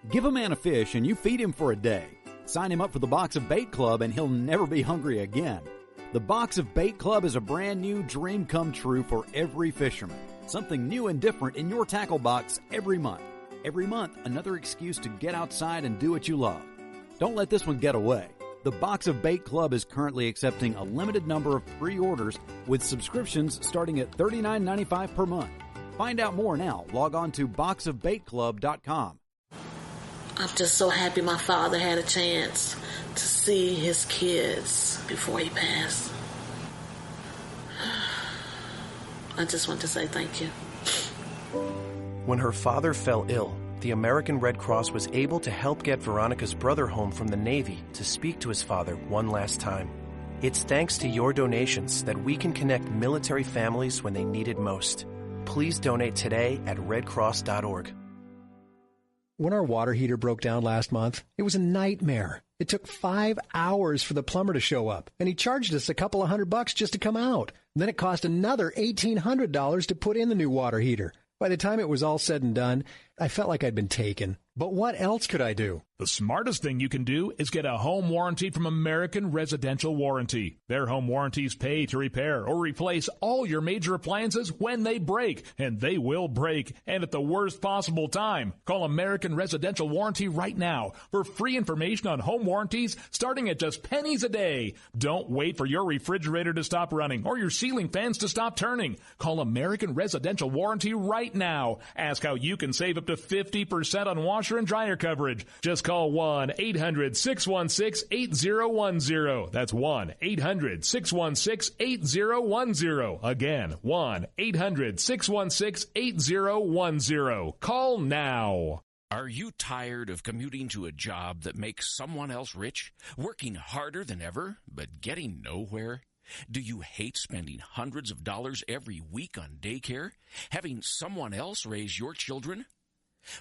Give a man a fish and you feed him for a day. Sign him up for the Box of Bait Club and he'll never be hungry again. The Box of Bait Club is a brand new dream come true for every fisherman. Something new and different in your tackle box every month. Every month, another excuse to get outside and do what you love. Don't let this one get away. The Box of Bait Club is currently accepting a limited number of pre-orders with subscriptions starting at $39.95 per month. Find out more now. Log on to boxofbaitclub.com. I'm just so happy my father had a chance to see his kids before he passed. I just want to say thank you. When her father fell ill, the American Red Cross was able to help get Veronica's brother home from the Navy to speak to his father one last time. It's thanks to your donations that we can connect military families when they need it most. Please donate today at redcross.org. When our water heater broke down last month, it was a nightmare. It took 5 hours for the plumber to show up, and he charged us a couple of $100 just to come out. And then it cost another $1,800 to put in the new water heater. By the time it was all said and done, I felt like I'd been taken. But what else could I do? The smartest thing you can do is get a home warranty from American Residential Warranty. Their home warranties pay to repair or replace all your major appliances when they break, and they will break, and at the worst possible time. Call American Residential Warranty right now for free information on home warranties starting at just pennies a day. Don't wait for your refrigerator to stop running or your ceiling fans to stop turning. Call American Residential Warranty right now. Ask how you can save up to 50% on washer and dryer coverage. Just call 1-800-616-8010. That's 1-800-616-8010. Again, 1-800-616-8010. Call now. Are you tired of commuting to a job that makes someone else rich? Working harder than ever, but getting nowhere? Do you hate spending hundreds of dollars every week on daycare? Having someone else raise your children?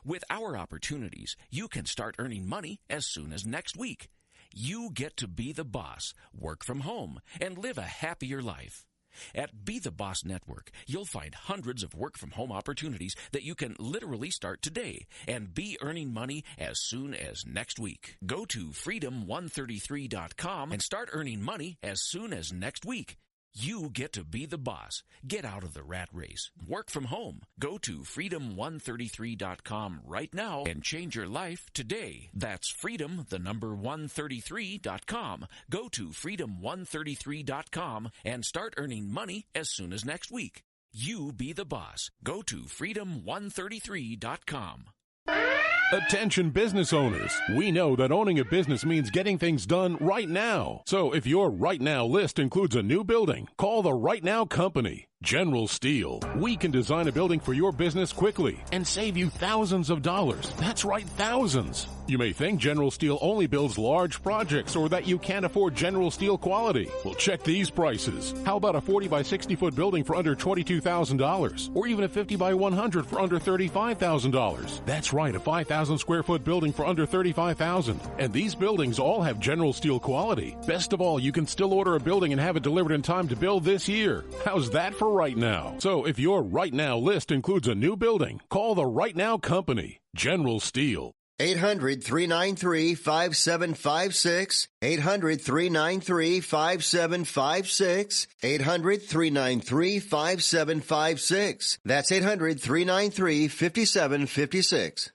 With our opportunities, you can start earning money as soon as next week. You get to be the boss, work from home, and live a happier life. At Be the Boss Network, you'll find hundreds of work-from-home opportunities that you can literally start today and be earning money as soon as next week. Go to freedom133.com and start earning money as soon as next week. You get to be the boss. Get out of the rat race. Work from home. Go to freedom133.com right now and change your life today. That's freedom133.com. Go to freedom133.com and start earning money as soon as next week. You be the boss. Go to freedom133.com. Attention business owners. We know that owning a business means getting things done right now. So if your right now list includes a new building, call the Right Now Company. General Steel. We can design a building for your business quickly and save you thousands of dollars. That's right, thousands. You may think General Steel only builds large projects or that you can't afford General Steel quality. Well, check these prices. How about a 40 by 60 foot building for under $22,000? Or even a 50 by 100 for under $35,000? That's right, a 5,000 square foot building for under $35,000. And these buildings all have General Steel quality. Best of all, you can still order a building and have it delivered in time to build this year. How's that for right now? So if your right now list includes a new building, call the Right Now Company, General Steel. 800-393-5756. 800-393-5756. 800-393-5756. That's 800-393-5756.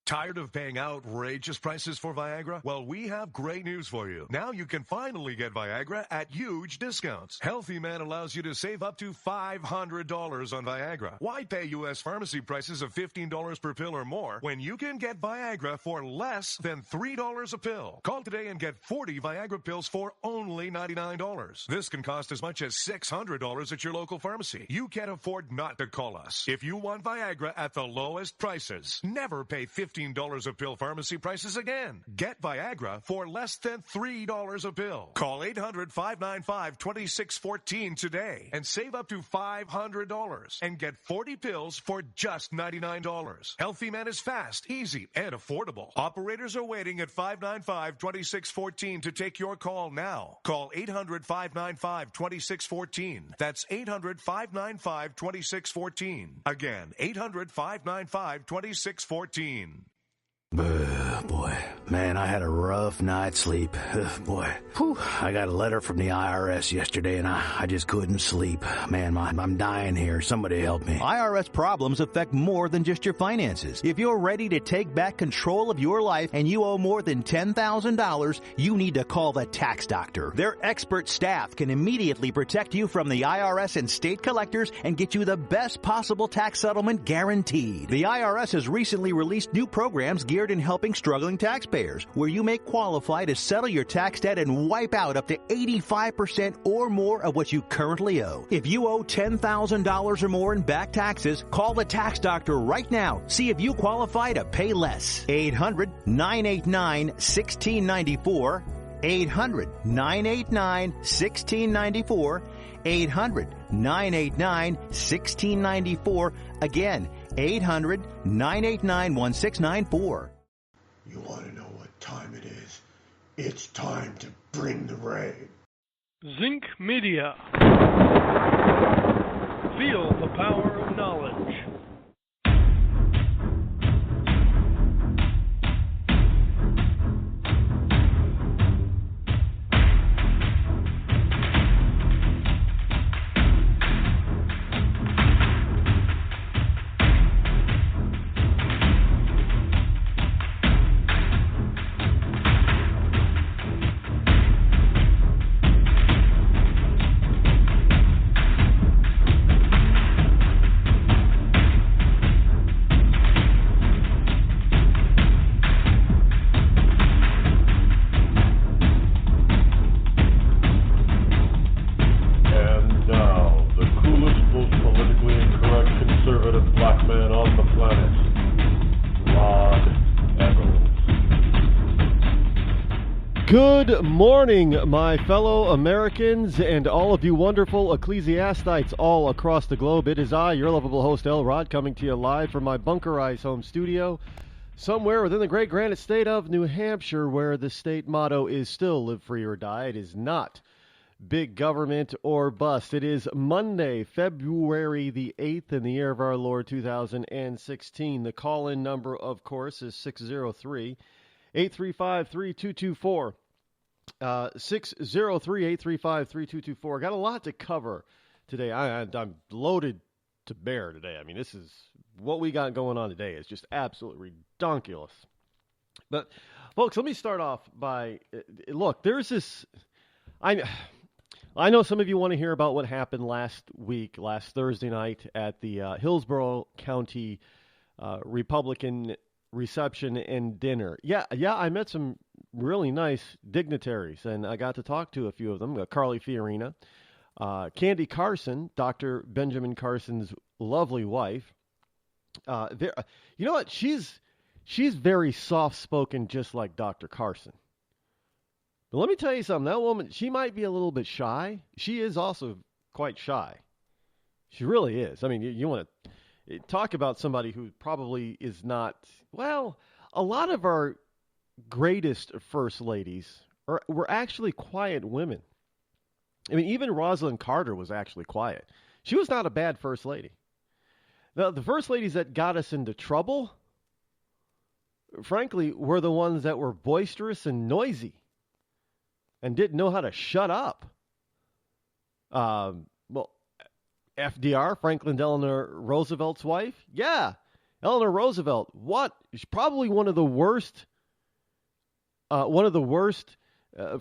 Tired of paying outrageous prices for Viagra? Well, we have great news for you. Now you can finally get Viagra at huge discounts. Healthy Man allows you to save up to $500 on Viagra. Why pay U.S. pharmacy prices of $15 per pill or more when you can get Viagra for less than $3 a pill? Call today and get 40 Viagra pills for only $99. This can cost as much as $600 at your local pharmacy. You can't afford not to call us. If you want Viagra at the lowest prices, never pay $15 a pill pharmacy prices again. Get Viagra for less than $3 a pill. Call 800-595-2614 today and save up to $500 and get 40 pills for just $99. Healthy Man is fast, easy, and affordable. Operators are waiting at 595-2614 to take your call now. Call 800-595-2614. That's 800-595-2614. Again, 800-595-2614. Boy, man, I had a rough night's sleep. Boy, whew, I got a letter from the IRS yesterday and I just couldn't sleep. Man, I'm dying here. Somebody help me. IRS problems affect more than just your finances. If you're ready to take back control of your life and you owe more than $10,000, you need to call the tax doctor. Their expert staff can immediately protect you from the IRS and state collectors and get you the best possible tax settlement guaranteed. The IRS has recently released new programs geared in helping struggling taxpayers, where you may qualify to settle your tax debt and wipe out up to 85% or more of what you currently owe. If you owe $10,000 or more in back taxes, call the tax doctor right now. See if you qualify to pay less. 800-989-1694. 800-989-1694. 800-989-1694. Again, 800-989-1694. You want to know what time it is? It's time to bring the rain. Zinc Media. Feel the power of knowledge. Good morning, my fellow Americans and all of you wonderful ecclesiastites all across the globe. It is I, your lovable host, L. Rod, coming to you live from my bunkerized home studio somewhere within the great granite state of New Hampshire, where the state motto is still live free or die. It is not big government or bust. It is Monday, February the 8th in the year of our Lord 2016. The call-in number, of course, is 603-835-3224. 603-835-3224. Got a lot to cover today. I'm loaded to bear today. I mean, this is what we got going on today is just absolutely redonkulous. But, folks, let me start off by, look, there's this, I know some of you want to hear about what happened last Thursday night at the Hillsborough County Republican reception and dinner. Yeah, I met some really nice dignitaries, and I got to talk to a few of them. Carly Fiorina, Candy Carson, Dr. Benjamin Carson's lovely wife. You know what? She's very soft-spoken, just like Dr. Carson. But let me tell you something. That woman, she might be a little bit shy. She is also quite shy. She really is. I mean, you want to talk about somebody who probably is not, well, a lot of our greatest first ladies were actually quiet women. I mean, even Rosalind Carter was actually quiet. She was not a bad first lady. The first ladies that got us into trouble, frankly, were the ones that were boisterous and noisy and didn't know how to shut up. Well, FDR, Franklin Delano Roosevelt's wife? Yeah, Eleanor Roosevelt. What? She's probably one of the worst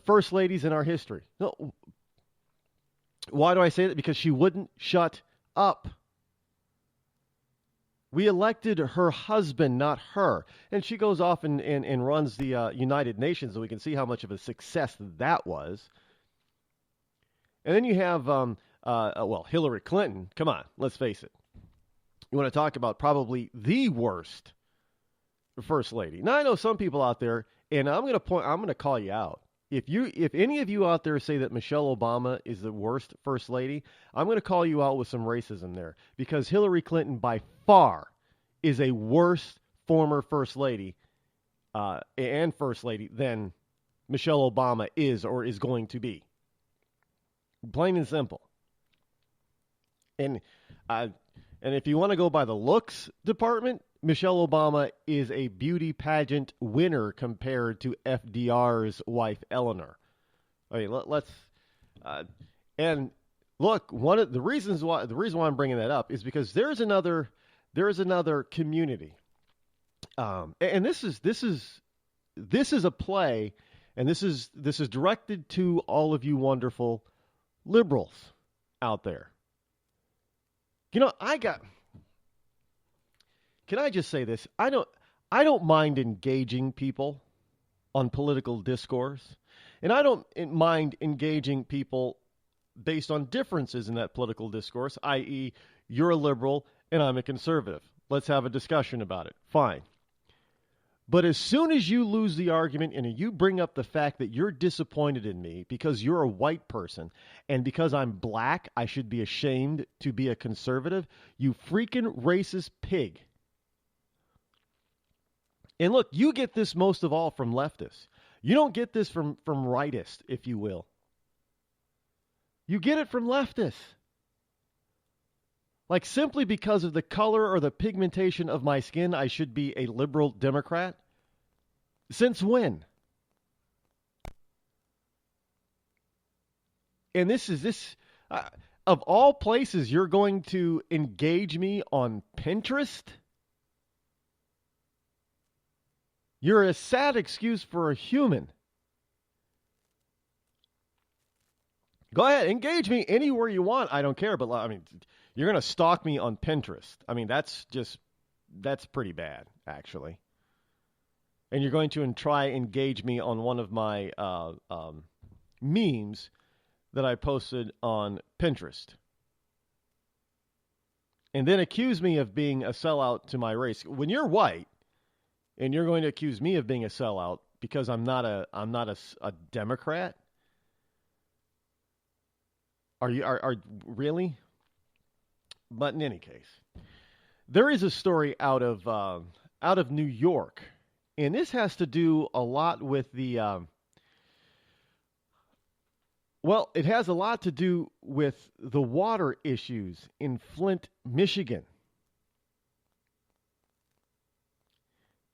first ladies in our history. No, why do I say that? Because she wouldn't shut up. We elected her husband, not her. And she goes off and runs the United Nations, so we can see how much of a success that was. And then you have, Hillary Clinton. Come on, let's face it. You want to talk about probably the worst first lady. Now, I know some people out there, and I'm going to call you out. If any of you out there say that Michelle Obama is the worst first lady, I'm going to call you out with some racism there, because Hillary Clinton by far is a worse former first lady and first lady than Michelle Obama is or is going to be. Plain and simple. And if you want to go by the looks department, Michelle Obama is a beauty pageant winner compared to FDR's wife, Eleanor. I mean, let's and look, the reason why I'm bringing that up is because there is another community, and this is a play, and this is directed to all of you wonderful liberals out there. You know, can I just say this? I don't mind engaging people on political discourse, and I don't mind engaging people based on differences in that political discourse, i.e., you're a liberal and I'm a conservative. Let's have a discussion about it. Fine. But as soon as you lose the argument and you bring up the fact that you're disappointed in me because you're a white person and because I'm black, I should be ashamed to be a conservative, you freaking racist pig. And look, you get this most of all from leftists. You don't get this from rightists, if you will. You get it from leftists. Like, simply because of the color or the pigmentation of my skin, I should be a liberal Democrat? Since when? And of all places, you're going to engage me on Pinterest? You're a sad excuse for a human. Go ahead, engage me anywhere you want. I don't care, but I mean, you're going to stalk me on Pinterest. I mean, that's pretty bad, actually. And you're going to try engage me on one of my memes that I posted on Pinterest. And then accuse me of being a sellout to my race. When you're white and you're going to accuse me of being a sellout because I'm not a Democrat, are really? But in any case, there is a story out of New York, and this has to do a lot with the it has a lot to do with the water issues in Flint, Michigan.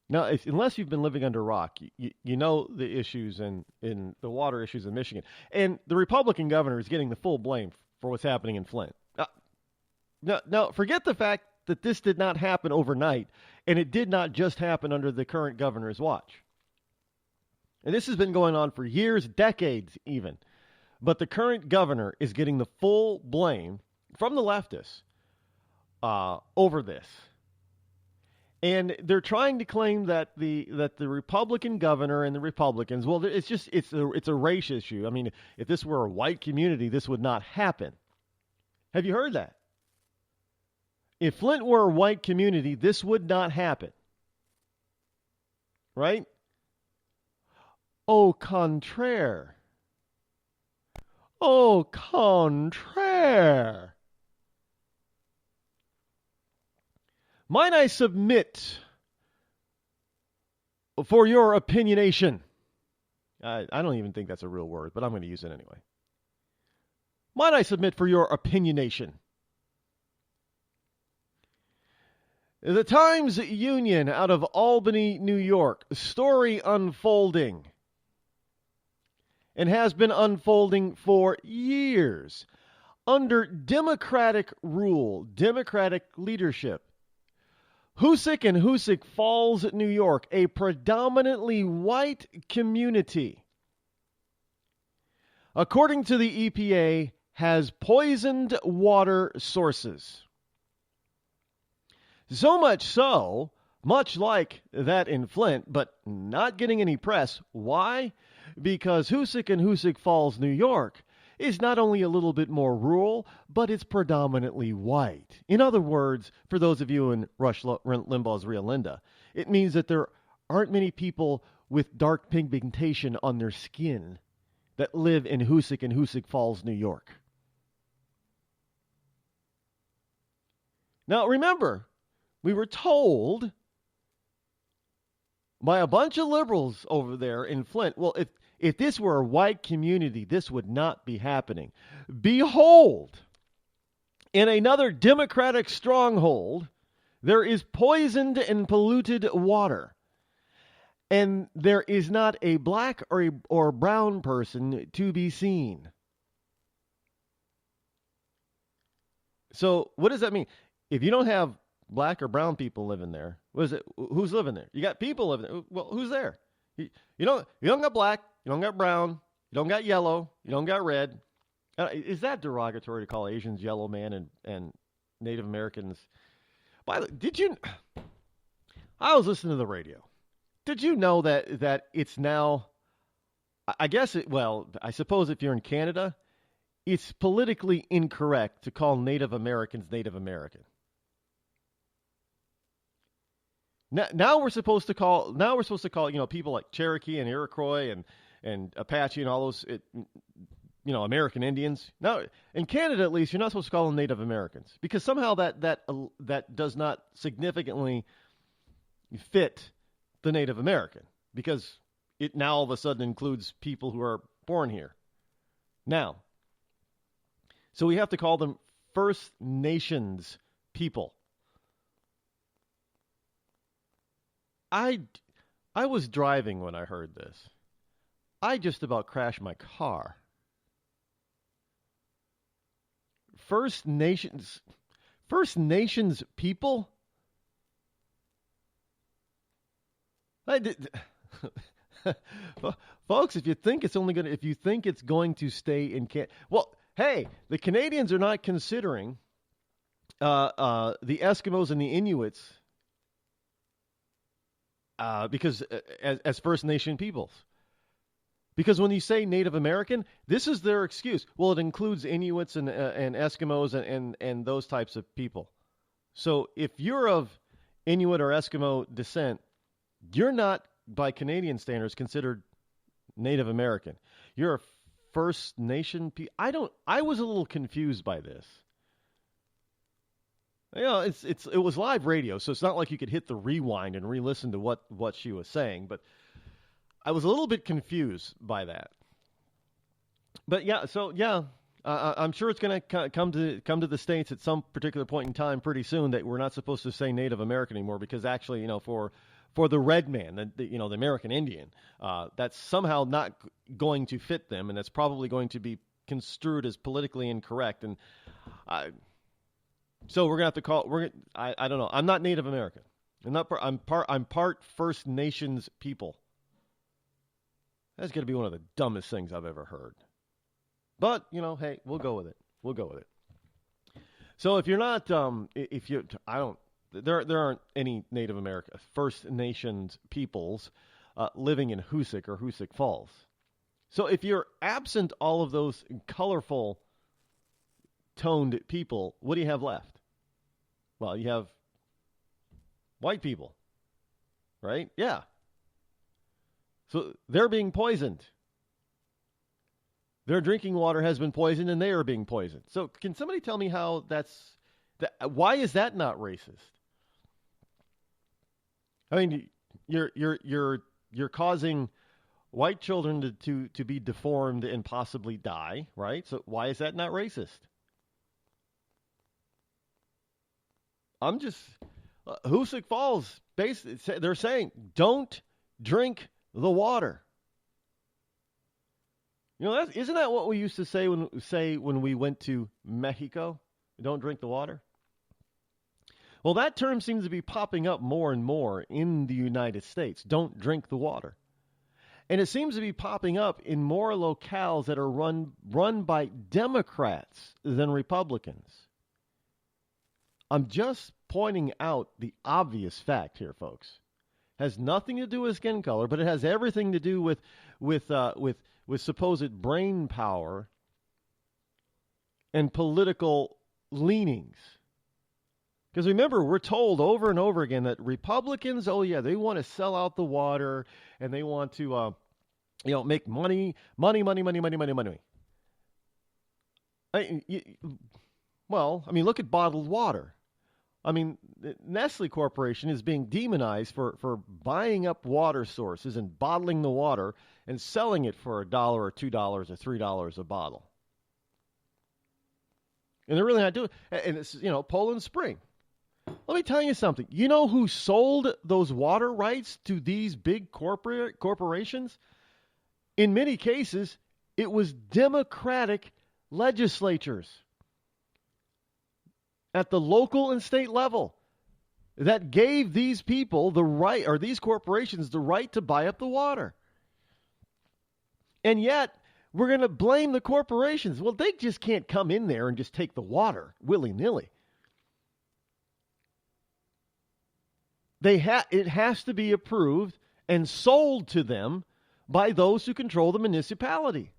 Now, unless you've been living under a rock, you know the issues in the water issues in Michigan. And the Republican governor is getting the full blame for what's happening in Flint. Now, forget the fact that this did not happen overnight, and it did not just happen under the current governor's watch. And this has been going on for years, decades even. But the current governor is getting the full blame from the leftists over this. And they're trying to claim that the Republican governor and the Republicans, well, it's a race issue. I mean, if this were a white community, this would not happen. Have you heard that? If Flint were a white community, this would not happen. Right? Au contraire. Au contraire. Might I submit for your opinionation? I don't even think that's a real word, but I'm going to use it anyway. Might I submit for your opinionation? The Times-Union out of Albany, New York. Story unfolding. And has been unfolding for years. Under Democratic rule, Democratic leadership. Hoosick and Hoosick Falls, New York, a predominantly white community, according to the EPA, has poisoned water sources. So much so, much like that in Flint, but not getting any press. Why? Because Hoosick and Hoosick Falls, New York, is not only a little bit more rural, but it's predominantly white. In other words, for those of you in Rush Limbaugh's Real Linda, it means that there aren't many people with dark pigmentation on their skin that live in Hoosick and Hoosick Falls, New York. Now, remember, we were told by a bunch of liberals over there in Flint, well, if this were a white community, this would not be happening. Behold, in another Democratic stronghold, There is poisoned and polluted water. And there is not a black or brown person to be seen. So what does that mean? If you don't have black or brown people living there, what is it? Who's living there? You got people living there. Well, who's there? You don't got black. You don't got brown. You don't got yellow. You don't got red. Is that derogatory to call Asians yellow man and Native Americans? I was listening to the radio. Did you know that it's now, I suppose if you're in Canada, it's politically incorrect to call Native Americans Native American. Now we're supposed to call people like Cherokee and Iroquois and Apache and all those American Indians. Now in Canada, at least, you're not supposed to call them Native Americans because somehow that does not significantly fit the Native American because it now all of a sudden includes people who are born here. Now, so we have to call them First Nations people. I was driving when I heard this. I just about crashed my car. First Nations people? Folks, if you think it's going to stay in Canada, well, hey, the Canadians are not considering the Eskimos and the Inuits because as First Nation peoples. Because when you say Native American, this is their excuse. Well, it includes Inuits and Eskimos and those types of people. So if you're of Inuit or Eskimo descent, you're not, by Canadian standards, considered Native American. You're a First Nation people. I was a little confused by this. It was live radio, so it's not like you could hit the rewind and re-listen to what she was saying, but I was a little bit confused by that. But I'm sure it's going to come to the States at some particular point in time pretty soon that we're not supposed to say Native American anymore because actually, for the red man, the American Indian, that's somehow not going to fit them, and that's probably going to be construed as politically incorrect. And so we're gonna have to call. I don't know. I'm not Native American. I'm part First Nations people. That's going to be one of the dumbest things I've ever heard. But, hey, we'll go with it. So if you're not, there aren't any Native American First Nations peoples living in Hoosick or Hoosick Falls. So if you're absent all of those colorful toned people, what do you have left? Well, you have white people, right? Yeah. So they're being poisoned. Their drinking water has been poisoned, and they are being poisoned. So can somebody tell me how why is that not racist? I mean, you're causing white children to be deformed and possibly die, right? So why is that not racist? I'm just Hoosick Falls. They're saying don't drink the water. Isn't that what we used to say when we went to Mexico? Don't drink the water. Well, that term seems to be popping up more and more in the United States. Don't drink the water. And it seems to be popping up in more locales that are run by Democrats than Republicans. I'm just pointing out the obvious fact here, folks. Has nothing to do with skin color, but it has everything to do with supposed brain power and political leanings. Because remember, we're told over and over again that Republicans, they want to sell out the water and they want to, make money. Look at bottled water. I mean, the Nestle Corporation is being demonized for buying up water sources and bottling the water and selling it for $1 or $2 or $3 a bottle. And they're really not doing it. And it's, Poland Spring. Let me tell you something. You know who sold those water rights to these big corporations? In many cases, it was Democratic legislatures at the local and state level that gave these people the right, or these corporations the right to buy up the water. And yet, we're going to blame the corporations. Well, they just can't come in there and just take the water willy-nilly. It has to be approved and sold to them by those who control the municipality.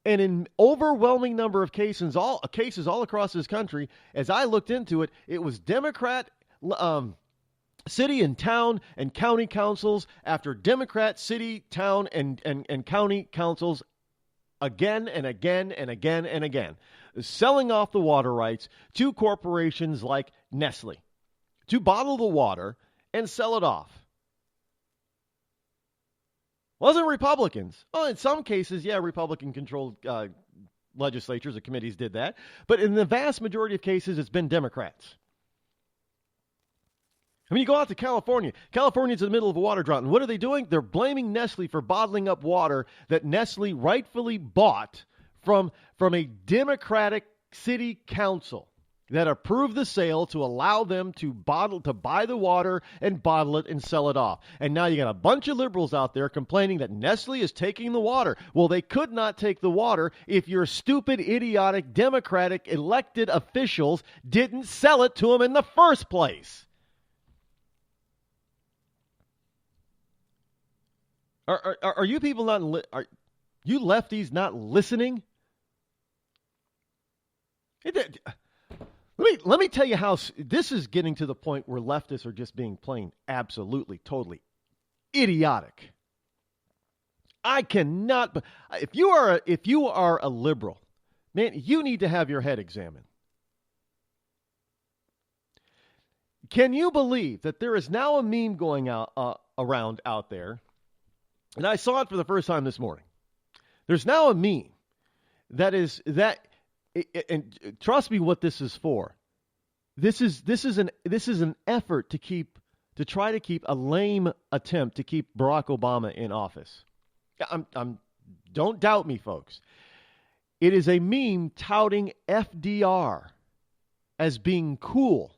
And in overwhelming number of cases all across this country, as I looked into it, it was Democrat city and town and county councils after Democrat city, town, and county councils again and again and again and again, selling off the water rights to corporations like Nestle to bottle the water and sell it off. Wasn't Republicans. Well, in some cases, yeah, Republican-controlled legislatures or committees did that. But in the vast majority of cases, it's been Democrats. I mean, you go out to California. California's in the middle of a water drought. And what are they doing? They're blaming Nestle for bottling up water that Nestle rightfully bought from a Democratic city council that approved the sale to allow them to buy the water and bottle it and sell it off. And now you got a bunch of liberals out there complaining that Nestle is taking the water. Well, they could not take the water if your stupid, idiotic, Democratic elected officials didn't sell it to them in the first place. Are you people are you lefties not listening? Let me tell you how this is getting to the point where leftists are just being plain, absolutely, totally idiotic. I cannot. If you are a liberal, man, you need to have your head examined. Can you believe that there is now a meme going around out there? And I saw it for the first time this morning. There's now a meme and trust me what this is for. This is an effort to try to keep a lame attempt to keep Barack Obama in office. Don't doubt me, folks. It is a meme touting FDR as being cool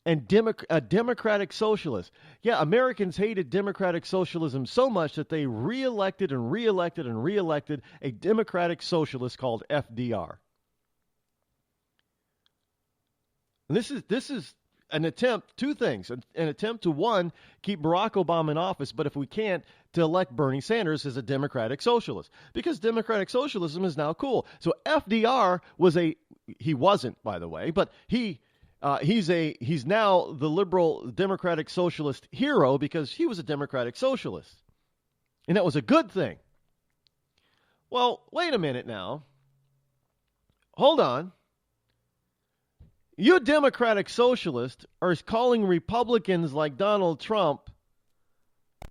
and a democratic socialist. Yeah, Americans hated democratic socialism so much that they reelected a democratic socialist called FDR. And this is an attempt, two things. An attempt to, one, keep Barack Obama in office, but if we can't, to elect Bernie Sanders as a democratic socialist. Because democratic socialism is now cool. So FDR he wasn't, by the way, but he's now the liberal democratic socialist hero because he was a democratic socialist. And that was a good thing. Well, wait a minute now. Hold on. You democratic socialists are calling Republicans like Donald Trump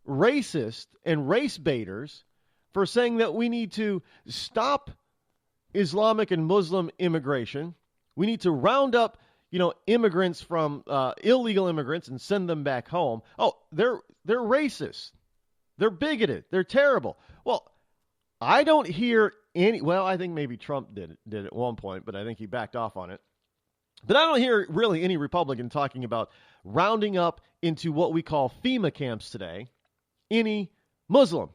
racist and race baiters for saying that we need to stop Islamic and Muslim immigration. We need to round up immigrants from illegal immigrants and send them back home. Oh, they're racist. They're bigoted. They're terrible. Well, I don't hear I think maybe Trump did at one point, but I think he backed off on it. But I don't hear really any Republican talking about rounding up into what we call FEMA camps today any Muslim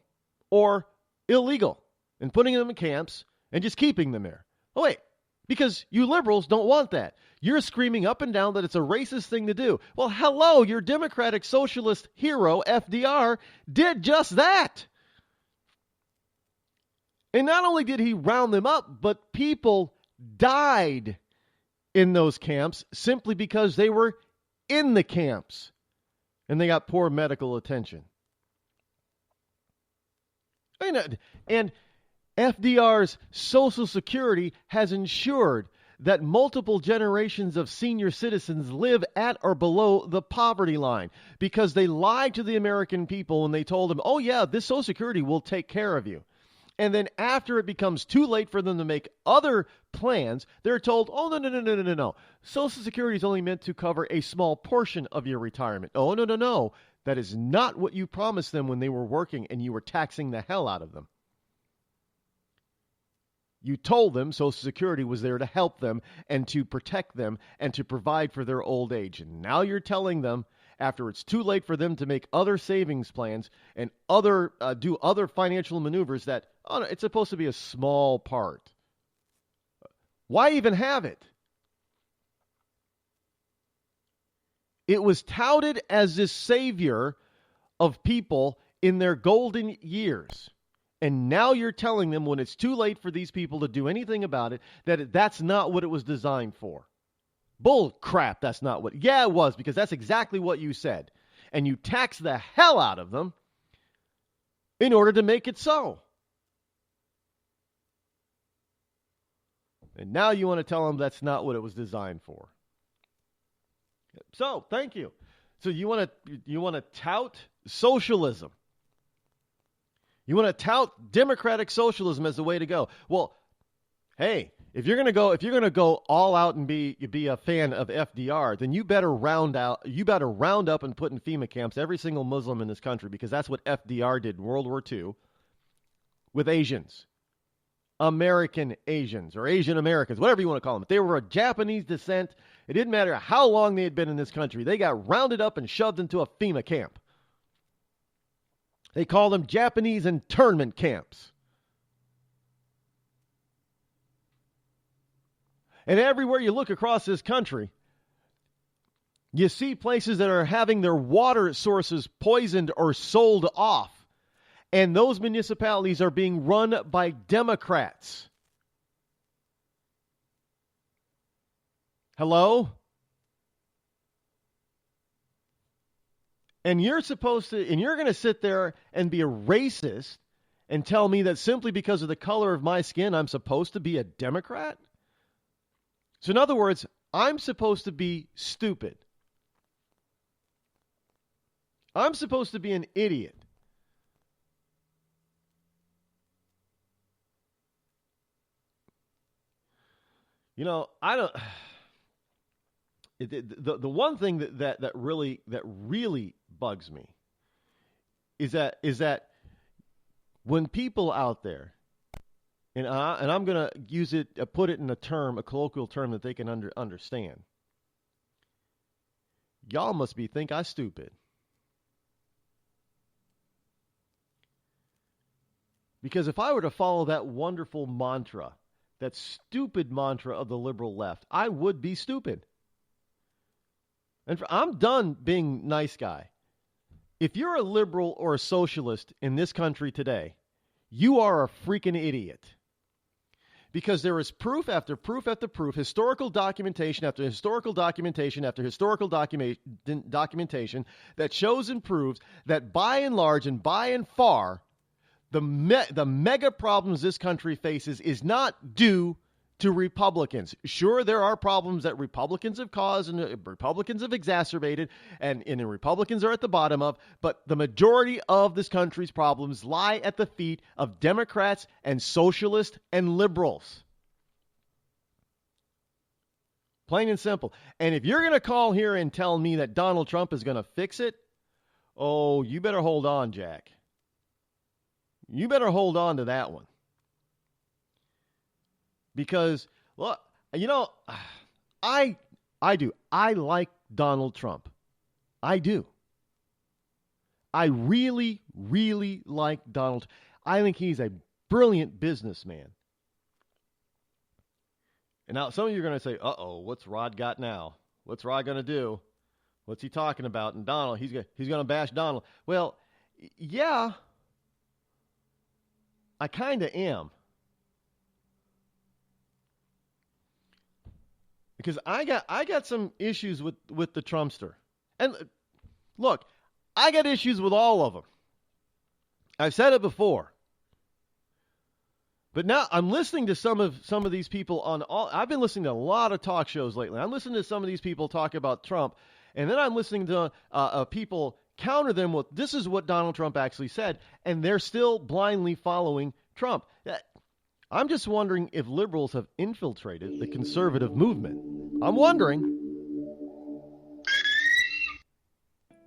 or illegal and putting them in camps and just keeping them there. Oh, wait. Because you liberals don't want that. You're screaming up and down that it's a racist thing to do. Well, hello, your democratic socialist hero, FDR, did just that. And not only did he round them up, but people died in those camps simply because they were in the camps and they got poor medical attention. And FDR's Social Security has ensured that multiple generations of senior citizens live at or below the poverty line because they lied to the American people when they told them, oh yeah, this Social Security will take care of you. And then after it becomes too late for them to make other plans, they're told, oh, no. Social Security is only meant to cover a small portion of your retirement. Oh, no. That is not what you promised them when they were working and you were taxing the hell out of them. You told them Social Security was there to help them and to protect them and to provide for their old age. And now you're telling them, after it's too late for them to make other savings plans and do other financial maneuvers, that it's supposed to be a small part. Why even have it? It was touted as this savior of people in their golden years. And now you're telling them when it's too late for these people to do anything about it, that that's not what it was designed for. Bull crap, that's not what. Yeah, it was, because that's exactly what you said. And you taxed the hell out of them in order to make it so. And now you want to tell them that's not what it was designed for. So, thank you. So you want to tout socialism. You want to tout democratic socialism as the way to go. Well, hey, if you're going to go all out and be a fan of FDR, then you better round up and put in FEMA camps every single Muslim in this country, because that's what FDR did in World War II with Asians. American Asians or Asian Americans, whatever you want to call them. If they were of Japanese descent, it didn't matter how long they had been in this country. They got rounded up and shoved into a FEMA camp. They call them Japanese internment camps. And everywhere you look across this country, you see places that are having their water sources poisoned or sold off. And those municipalities are being run by Democrats. Hello? And you're going to sit there and be a racist and tell me that simply because of the color of my skin, I'm supposed to be a Democrat? So in other words, I'm supposed to be stupid. I'm supposed to be an idiot. You know, I don't. The one thing that really bugs me is that when people out there, and I'm gonna put it in a colloquial term that they can understand. Y'all must think I stupid. Because if I were to follow that wonderful mantra, that stupid mantra of the liberal left, I would be stupid. And I'm done being nice guy. If you're a liberal or a socialist in this country today, you are a freaking idiot. Because there is proof after proof after proof, historical documentation after historical documentation after historical documentation that shows and proves that by and large and by and far, the mega problems this country faces is not due to Republicans. Sure, there are problems that Republicans have caused and Republicans have exacerbated and Republicans are at the bottom of, but the majority of this country's problems lie at the feet of Democrats and socialists and liberals. Plain and simple. And if you're going to call here and tell me that Donald Trump is going to fix it, oh, you better hold on, Jack. You better hold on to that one. Because, look, you know, I do. I like Donald Trump. I do. I really, really like Donald. I think he's a brilliant businessman. And now some of you are going to say, uh-oh, what's Rod got now? What's Rod going to do? What's he talking about? And Donald, he's going to bash Donald. Well, yeah, I kind of am. Because I got some issues with the Trumpster. And look, I got issues with all of them. I've said it before. But now I'm listening to some of these people I've been listening to a lot of talk shows lately. I'm listening to some of these people talk about Trump, and then I'm listening to people counter them with, this is what Donald Trump actually said, and they're still blindly following Trump. I'm just wondering if liberals have infiltrated the conservative movement. I'm wondering.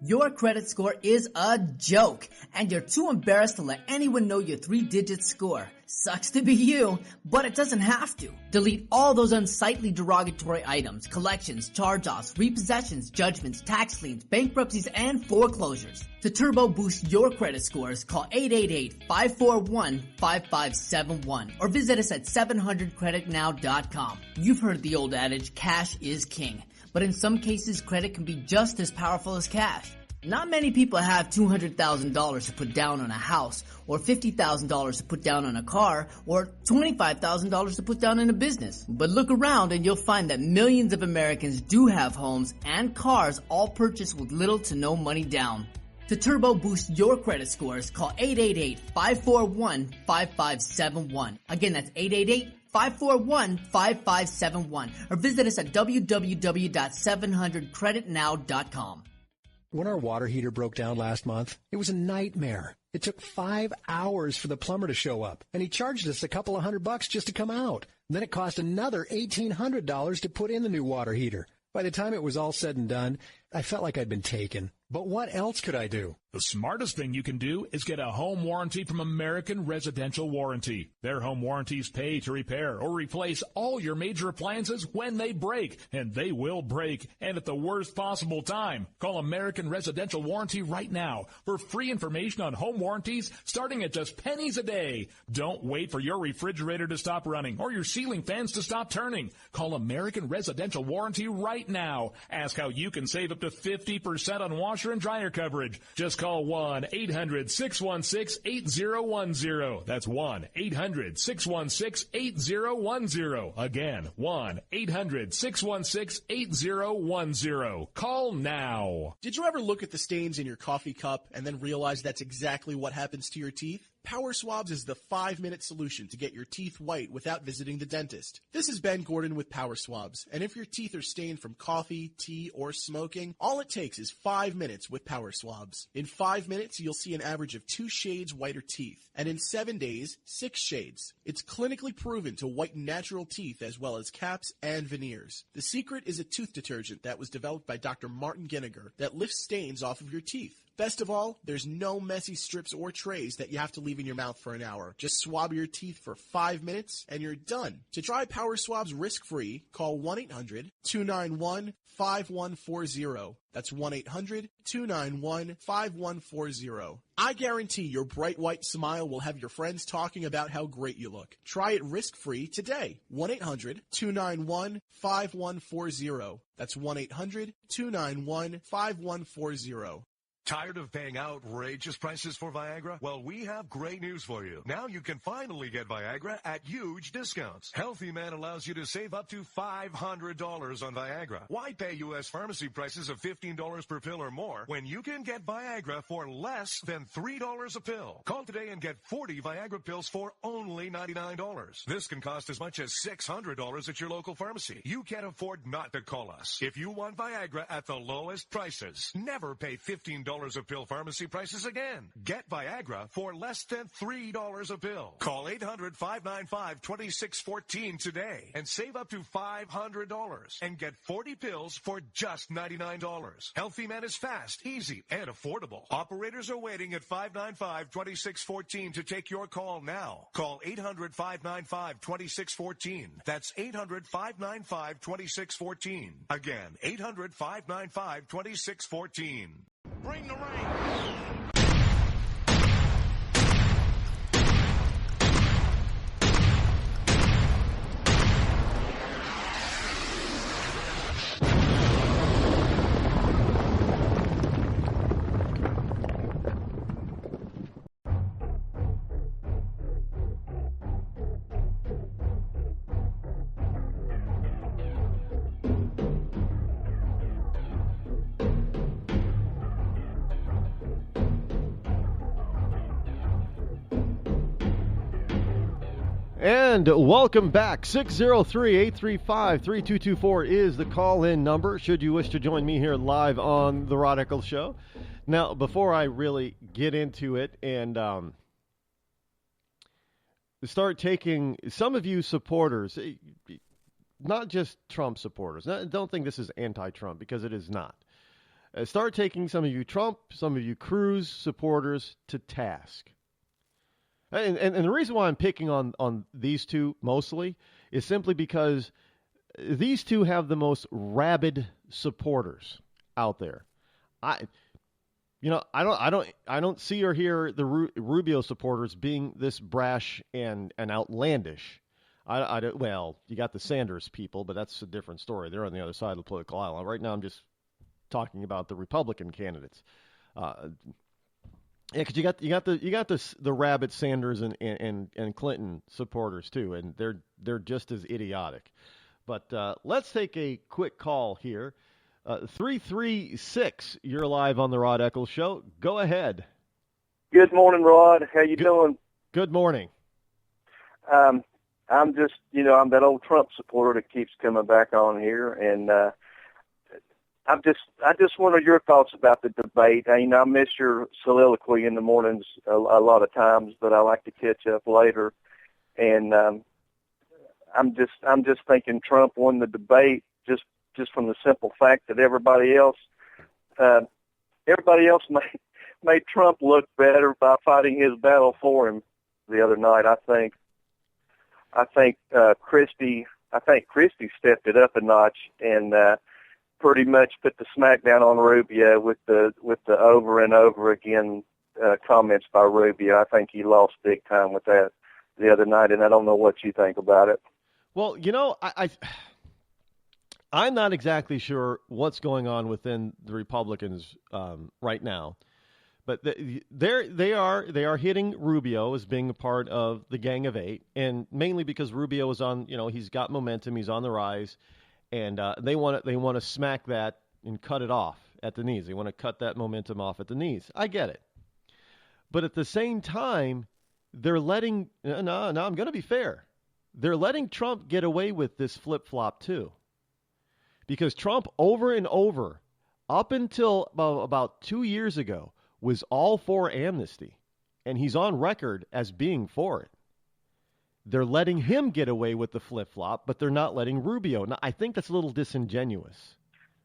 Your credit score is a joke, and you're too embarrassed to let anyone know your 3-digit score. Sucks to be you, but it doesn't have to. Delete all those unsightly derogatory items, collections, charge-offs, repossessions, judgments, tax liens, bankruptcies, and foreclosures. To turbo boost your credit scores, call 888-541-5571 or visit us at 700creditnow.com. You've heard the old adage, cash is king. But in some cases, credit can be just as powerful as cash. Not many people have $200,000 to put down on a house, or $50,000 to put down on a car, or $25,000 to put down in a business. But look around and you'll find that millions of Americans do have homes and cars all purchased with little to no money down. To turbo boost your credit scores, call 888-541-5571. Again, that's 888-541-5571 or visit us at www.700creditnow.com. When our water heater broke down last month, it was a nightmare. It took 5 hours for the plumber to show up, and he charged us a couple of $100 just to come out. And then it cost another $1,800 to put in the new water heater. By the time it was all said and done, I felt like I'd been taken. But what else could I do? The smartest thing you can do is get a home warranty from American Residential Warranty. Their home warranties pay to repair or replace all your major appliances when they break, and they will break, and at the worst possible time. Call American Residential Warranty right now for free information on home warranties starting at just pennies a day. Don't wait for your refrigerator to stop running or your ceiling fans to stop turning. Call American Residential Warranty right now. Ask how you can save up to 50% on washer and dryer coverage. Just call 1-800-616-8010. That's 1-800-616-8010. Again, 1-800-616-8010. Call now. Did you ever look at the stains in your coffee cup and then realize that's exactly what happens to your teeth? Power Swabs is the 5-minute solution to get your teeth white without visiting the dentist. This is Ben Gordon with Power Swabs, and if your teeth are stained from coffee, tea, or smoking, all it takes is 5 minutes with Power Swabs. In 5 minutes, you'll see an average of 2 shades whiter teeth, and in 7 days, 6 shades. It's clinically proven to whiten natural teeth as well as caps and veneers. The secret is a tooth detergent that was developed by Dr. Martin Ginniger that lifts stains off of your teeth. Best of all, there's no messy strips or trays that you have to leave in your mouth for an hour. Just swab your teeth for 5 minutes and you're done. To try Power Swabs risk-free, call 1-800-291-5140. That's 1-800-291-5140. I guarantee your bright white smile will have your friends talking about how great you look. Try it risk-free today. 1-800-291-5140. That's 1-800-291-5140. Tired of paying outrageous prices for Viagra? Well, we have great news for you. Now you can finally get Viagra at huge discounts. Healthy Man allows you to save up to $500 on Viagra. Why pay U.S. pharmacy prices of $15 per pill or more when you can get Viagra for less than $3 a pill? Call today and get 40 Viagra pills for only $99. This can cost as much as $600 at your local pharmacy. You can't afford not to call us. If you want Viagra at the lowest prices, never pay $15 a pill pharmacy prices again. Get Viagra for less than $3 a pill. Call 800-595-2614 today and save up to $500 and get 40 pills for just $99. Healthy Man is fast, easy, and affordable. Operators are waiting at 595-2614 to take your call now. Call 800-595-2614. That's 800-595-2614. Again, 800-595-2614. Bring the rain. And welcome back. 603-835-3224 is the call-in number, should you wish to join me here live on the Rod Eccles Show. Now, before I really get into it and start taking some of you supporters, not just Trump supporters. Don't think this is anti-Trump, because it is not. Start taking some of you Trump, some of you Cruz supporters to task. And the reason why I'm picking on these two mostly is simply because these two have the most rabid supporters out there. I don't see or hear the Rubio supporters being this brash and outlandish. Well, you got the Sanders people, but that's a different story. They're on the other side of the political aisle. Right now, I'm just talking about the Republican candidates. Yeah, because you got the rabid Sanders and Clinton supporters too, and they're just as idiotic. But let's take a quick call here. 336, you're live on the Rod Eccles Show. Go ahead. Good morning, Rod. How you doing? Good morning. I'm just, I'm that old Trump supporter that keeps coming back on here, and I just wanted your thoughts about the debate. I miss your soliloquy in the mornings a lot of times, but I like to catch up later. And I'm just thinking Trump won the debate just from the simple fact that everybody else made Trump look better by fighting his battle for him the other night. I think Christie stepped it up a notch and pretty much put the smackdown on Rubio with the over and over again comments by Rubio. I think he lost big time with that the other night, and I don't know what you think about it. Well, I'm not exactly sure what's going on within the Republicans right now, but they are hitting Rubio as being a part of the Gang of Eight, and mainly because Rubio is on, he's got momentum, he's on the rise, and they want to smack that and cut it off at the knees. They want to cut that momentum off at the knees. I get it, but at the same time, they're letting I'm going to be fair. They're letting Trump get away with this flip-flop too. Because Trump over and over, up until about 2 years ago, was all for amnesty. And he's on record as being for it. They're letting him get away with the flip-flop, but they're not letting Rubio. Now, I think that's a little disingenuous.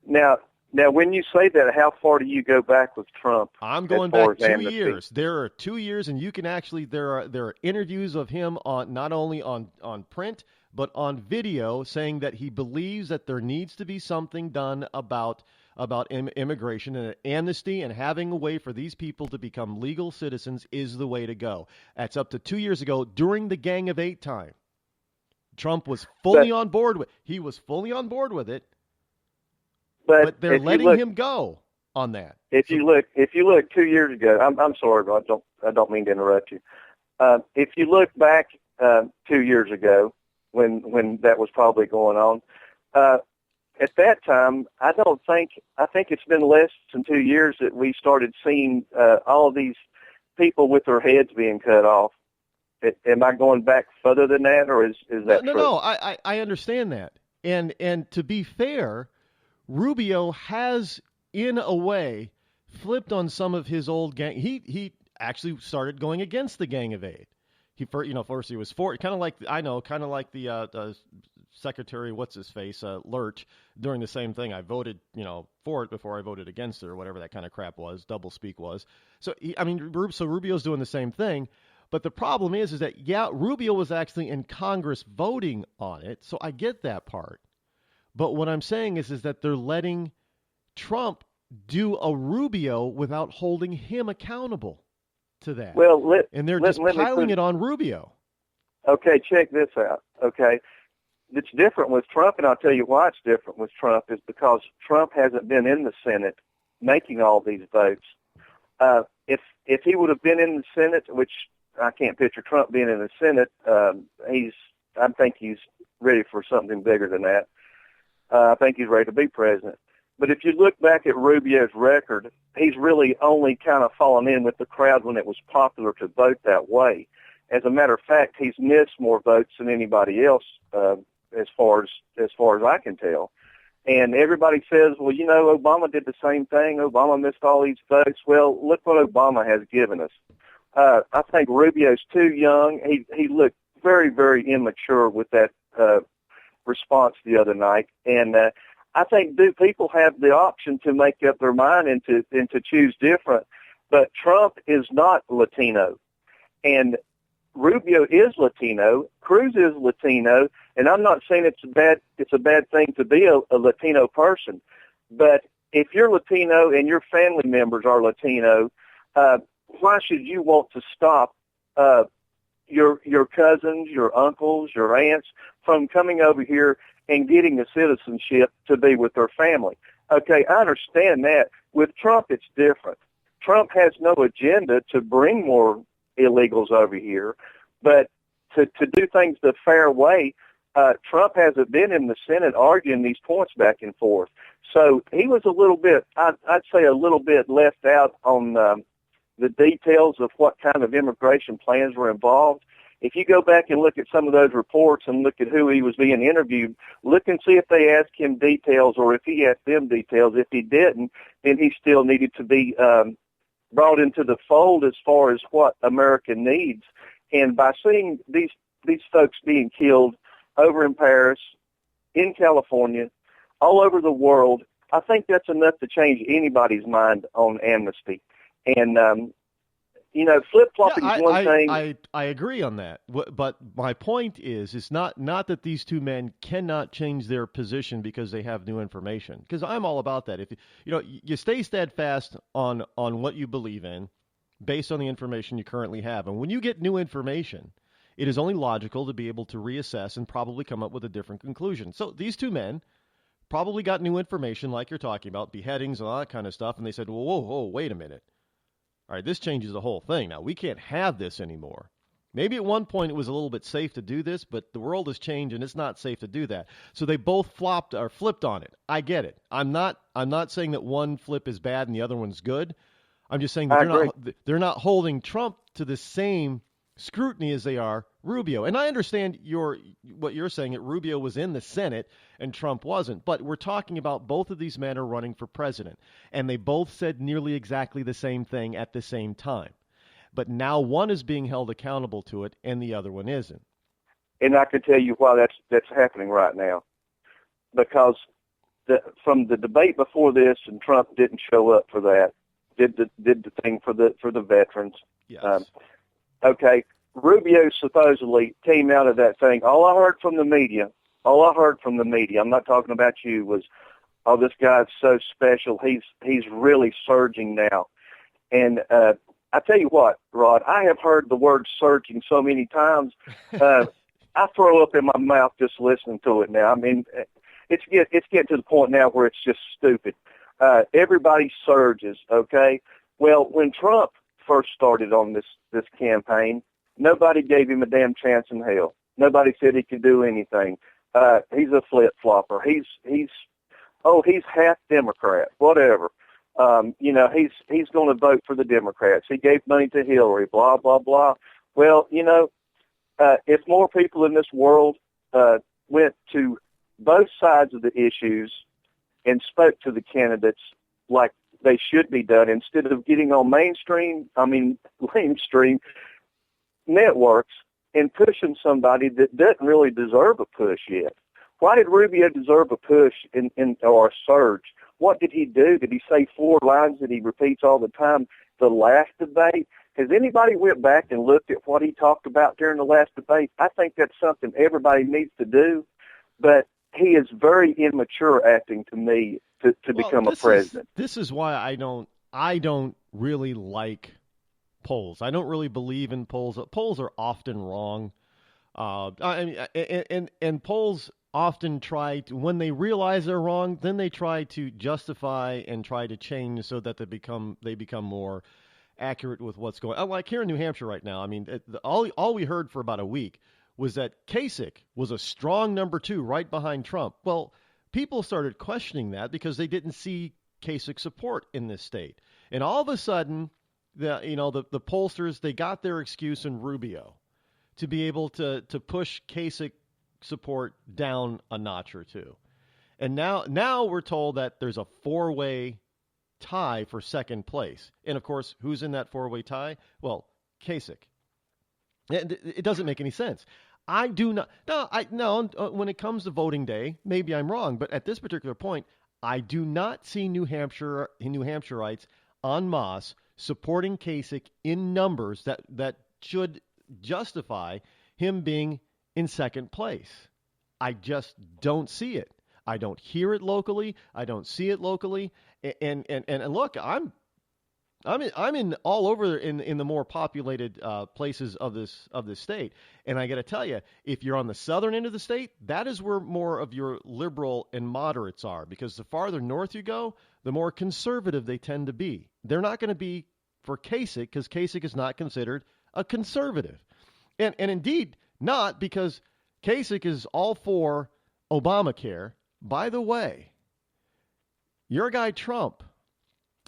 Now, when you say that, how far do you go back with Trump? I'm going back 2 years. There are 2 years, and you can actually there are interviews of him on not only on print but on video saying that he believes that there needs to be something done about immigration, and amnesty and having a way for these people to become legal citizens is the way to go. That's up to 2 years ago during the Gang of Eight time. Trump was fully on board with. He was fully on board with it. But they're letting him go on that. If you look 2 years ago, I'm sorry, Rod, I don't mean to interrupt you. If you look back 2 years ago, when that was probably going on, at that time, I think it's been less than 2 years that we started seeing all of these people with their heads being cut off. Am I going back further than that, or is that true? No, I understand that. And to be fair, Rubio has, in a way, flipped on some of his old gang. He actually started going against the Gang of Eight. First he was for, kind of like the Secretary, what's his face, Lurch, doing the same thing. I voted, for it before I voted against it, or whatever that kind of crap was, double speak was. So Rubio's doing the same thing. But the problem is that Rubio was actually in Congress voting on it, so I get that part. But what I'm saying is that they're letting Trump do a Rubio without holding him accountable to that. Well, and they're just piling it on Rubio. Okay, check this out. Okay, it's different with Trump, and I'll tell you why it's different with Trump is because Trump hasn't been in the Senate making all these votes. If he would have been in the Senate, which I can't picture Trump being in the Senate, I think he's ready for something bigger than that. I think he's ready to be president. But if you look back at Rubio's record, he's really only kind of fallen in with the crowd when it was popular to vote that way. As a matter of fact, he's missed more votes than anybody else, as far as I can tell. And everybody says, well, Obama did the same thing. Obama missed all these votes. Well, look what Obama has given us. I think Rubio's too young. He looked very, very immature with that response the other night. And I think people have the option to make up their mind and to choose different. But Trump is not Latino, and Rubio is Latino. Cruz is Latino, and I'm not saying it's a bad thing to be a Latino person. But if you're Latino and your family members are Latino, why should you want to stop your cousins, your uncles, your aunts from coming over here and getting a citizenship to be with their family? Okay, I understand that. With Trump, it's different. Trump has no agenda to bring more illegals over here, but to do things the fair way, Trump hasn't been in the Senate arguing these points back and forth. So he was a little bit, I'd say a little bit left out on the details of what kind of immigration plans were involved. If you go back and look at some of those reports and look at who he was being interviewed, look and see if they asked him details or if he asked them details. If he didn't, then he still needed to be brought into the fold as far as what America needs. And by seeing these folks being killed over in Paris, in California, all over the world, I think that's enough to change anybody's mind on amnesty. And, flip-flopping is one thing. I agree on that. But my point is not that these two men cannot change their position because they have new information. Because I'm all about that. If you stay steadfast on what you believe in based on the information you currently have. And when you get new information, it is only logical to be able to reassess and probably come up with a different conclusion. So these two men probably got new information like you're talking about, beheadings and all that kind of stuff, and they said, whoa, wait a minute. All right, this changes the whole thing. Now, we can't have this anymore. Maybe at one point it was a little bit safe to do this, but the world has changed and it's not safe to do that. So they both flipped on it. I get it. I'm not saying that one flip is bad and the other one's good. I'm just saying that they're not holding Trump to the same scrutiny as they are Rubio. And I understand what you're saying, that Rubio was in the Senate and Trump wasn't. But we're talking about both of these men are running for president. And they both said nearly exactly the same thing at the same time. But now one is being held accountable to it and the other one isn't. And I can tell you why that's happening right now. Because from the debate before this, and Trump didn't show up for that, did the thing for the veterans. Yes. Okay, Rubio supposedly came out of that thing. All I heard from the media, I'm not talking about you, was, oh, this guy's so special. He's really surging now. And I tell you what, Rod, I have heard the word surging so many times. I throw up in my mouth just listening to it now. I mean, it's getting to the point now where it's just stupid. Everybody surges, okay? Well, when Trump first started on this campaign, nobody gave him a damn chance in hell. Nobody said he could do anything. He's a flip-flopper. He's half Democrat, whatever. He's going to vote for the Democrats. He gave money to Hillary, blah, blah, blah. Well, if more people in this world went to both sides of the issues and spoke to the candidates like they should be done, instead of getting on mainstream networks and pushing somebody that doesn't really deserve a push yet. Why did Rubio deserve a push or a surge? What did he do? Did he say 4 lines that he repeats all the time? The last debate? Has anybody went back and looked at what he talked about during the last debate? I think that's something everybody needs to do, but he is very immature acting to me to become a president. This is why I don't really like polls. I don't really believe in polls. Polls are often wrong. And polls often try to, when they realize they're wrong, then they try to justify and try to change so that they become more accurate with what's going on. Like here in New Hampshire right now, I mean, all we heard for about a week was that Kasich was a strong number 2 right behind Trump. Well, people started questioning that because they didn't see Kasich support in this state. And all of a sudden, the pollsters, they got their excuse in Rubio to be able to push Kasich support down a notch or 2. And now we're told that there's a 4-way tie for second place. And of course, who's in that 4-way tie? Well, Kasich. It doesn't make any sense. I do not. No. When it comes to voting day, maybe I'm wrong, but at this particular point, I do not see New Hampshireites en masse supporting Kasich in numbers that should justify him being in second place. I just don't see it. I don't hear it locally. I don't see it locally. And look, I'm in all over in the more populated places of this state, and I got to tell you, if you're on the southern end of the state, that is where more of your liberal and moderates are, because the farther north you go, the more conservative they tend to be. They're not going to be for Kasich because Kasich is not considered a conservative, and indeed not, because Kasich is all for Obamacare. By the way, your guy Trump.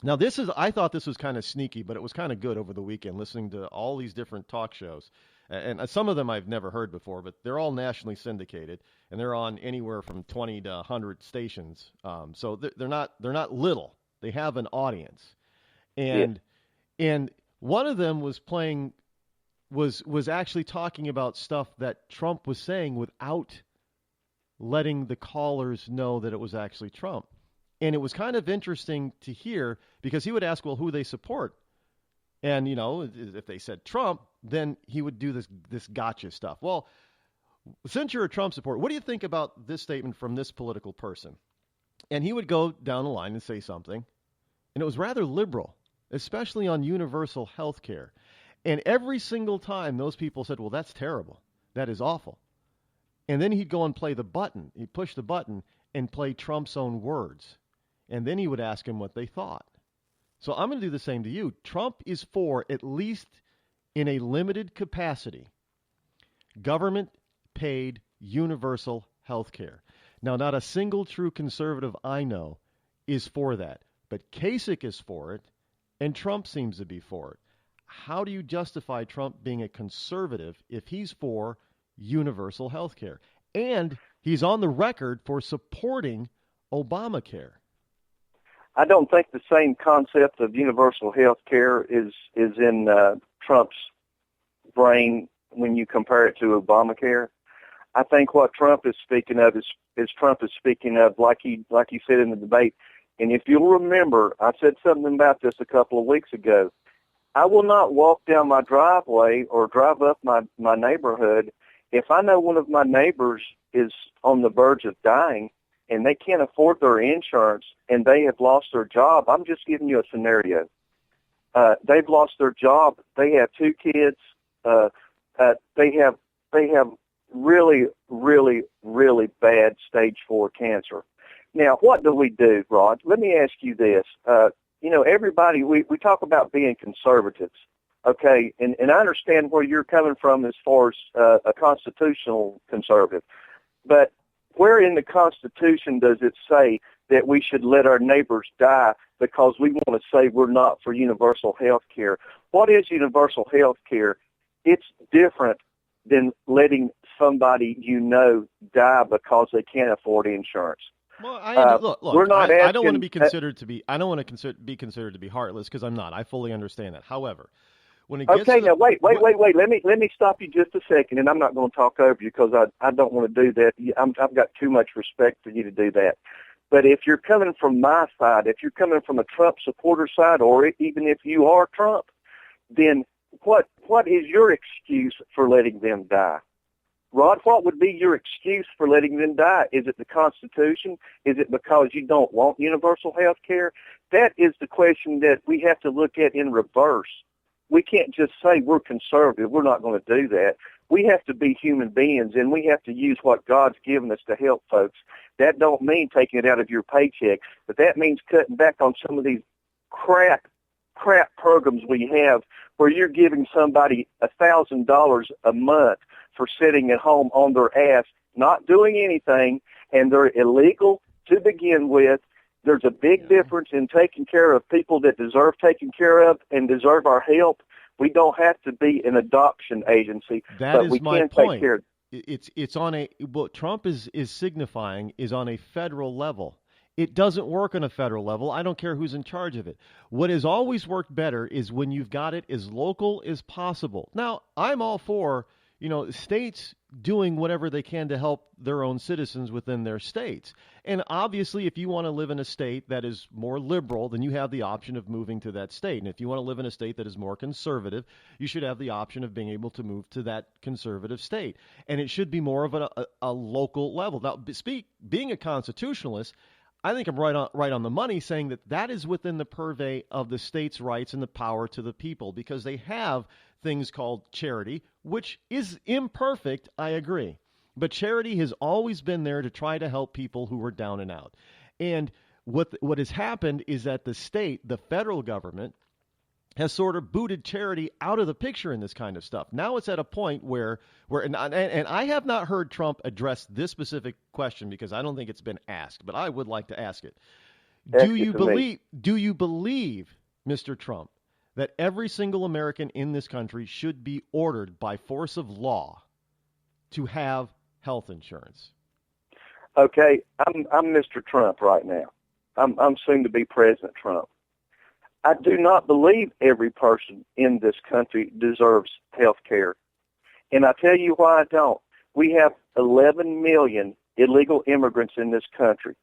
Now, I thought this was kind of sneaky, but it was kind of good over the weekend, listening to all these different talk shows. And some of them I've never heard before, but they're all nationally syndicated, and they're on anywhere from 20 to 100 stations. So they're not little. They have an audience. And one of them was actually talking about stuff that Trump was saying without letting the callers know that it was actually Trump. And it was kind of interesting to hear, because he would ask, well, who they support. And, if they said Trump, then he would do this gotcha stuff. Well, since you're a Trump supporter, what do you think about this statement from this political person? And he would go down the line and say something, and it was rather liberal, especially on universal health care. And every single time those people said, well, that's terrible. That is awful. And then he'd go and play the button. He'd push the button and play Trump's own words. And then he would ask them what they thought. So I'm going to do the same to you. Trump is for, at least in a limited capacity, government-paid universal health care. Now, not a single true conservative I know is for that. But Kasich is for it, and Trump seems to be for it. How do you justify Trump being a conservative if he's for universal health care? And he's on the record for supporting Obamacare. I don't think the same concept of universal health care is in Trump's brain when you compare it to Obamacare. I think what Trump is speaking of is Trump is speaking of, like he said in the debate. And if you'll remember, I said something about this a couple of weeks ago. I will not walk down my driveway or drive up my neighborhood if I know one of my neighbors is on the verge of dying and they can't afford their insurance and they have lost their job. I'm just giving you a scenario. They've lost their job. They have 2 kids. They have really, really, really bad stage 4 cancer. Now, what do we do, Rod? Let me ask you this. Everybody, we talk about being conservatives, okay? And I understand where you're coming from as far as a constitutional conservative. But where in the Constitution does it say that we should let our neighbors die because we want to say we're not for universal health care? What is universal health care? It's different than letting somebody die because they can't afford insurance. Well, look. We're not I don't want to be considered to be. I don't want to be considered to be heartless, because I'm not. I fully understand that. However, when it gets now wait. Let me stop you just a second, and I'm not going to talk over you because I don't want to do that. I've got too much respect for you to do that. But if you're coming from my side, if you're coming from a Trump supporter side, or even if you are Trump, then what is your excuse for letting them die? Rod, what would be your excuse for letting them die? Is it the Constitution? Is it because you don't want universal health care? That is the question that we have to look at in reverse. We can't just say we're conservative. We're not going to do that. We have to be human beings, and we have to use what God's given us to help folks. That don't mean taking it out of your paycheck, but that means cutting back on some of these crap programs we have where you're giving somebody $1,000 a month for sitting at home on their ass, not doing anything, and they're illegal to begin with. There's a big difference in taking care of people that deserve taking care of and deserve our help. We don't have to be an adoption agency, but we can take care of it. It's on a what Trump is signifying is on a federal level. It doesn't work on a federal level. I don't care who's in charge of it. What has always worked better is when you've got it as local as possible. Now, I'm all for states doing whatever they can to help their own citizens within their states. And obviously, if you want to live in a state that is more liberal, then you have the option of moving to that state. And if you want to live in a state that is more conservative, you should have the option of being able to move to that conservative state. And it should be more of a local level. Now, being a constitutionalist, I think I'm right on the money saying that is within the purvey of the states' rights and the power to the people, because they have things called charity, which is imperfect, I agree. But charity has always been there to try to help people who are down and out. And what has happened is that the federal government, has sort of booted charity out of the picture in this kind of stuff. Now it's at a point where and I have not heard Trump address this specific question because I don't think it's been asked, but I would like to ask it. Do you believe, Mr. Trump, that every single American in this country should be ordered by force of law to have health insurance? Okay, I'm Mr. Trump right now. I'm soon to be President Trump. I do not believe every person in this country deserves health care. And I tell you why I don't. We have 11 million illegal immigrants in this country.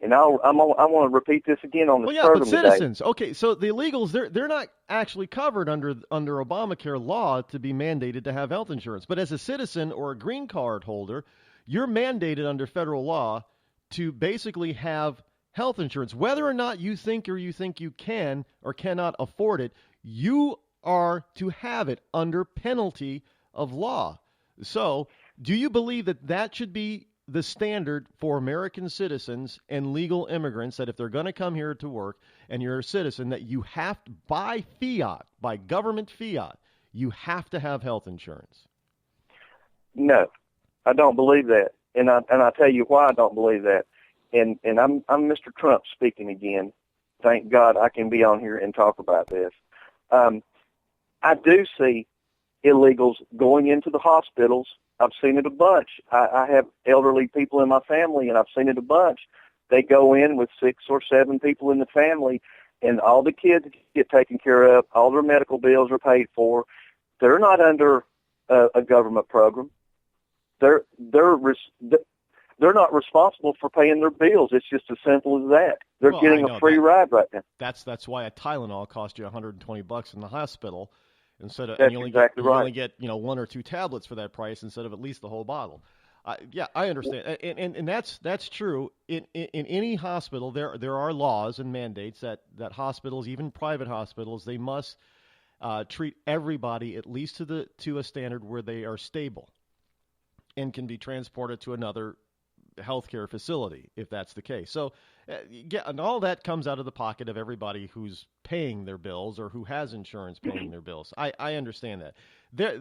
And I want to repeat this again on the but citizens. Today. Okay, so the illegals, they're not actually covered under Obamacare law to be mandated to have health insurance. But as a citizen or a green card holder, you're mandated under federal law to basically have health insurance. Whether or not you think you can or cannot afford it, you are to have it under penalty of law. So, do you believe that should be the standard for American citizens and legal immigrants, that if they're going to come here to work and you're a citizen, that you have to, by government fiat, you have to have health insurance? No, I don't believe that. And I'll tell you why I don't believe that. And I'm Mr. Trump speaking again. Thank God I can be on here and talk about this. I do see illegals going into the hospitals. I've seen it a bunch. I have elderly people in my family, and I've seen it a bunch. They go in with 6 or 7 people in the family, and all the kids get taken care of. All their medical bills are paid for. They're not under a government program. They're not responsible for paying their bills. It's just as simple as that. They're getting a free ride right now. That's why a Tylenol costs you $120 in the hospital instead of. That's you only exactly get, right. You only get 1 or 2 tablets for that price instead of at least the whole bottle. Yeah, I understand, and that's true. In any hospital, there are laws and mandates that hospitals, even private hospitals, they must treat everybody at least to a standard where they are stable and can be transported to another healthcare facility, if that's the case. So, and all that comes out of the pocket of everybody who's paying their bills or who has insurance paying their bills. I understand that.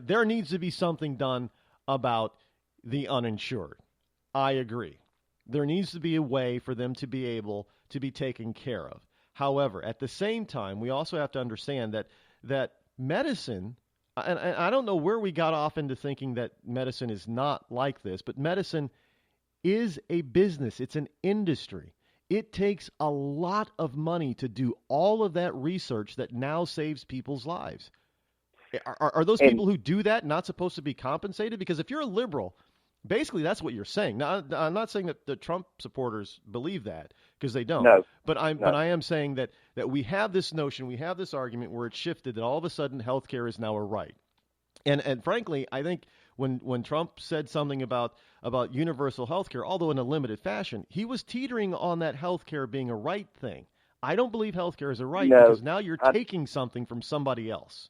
There needs to be something done about the uninsured. I agree. There needs to be a way for them to be able to be taken care of. However, at the same time, we also have to understand that medicine, and I don't know where we got off into thinking that medicine is not like this, but medicine is a business. It's an industry. It takes a lot of money to do all of that research that now saves people's lives. Are those people who do that not supposed to be compensated? Because if you're a liberal, basically that's what you're saying. Now, I'm not saying that the Trump supporters believe that, because they don't. No. But I am saying that we have this notion, we have this argument where it's shifted that all of a sudden health care is now a right. And frankly, I think when Trump said something about universal health care, although in a limited fashion, he was teetering on that health care being a right thing. I don't believe health care is a right, because now you're taking something from somebody else.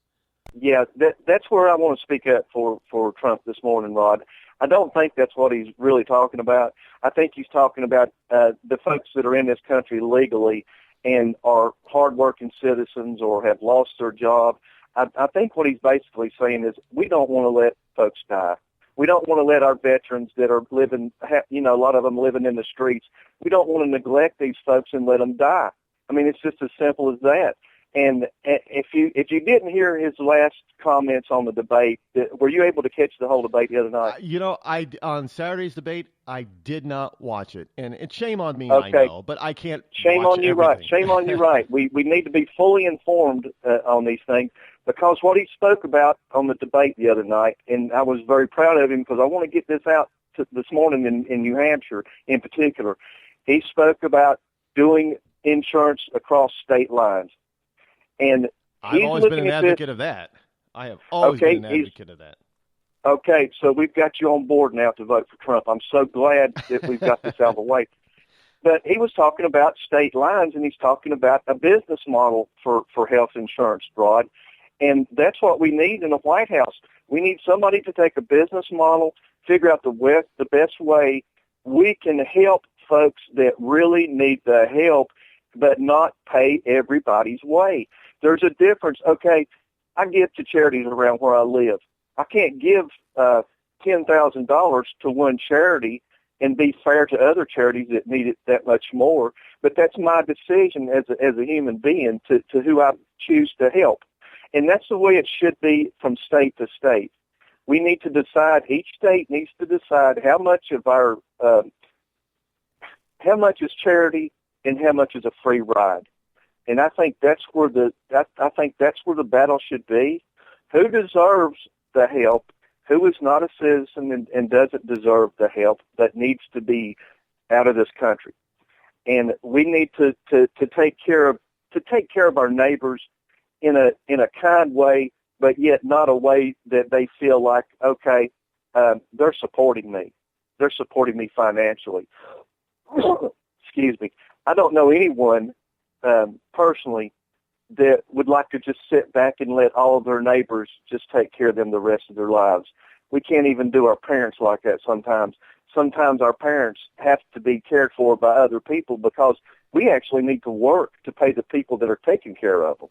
Yeah, that's where I want to speak up for Trump this morning, Rod. I don't think that's what he's really talking about. I think he's talking about the folks that are in this country legally and are hardworking citizens or have lost their job. I think what he's basically saying is we don't want to let folks die. We don't want to let our veterans that are living, a lot of them living in the streets, we don't want to neglect these folks and let them die. I mean, it's just as simple as that. And if you didn't hear his last comments on the debate, were you able to catch the whole debate the other night? On Saturday's debate, I did not watch it, and it's shame on me. Okay. I know, but I can't. Shame watch on you, everything. right? Shame on you, right? We need to be fully informed on these things, because what he spoke about on the debate the other night, and I was very proud of him because I want to get this out this morning in New Hampshire in particular. He spoke about doing insurance across state lines. And I've always been an advocate of that. I have always been an advocate of that. Okay, so we've got you on board now to vote for Trump. I'm so glad that we've got this out of the way. But he was talking about state lines, and he's talking about a business model for health insurance, Rod. And that's what we need in the White House. We need somebody to take a business model, figure out the best way we can help folks that really need the help, but not pay everybody's way. There's a difference. Okay, I give to charities around where I live. I can't give $10,000 to one charity and be fair to other charities that need it that much more. But that's my decision as a human being to who I choose to help. And that's the way it should be from state to state. We need to decide, each state needs to decide how much of our, how much is charity and how much is a free ride. And I think that's where the battle should be. Who deserves the help? Who is not a citizen and doesn't deserve the help but needs to be out of this country? And we need to take care of our neighbors in a kind way, but yet not a way that they feel like, okay, they're supporting me. They're supporting me financially. Excuse me. I don't know anyone personally that would like to just sit back and let all of their neighbors just take care of them the rest of their lives. We can't even do our parents like that sometimes. Sometimes our parents have to be cared for by other people because we actually need to work to pay the people that are taking care of them.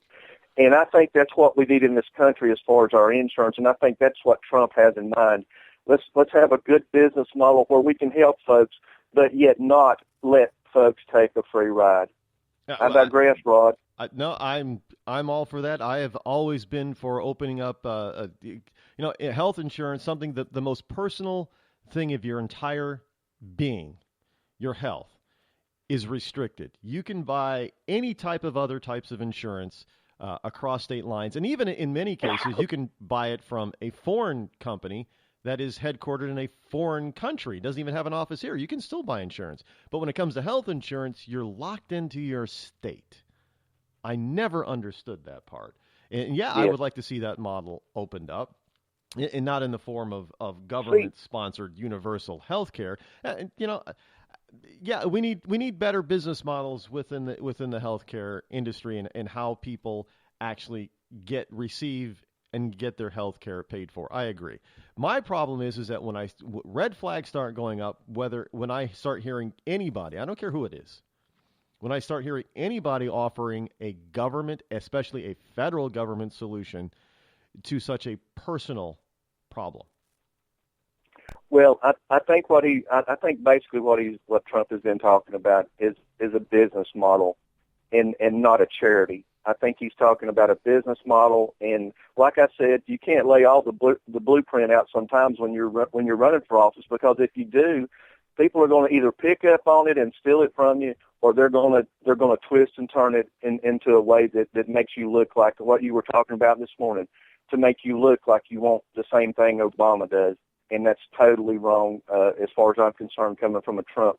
And I think that's what we need in this country as far as our insurance, and I think that's what Trump has in mind. Let's have a good business model where we can help folks, but yet not let folks take a free ride. I digress, Rod. No, I'm all for that. I have always been for opening up, health insurance, something that the most personal thing of your entire being, your health, is restricted. You can buy any type of other types of insurance across state lines, and even in many cases, you can buy it from a foreign company that is headquartered in a foreign country, doesn't even have an office here. You can still buy insurance. But when it comes to health insurance, you're locked into your state. I never understood that part. And yeah, I would like to see that model opened up, and not in the form of government-sponsored universal health care. We need better business models within the healthcare industry and how people actually receive and get their health care paid for. I agree. My problem is that when red flags start going up, when I start hearing anybody, I don't care who it is, when I start hearing anybody offering a government, especially a federal government solution to such a personal problem. Well, I think basically what Trump has been talking about is a business model and not a charity. I think he's talking about a business model, and like I said, you can't lay all the blueprint out sometimes when you're running for office, because if you do, people are going to either pick up on it and steal it from you, or they're going to twist and turn it into a way that makes you look like what you were talking about this morning, to make you look like you want the same thing Obama does, and that's totally wrong as far as I'm concerned, coming from a Trump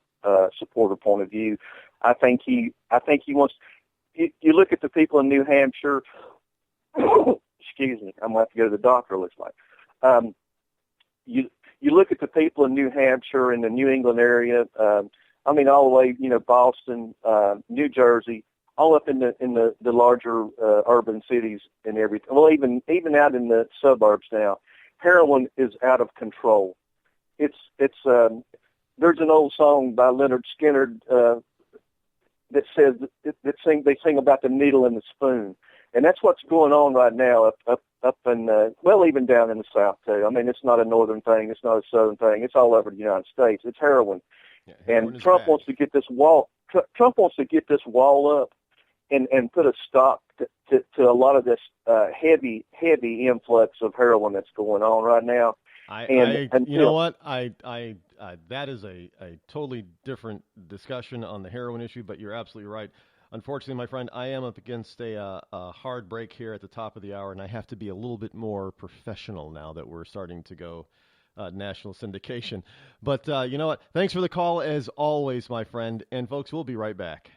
supporter point of view. I think he wants. You look at the people in New Hampshire. Excuse me, I'm going to have to go to the doctor. It looks like. You look at the people in New Hampshire and the New England area. All the way, Boston, New Jersey, all up in the larger urban cities and everything. Well, even out in the suburbs now, heroin is out of control. It's there's an old song by Leonard Skinner that says they sing about the needle and the spoon, and that's what's going on right now up in even down in the South too. I mean, it's not a northern thing, it's not a southern thing, it's all over the United States. It's heroin, and Trump wants to get this wall. Trump wants to get this wall up, and put a stop to a lot of this heavy influx of heroin that's going on right now. You know what? That is a totally different discussion on the heroin issue, but you're absolutely right. Unfortunately, my friend, I am up against a hard break here at the top of the hour, and I have to be a little bit more professional now that we're starting to go national syndication. But you know what? Thanks for the call, as always, my friend. And, folks, we'll be right back.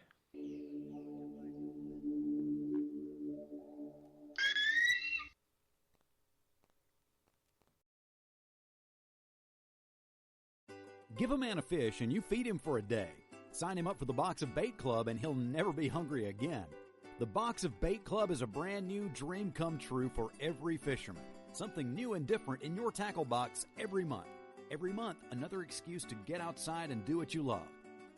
Give a man a fish and you feed him for a day. Sign him up for the Box of Bait Club and he'll never be hungry again. The Box of Bait Club is a brand new dream come true for every fisherman. Something new and different in your tackle box every month. Every month, another excuse to get outside and do what you love.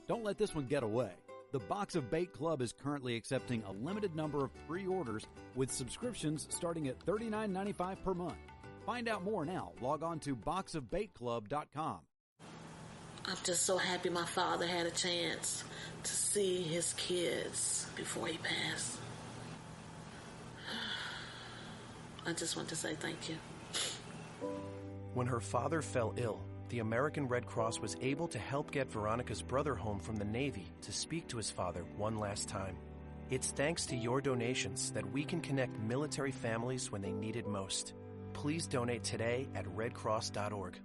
Don't let this one get away. The Box of Bait Club is currently accepting a limited number of pre-orders with subscriptions starting at $39.95 per month. Find out more now. Log on to boxofbaitclub.com. I'm just so happy my father had a chance to see his kids before he passed. I just want to say thank you. When her father fell ill, the American Red Cross was able to help get Veronica's brother home from the Navy to speak to his father one last time. It's thanks to your donations that we can connect military families when they need it most. Please donate today at redcross.org.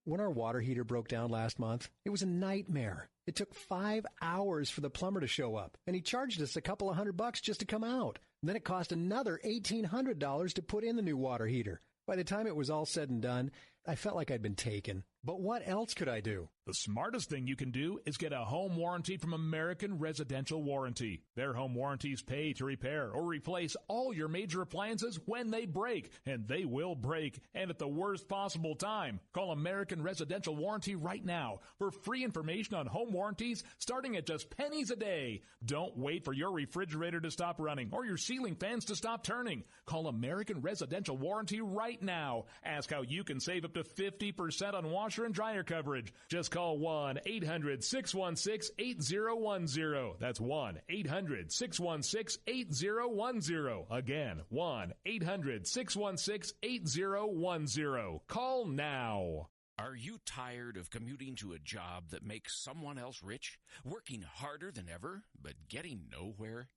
When our water heater broke down last month, it was a nightmare. It took 5 hours for the plumber to show up, and he charged us a couple of $100 just to come out. And then it cost another $1,800 to put in the new water heater. By the time it was all said and done, I felt like I'd been taken. But what else could I do? The smartest thing you can do is get a home warranty from American Residential Warranty. Their home warranties pay to repair or replace all your major appliances when they break, and they will break, and at the worst possible time. Call American Residential Warranty right now for free information on home warranties starting at just pennies a day. Don't wait for your refrigerator to stop running or your ceiling fans to stop turning. Call American Residential Warranty right now. Ask how you can save up to 50% on washer and dryer coverage. Just call 1-800-616-8010. That's 1-800-616-8010. Again, 1-800-616-8010. Call now. Are you tired of commuting to a job that makes someone else rich? Working harder than ever, but getting nowhere?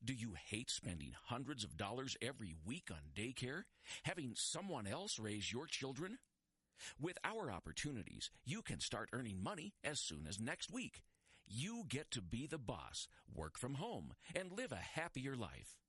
Do you hate spending hundreds of dollars every week on daycare? Having someone else raise your children? With our opportunities, you can start earning money as soon as next week. You get to be the boss, work from home, and live a happier life.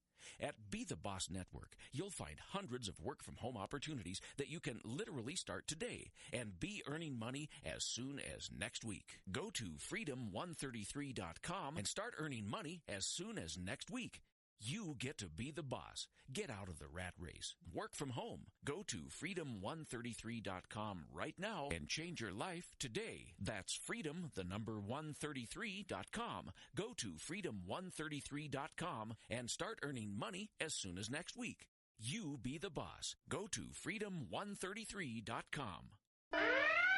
At Be the Boss Network, you'll find hundreds of work-from-home opportunities that you can literally start today and be earning money as soon as next week. Go to freedom133.com and start earning money as soon as next week. You get to be the boss. Get out of the rat race. Work from home. Go to freedom133.com right now and change your life today. That's freedom133.com. Go to freedom133.com and start earning money as soon as next week. You be the boss. Go to freedom133.com.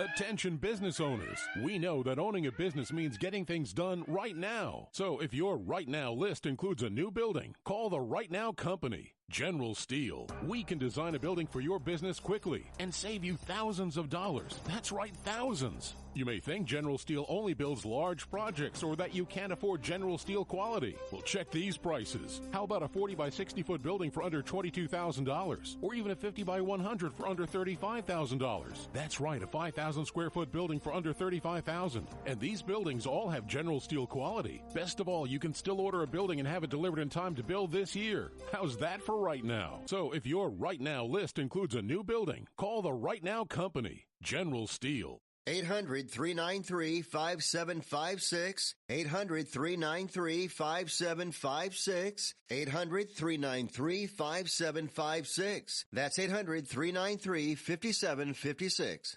Attention business owners. We know that owning a business means getting things done right now. So if your right now list includes a new building, call the Right Now Company. General Steel. We can design a building for your business quickly and save you thousands of dollars. That's right, thousands. You may think General Steel only builds large projects or that you can't afford General Steel quality. Well, check these prices. How about a 40 by 60 foot building for under $22,000? Or even a 50 by 100 for under $35,000? That's right, a 5,000 square foot building for under $35,000. And these buildings all have General Steel quality. Best of all, you can still order a building and have it delivered in time to build this year. How's that for right now? So if your right now list includes a new building, call the Right Now Company, General Steel. 800-393-5756. 800-393-5756. 800-393-5756. That's 800-393-5756.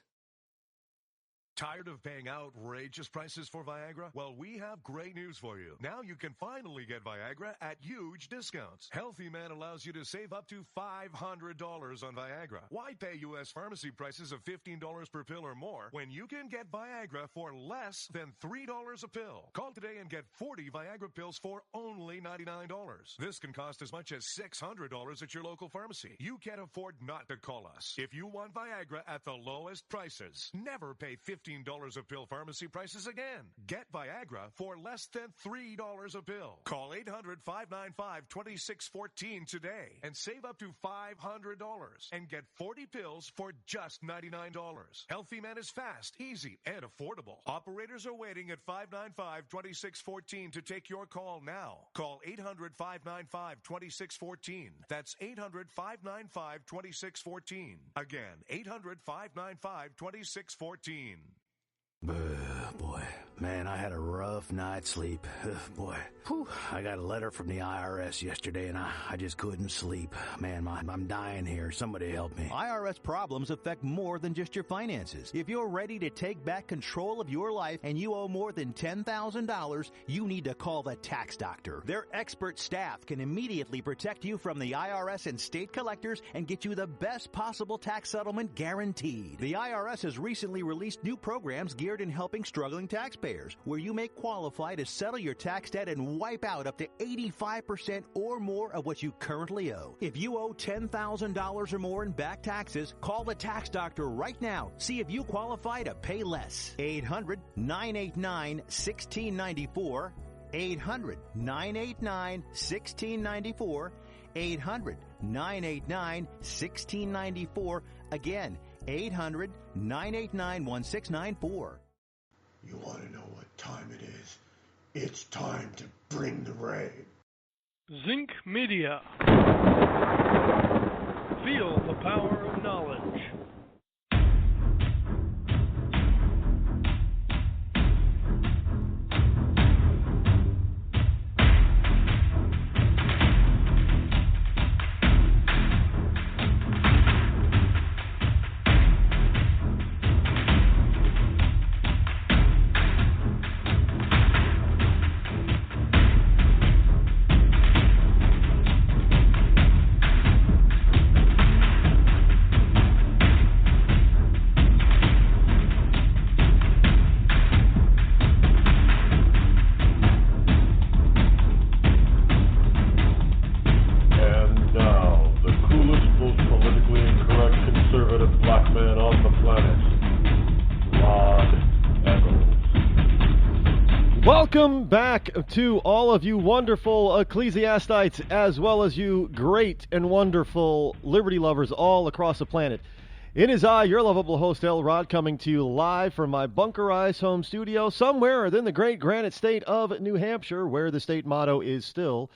Tired of paying outrageous prices for Viagra? Well, we have great news for you. Now you can finally get Viagra at huge discounts. Healthy Man allows you to save up to $500 on Viagra. Why pay U.S. pharmacy prices of $15 per pill or more when you can get Viagra for less than $3 a pill? Call today and get 40 Viagra pills for only $99. This can cost as much as $600 at your local pharmacy. You can't afford not to call us. If you want Viagra at the lowest prices, never pay $15 a pill pharmacy prices again. Get Viagra for less than $3 a pill. Call 800-595-2614 today and save up to $500 and get 40 pills for just $99. Healthy Man is fast, easy, and affordable. Operators are waiting at 595-2614 to take your call now. Call 800-595-2614. That's 800-595-2614. Again, 800-595-2614. Boy, man, I had a rough night's sleep. Boy, I got a letter from the IRS yesterday, and I just couldn't sleep. Man, I'm dying here. Somebody help me. IRS problems affect more than just your finances. If you're ready to take back control of your life and you owe more than $10,000, you need to call the tax doctor. Their expert staff can immediately protect you from the IRS and state collectors and get you the best possible tax settlement guaranteed. The IRS has recently released new programs geared in helping struggling taxpayers, where you may qualify to settle your tax debt and wipe out up to 85% or more of what you currently owe. If you owe $10,000 or more in back taxes, call the tax doctor right now. See if you qualify to pay less. 800-989-1694. 800-989-1694. 800-989-1694. Again, 800-989-1694. You want to know what time it is? It's time to bring the rain. Zinc Media. Feel the power of knowledge. Welcome back to all of you wonderful ecclesiastites, as well as you great and wonderful liberty lovers all across the planet. It is I, your lovable host, L. Rod, coming to you live from my bunkerized home studio somewhere within the great granite state of New Hampshire, where the state motto is still,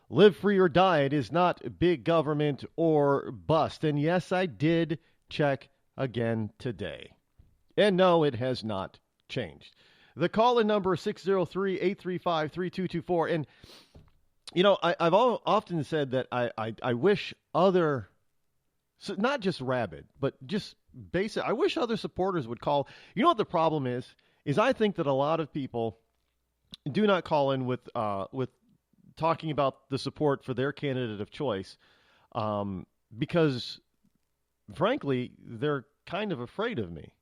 live free or die. It is not big government or bust. And yes, I did check again today. And no, it has not changed. The call-in number is 603-835-3224. And, you know, I've often said that I wish other, so not just rabid, but just basic, I wish other supporters would call. You know what the problem is I think that a lot of people do not call in with talking about the support for their candidate of choice because, frankly, they're kind of afraid of me.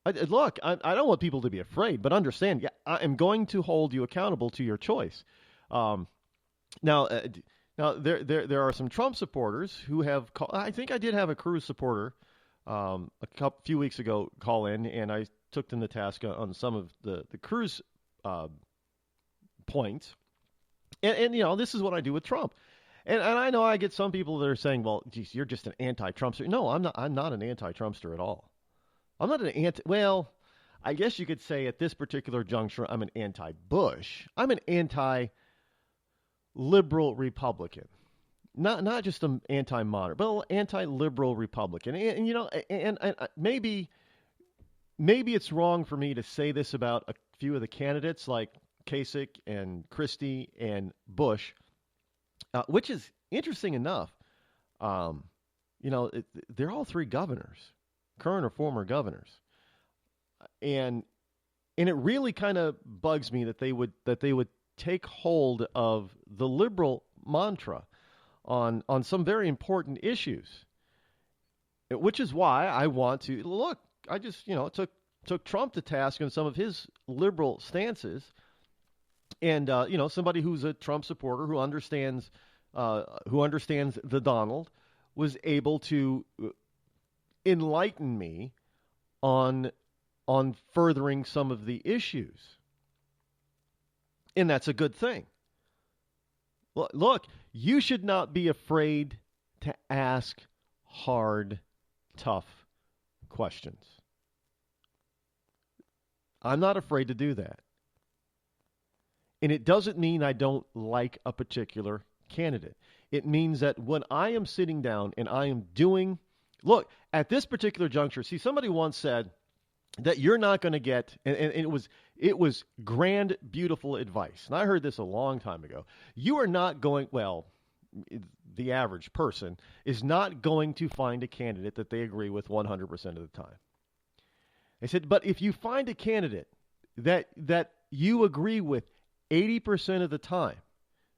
Look, I don't want people to be afraid, but understand, yeah, I am going to hold you accountable to your choice. Now there are some Trump supporters who have called. I think I did have a Cruz supporter a few weeks ago call in, and I took them to task on some of the Cruz points. And you know, this is what I do with Trump. And I know I get some people that are saying, well, geez, you're just an anti-Trumpster. No, I'm not an anti-Trumpster at all. I'm not an well, I guess you could say at this particular juncture, I'm an anti-Bush. I'm an anti-liberal Republican. Not just an anti-moderate, but an anti-liberal Republican. And you know, and maybe it's wrong for me to say this about a few of the candidates like Kasich and Christie and Bush, which is interesting enough. You know, they're all three governors. Current or former governors. and it really kind of bugs me that they would take hold of the liberal mantra on some very important issues, which is why I want to look. I just took Trump to task on some of his liberal stances, and somebody who's a Trump supporter who understands the Donald was able to enlighten me on furthering some of the issues. And that's a good thing. Look, you should not be afraid to ask hard, tough questions. I'm not afraid to do that. And it doesn't mean I don't like a particular candidate. It means that when I am sitting down and I am doing, look, at this particular juncture, see, somebody once said that you're not going to get, and it was grand, beautiful advice. And I heard this a long time ago. You are not going, well, the average person is not going to find a candidate that they agree with 100% of the time. They said, but if you find a candidate that you agree with 80% of the time,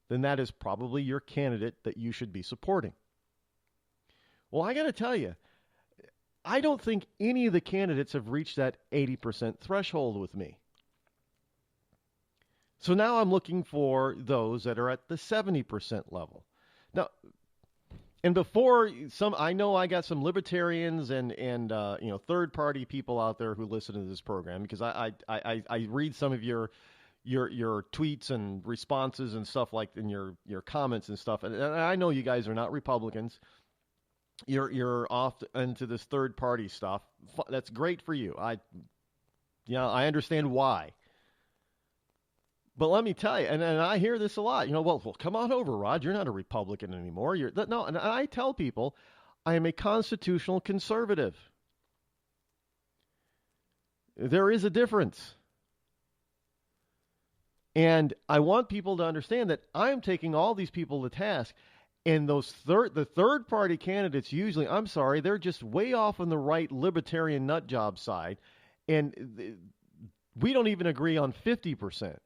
then that is probably your candidate that you should be supporting. Well, I got to tell you, I don't think any of the candidates have reached that 80% threshold with me. So now I'm looking for those that are at the 70% level. Now, and before I know I got some libertarians and third-party people out there who listen to this program, because I read some of your tweets and responses and stuff like in your comments and stuff, and I know you guys are not Republicans. You're off into this third party stuff. That's great for you. I understand why. But let me tell you, and I hear this a lot. Well, come on over, Rod. You're not a Republican anymore. No, and I tell people I am a constitutional conservative. There is a difference. And I want people to understand that I'm taking all these people to task. And the third-party candidates usually, I'm sorry, they're just way off on the right libertarian nut job side. And we don't even agree on 50%.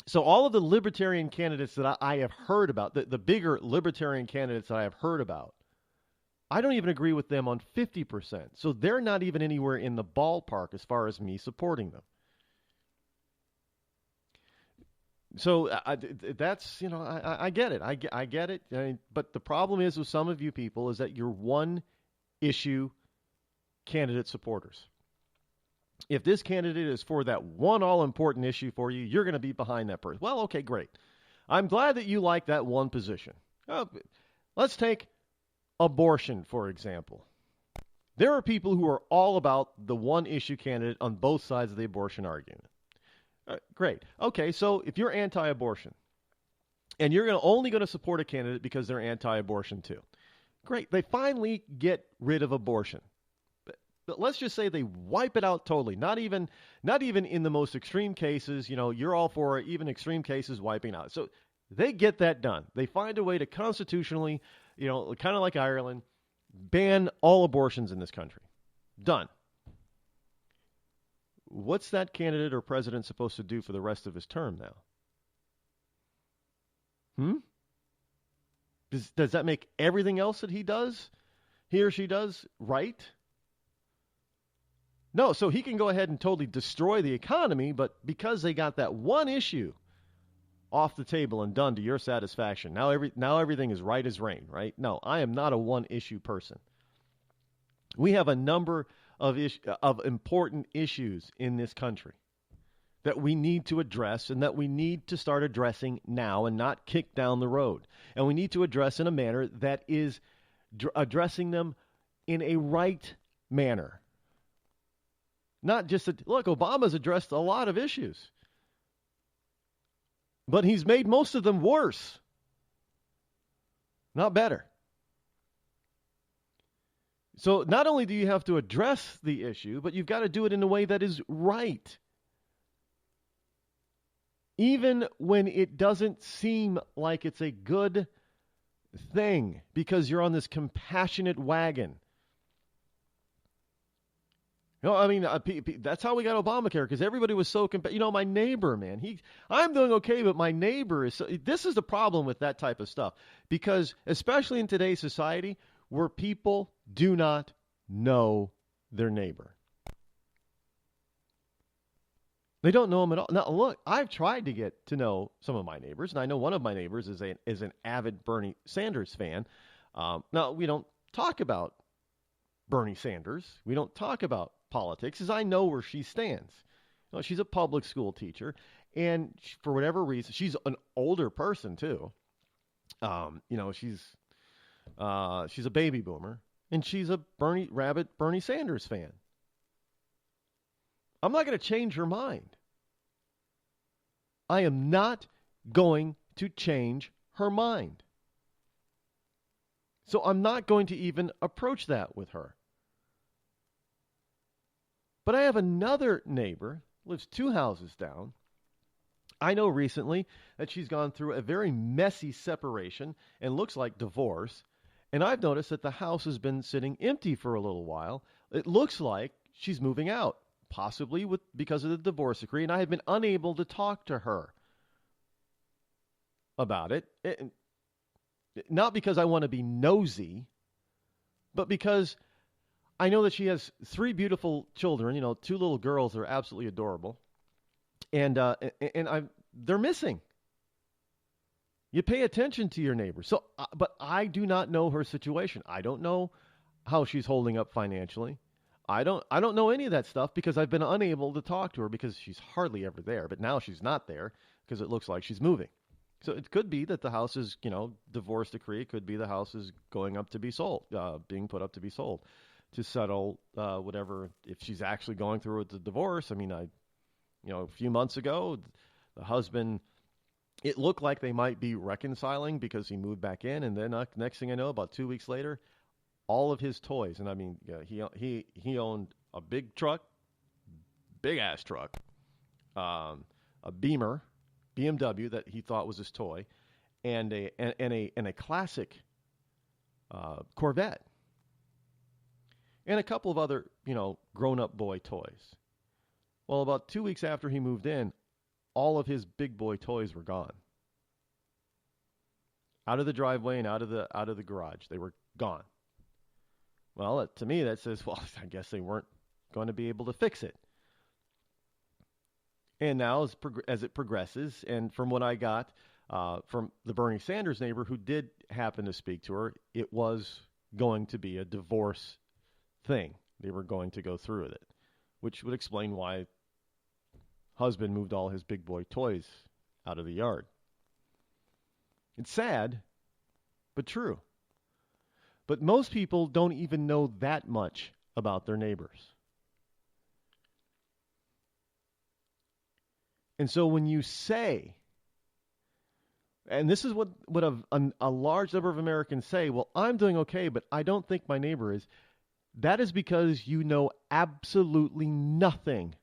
So all of the libertarian candidates that I have heard about, the bigger libertarian candidates that I have heard about, I don't even agree with them on 50%. So they're not even anywhere in the ballpark as far as me supporting them. So that's, I get it. I get it. But the problem is with some of you people is that you're one-issue candidate supporters. If this candidate is for that one all-important issue for you, you're going to be behind that person. Well, okay, great. I'm glad that you like that one position. Let's take abortion, for example. There are people who are all about the one-issue candidate on both sides of the abortion argument. Great. Okay, so if you're anti-abortion and you're only going to support a candidate because they're anti-abortion too, great. They finally get rid of abortion. But let's just say they wipe it out totally. Not even in the most extreme cases. You're all for it, even extreme cases wiping out. So they get that done. They find a way to constitutionally, kind of like Ireland, ban all abortions in this country. Done. What's that candidate or president supposed to do for the rest of his term now? Does that make everything else that he or she does, right? No, so he can go ahead and totally destroy the economy, but because they got that one issue off the table and done to your satisfaction, now everything is right as rain, right? No, I am not a one-issue person. We have a number of important issues in this country that we need to address and that we need to start addressing now and not kick down the road. And we need to address in a manner that is addressing them in a right manner. Not just look, Obama's addressed a lot of issues, but he's made most of them worse, not better. So not only do you have to address the issue, but you've got to do it in a way that is right. Even when it doesn't seem like it's a good thing because you're on this compassionate wagon. I mean, that's how we got Obamacare, because everybody was so my neighbor, man, I'm doing okay, but my neighbor is. This is the problem with that type of stuff, because especially in today's society where people do not know their neighbor. They don't know them at all. Now, look, I've tried to get to know some of my neighbors, and I know one of my neighbors is an avid Bernie Sanders fan. Now, we don't talk about Bernie Sanders. We don't talk about politics, as I know where she stands. She's a public school teacher, and for whatever reason, she's an older person too. She's a baby boomer, and she's a Bernie Sanders fan. I'm not going to change her mind. I am not going to change her mind. So I'm not going to even approach that with her. But I have another neighbor, lives 2 houses down. I know recently that she's gone through a very messy separation and looks like divorce. And I've noticed that the house has been sitting empty for a little while. It looks like she's moving out, possibly because of the divorce decree. And I have been unable to talk to her about it. Not because I want to be nosy, but because I know that she has 3 beautiful children, 2 little girls that are absolutely adorable. And they're missing. You pay attention to your neighbor. So, but I do not know her situation. I don't know how she's holding up financially. I don't know any of that stuff because I've been unable to talk to her because she's hardly ever there. But now she's not there because it looks like she's moving. So it could be that the house is, divorce decree. It could be the house is going up to be sold, being put up to be sold to settle whatever, if she's actually going through with the divorce. I mean, a few months ago, the husband, it looked like they might be reconciling because he moved back in. And then next thing I know, about 2 weeks later, all of his toys, and I mean, he owned a big truck, big ass truck, a Beamer, BMW that he thought was his toy, and a classic Corvette, and a couple of other grown-up boy toys. Well, about 2 weeks after he moved in, all of his big boy toys were gone, out of the driveway and out of the garage. They were gone. Well, to me that says, well, I guess they weren't going to be able to fix it. And now, as it progresses, and from what I got from the Bernie Sanders neighbor who did happen to speak to her, it was going to be a divorce thing. They were going to go through with it, which would explain why husband moved all his big boy toys out of the yard. It's sad, but true. But most people don't even know that much about their neighbors. And so when you say, and this is what a large number of Americans say, well, I'm doing okay, but I don't think my neighbor is. That is because you know absolutely nothing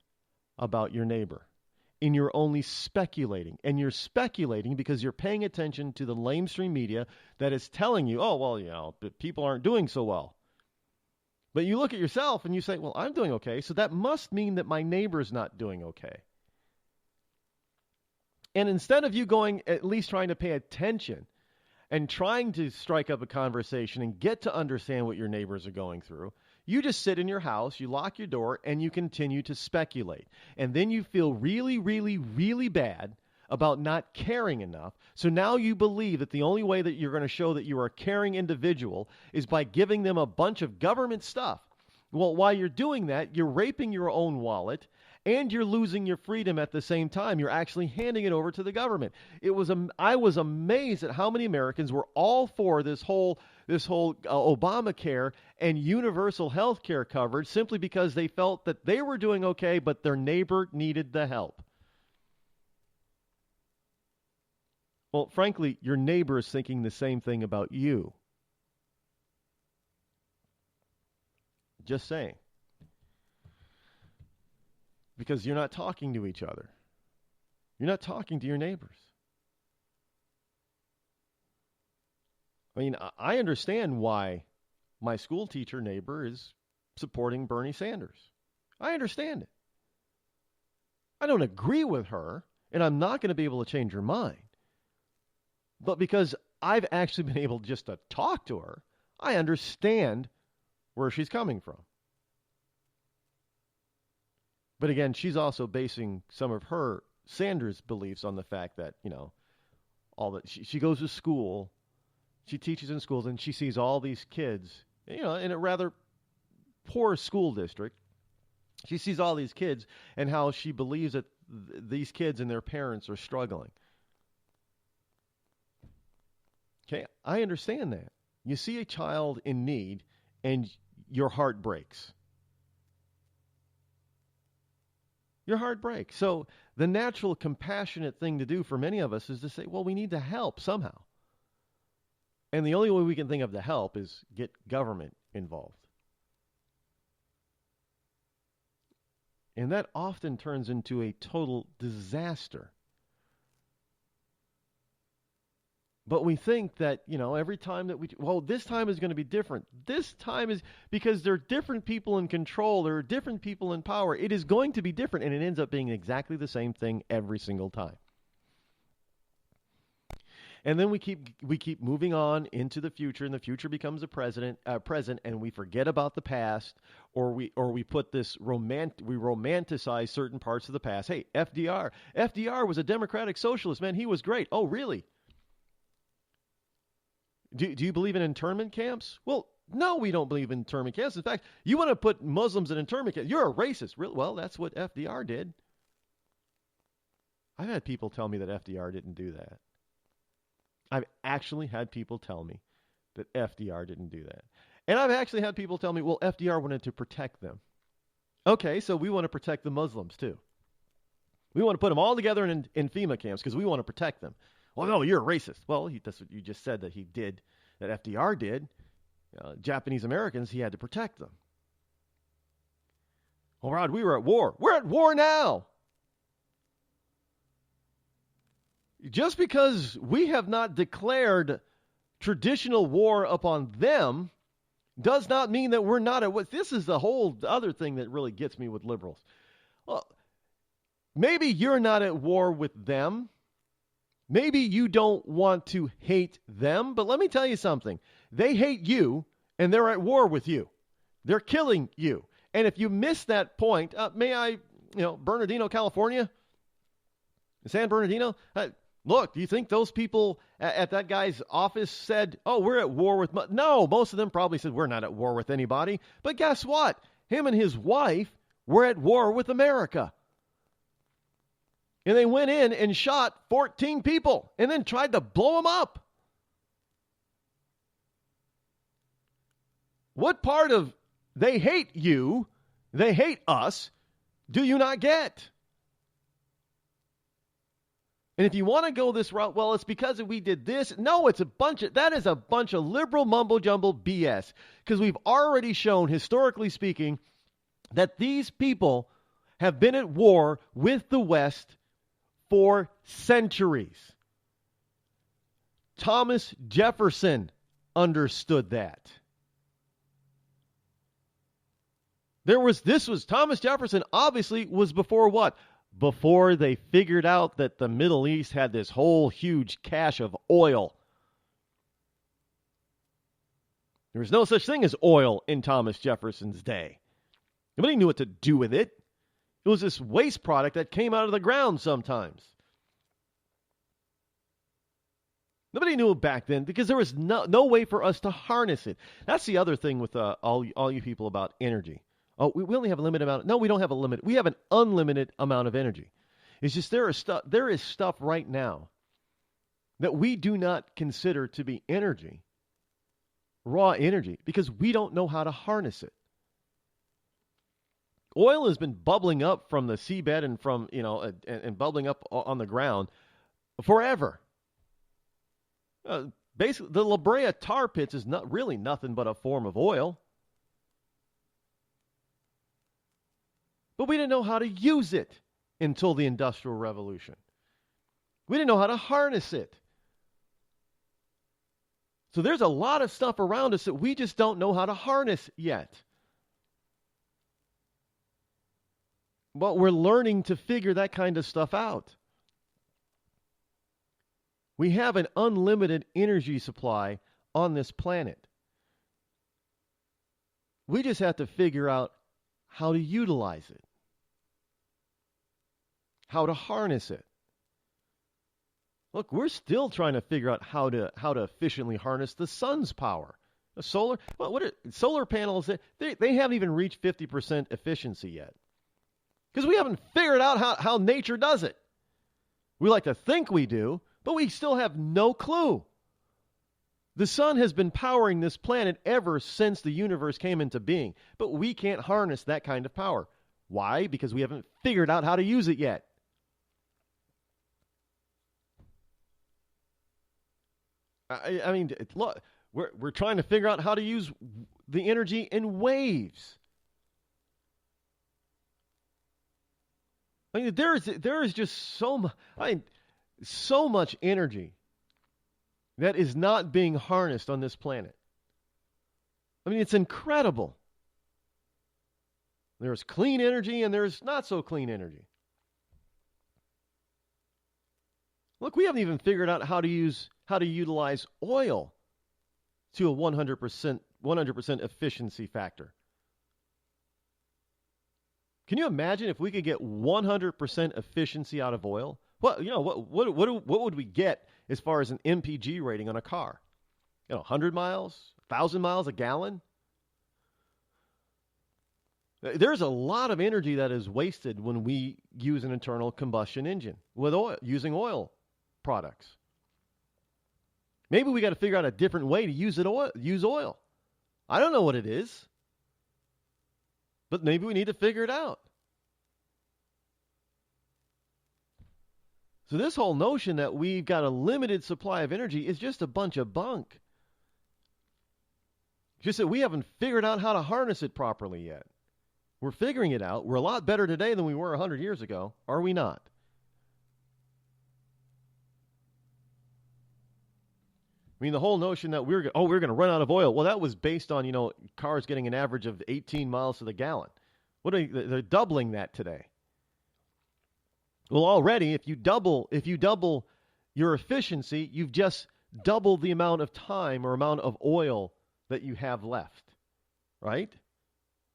about your neighbor. And you're only speculating. And you're speculating because you're paying attention to the lamestream media that is telling you, oh, well, people aren't doing so well. But you look at yourself and you say, well, I'm doing okay, so that must mean that my neighbor's not doing okay. And instead of you going, at least trying to pay attention and trying to strike up a conversation and get to understand what your neighbors are going through, you just sit in your house, you lock your door, and you continue to speculate. And then you feel really, really, really bad about not caring enough. So now you believe that the only way that you're going to show that you are a caring individual is by giving them a bunch of government stuff. Well, while you're doing that, you're raping your own wallet, and you're losing your freedom at the same time. You're actually handing it over to the government. I was amazed at how many Americans were all for this whole Obamacare and universal health care coverage simply because they felt that they were doing okay, but their neighbor needed the help. Well, frankly, your neighbor is thinking the same thing about you. Just saying. Because you're not talking to each other. You're not talking to your neighbors. I mean, I understand why my school teacher neighbor is supporting Bernie Sanders. I understand it. I don't agree with her, and I'm not going to be able to change her mind. But because I've actually been able just to talk to her, I understand where she's coming from. But again, she's also basing some of her Sanders beliefs on the fact that, all that she goes to school, she teaches in schools, and she sees all these kids, in a rather poor school district. She sees all these kids and how she believes that these kids and their parents are struggling. Okay, I understand that. You see a child in need and your heart breaks. Your heart breaks. So the natural, compassionate thing to do for many of us is to say, well, we need to help somehow. And the only way we can think of to help is get government involved. And that often turns into a total disaster. But we think that, every time that this time is going to be different. This time is because there are different people in control. There are different people in power. It is going to be different, and it ends up being exactly the same thing every single time. And then we keep moving on into the future, and the future becomes a present, and we forget about the past, or we put this we romanticize certain parts of the past. Hey, FDR was a democratic socialist, man. He was great. Oh, really? Do you believe in internment camps? Well, no, we don't believe in internment camps. In fact, you want to put Muslims in internment camps. You're a racist. Really? Well, that's what FDR did. I've had people tell me that FDR didn't do that. I've actually had people tell me that FDR didn't do that. And I've actually had people tell me, well, FDR wanted to protect them. Okay, so we want to protect the Muslims too. We want to put them all together in FEMA camps because we want to protect them. Well, no, you're a racist. Well, that's what you just said that he did, that FDR did. Japanese Americans, he had to protect them. Well, Rod, we were at war. We're at war now. Just because we have not declared traditional war upon them does not mean that we're not at war. This is the whole other thing that really gets me with liberals. Well, maybe you're not at war with them. Maybe you don't want to hate them, but let me tell you something. They hate you, and they're at war with you. They're killing you. And if you miss that point, Bernardino, California, San Bernardino, look, do you think those people at that guy's office said, oh, we're at war with... No, most of them probably said, we're not at war with anybody. But guess what? Him and his wife were at war with America. And they went in and shot 14 people and then tried to blow them up. What part of they hate you, they hate us, do you not get? And if you want to go this route, well, it's because we did this. No, that is a bunch of liberal mumbo-jumbo BS. Because we've already shown, historically speaking, that these people have been at war with the West for centuries. Thomas Jefferson understood that. Thomas Jefferson obviously was before what? Before they figured out that the Middle East had this whole huge cache of oil. There was no such thing as oil in Thomas Jefferson's day. Nobody knew what to do with it. It was this waste product that came out of the ground sometimes. Nobody knew it back then because there was no way for us to harness it. That's the other thing with all you people about energy. Oh, we only have a limited amount. No, we don't have a limit. We have an unlimited amount of energy. It's just there is stuff right now that we do not consider to be energy, raw energy, because we don't know how to harness it. Oil has been bubbling up from the seabed and from, and bubbling up on the ground forever. Basically, the La Brea tar pits is not really nothing but a form of oil. But we didn't know how to use it until the Industrial Revolution. We didn't know how to harness it. So there's a lot of stuff around us that we just don't know how to harness yet. But we're learning to figure that kind of stuff out. We have an unlimited energy supply on this planet. We just have to figure out how to utilize it, how to harness it. Look, we're still trying to figure out how to efficiently harness the sun's power. The solar panels, they haven't even reached 50% efficiency yet. Because we haven't figured out how nature does it. We like to think we do, but we still have no clue. The sun has been powering this planet ever since the universe came into being, but we can't harness that kind of power. Why? Because we haven't figured out how to use it yet. I mean, look, we're trying to figure out how to use the energy in waves. I mean, there is just so much energy that is not being harnessed on this planet. I mean, it's incredible. There's clean energy and there's not so clean energy. Look, we haven't even figured out how to utilize oil to a 100% efficiency factor. Can you imagine if we could get 100% efficiency out of oil? What would we get as far as an MPG rating on a car? 100 miles, 1,000 miles a gallon? There's a lot of energy that is wasted when we use an internal combustion engine with oil, using oil products. Maybe we got to figure out a different way to use oil. I don't know what it is, but maybe we need to figure it out. So this whole notion that we've got a limited supply of energy is just a bunch of bunk. Just that we haven't figured out how to harness it properly yet. We're figuring it out. We're a lot better today than we were 100 years ago, are we not? I mean, the whole notion that we're going to run out of oil. Well, that was based on, cars getting an average of 18 miles to the gallon. They're doubling that today. Well, already, if you double your efficiency, you've just doubled the amount of time or amount of oil that you have left, right?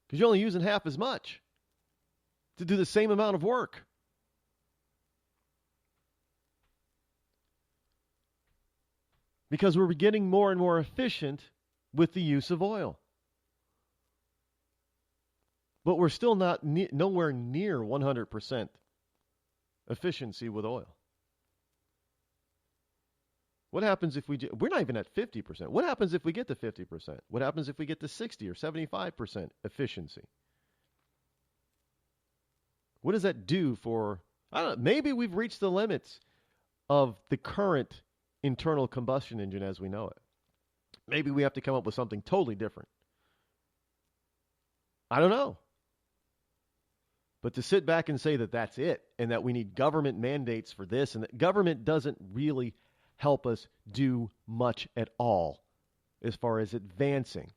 Because you're only using half as much to do the same amount of work. Because we're getting more and more efficient with the use of oil. But we're still nowhere near 100% efficiency with oil. What happens if we're not even at 50%. What happens if we get to 50%? What happens if we get to 60 or 75% efficiency? What does that do for, I don't know, maybe we've reached the limits of the current internal combustion engine as we know it. Maybe we have to come up with something totally different. I don't know. But to sit back and say that that's it and that we need government mandates for this and that government doesn't really help us do much at all as far as advancing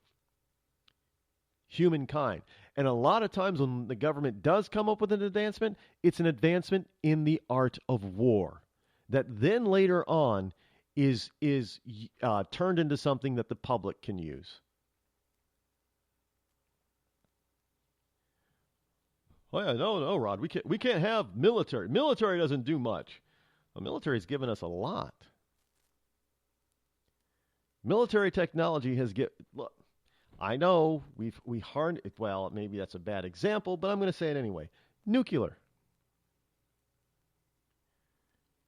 humankind. And a lot of times when the government does come up with an advancement, it's an advancement in the art of war that then later on is turned into something that the public can use. Oh yeah, no, Rod, we can't have military. Military doesn't do much. The military's given us a lot. Military technology has look. I know we harness. Well, maybe that's a bad example, but I'm going to say it anyway. Nuclear.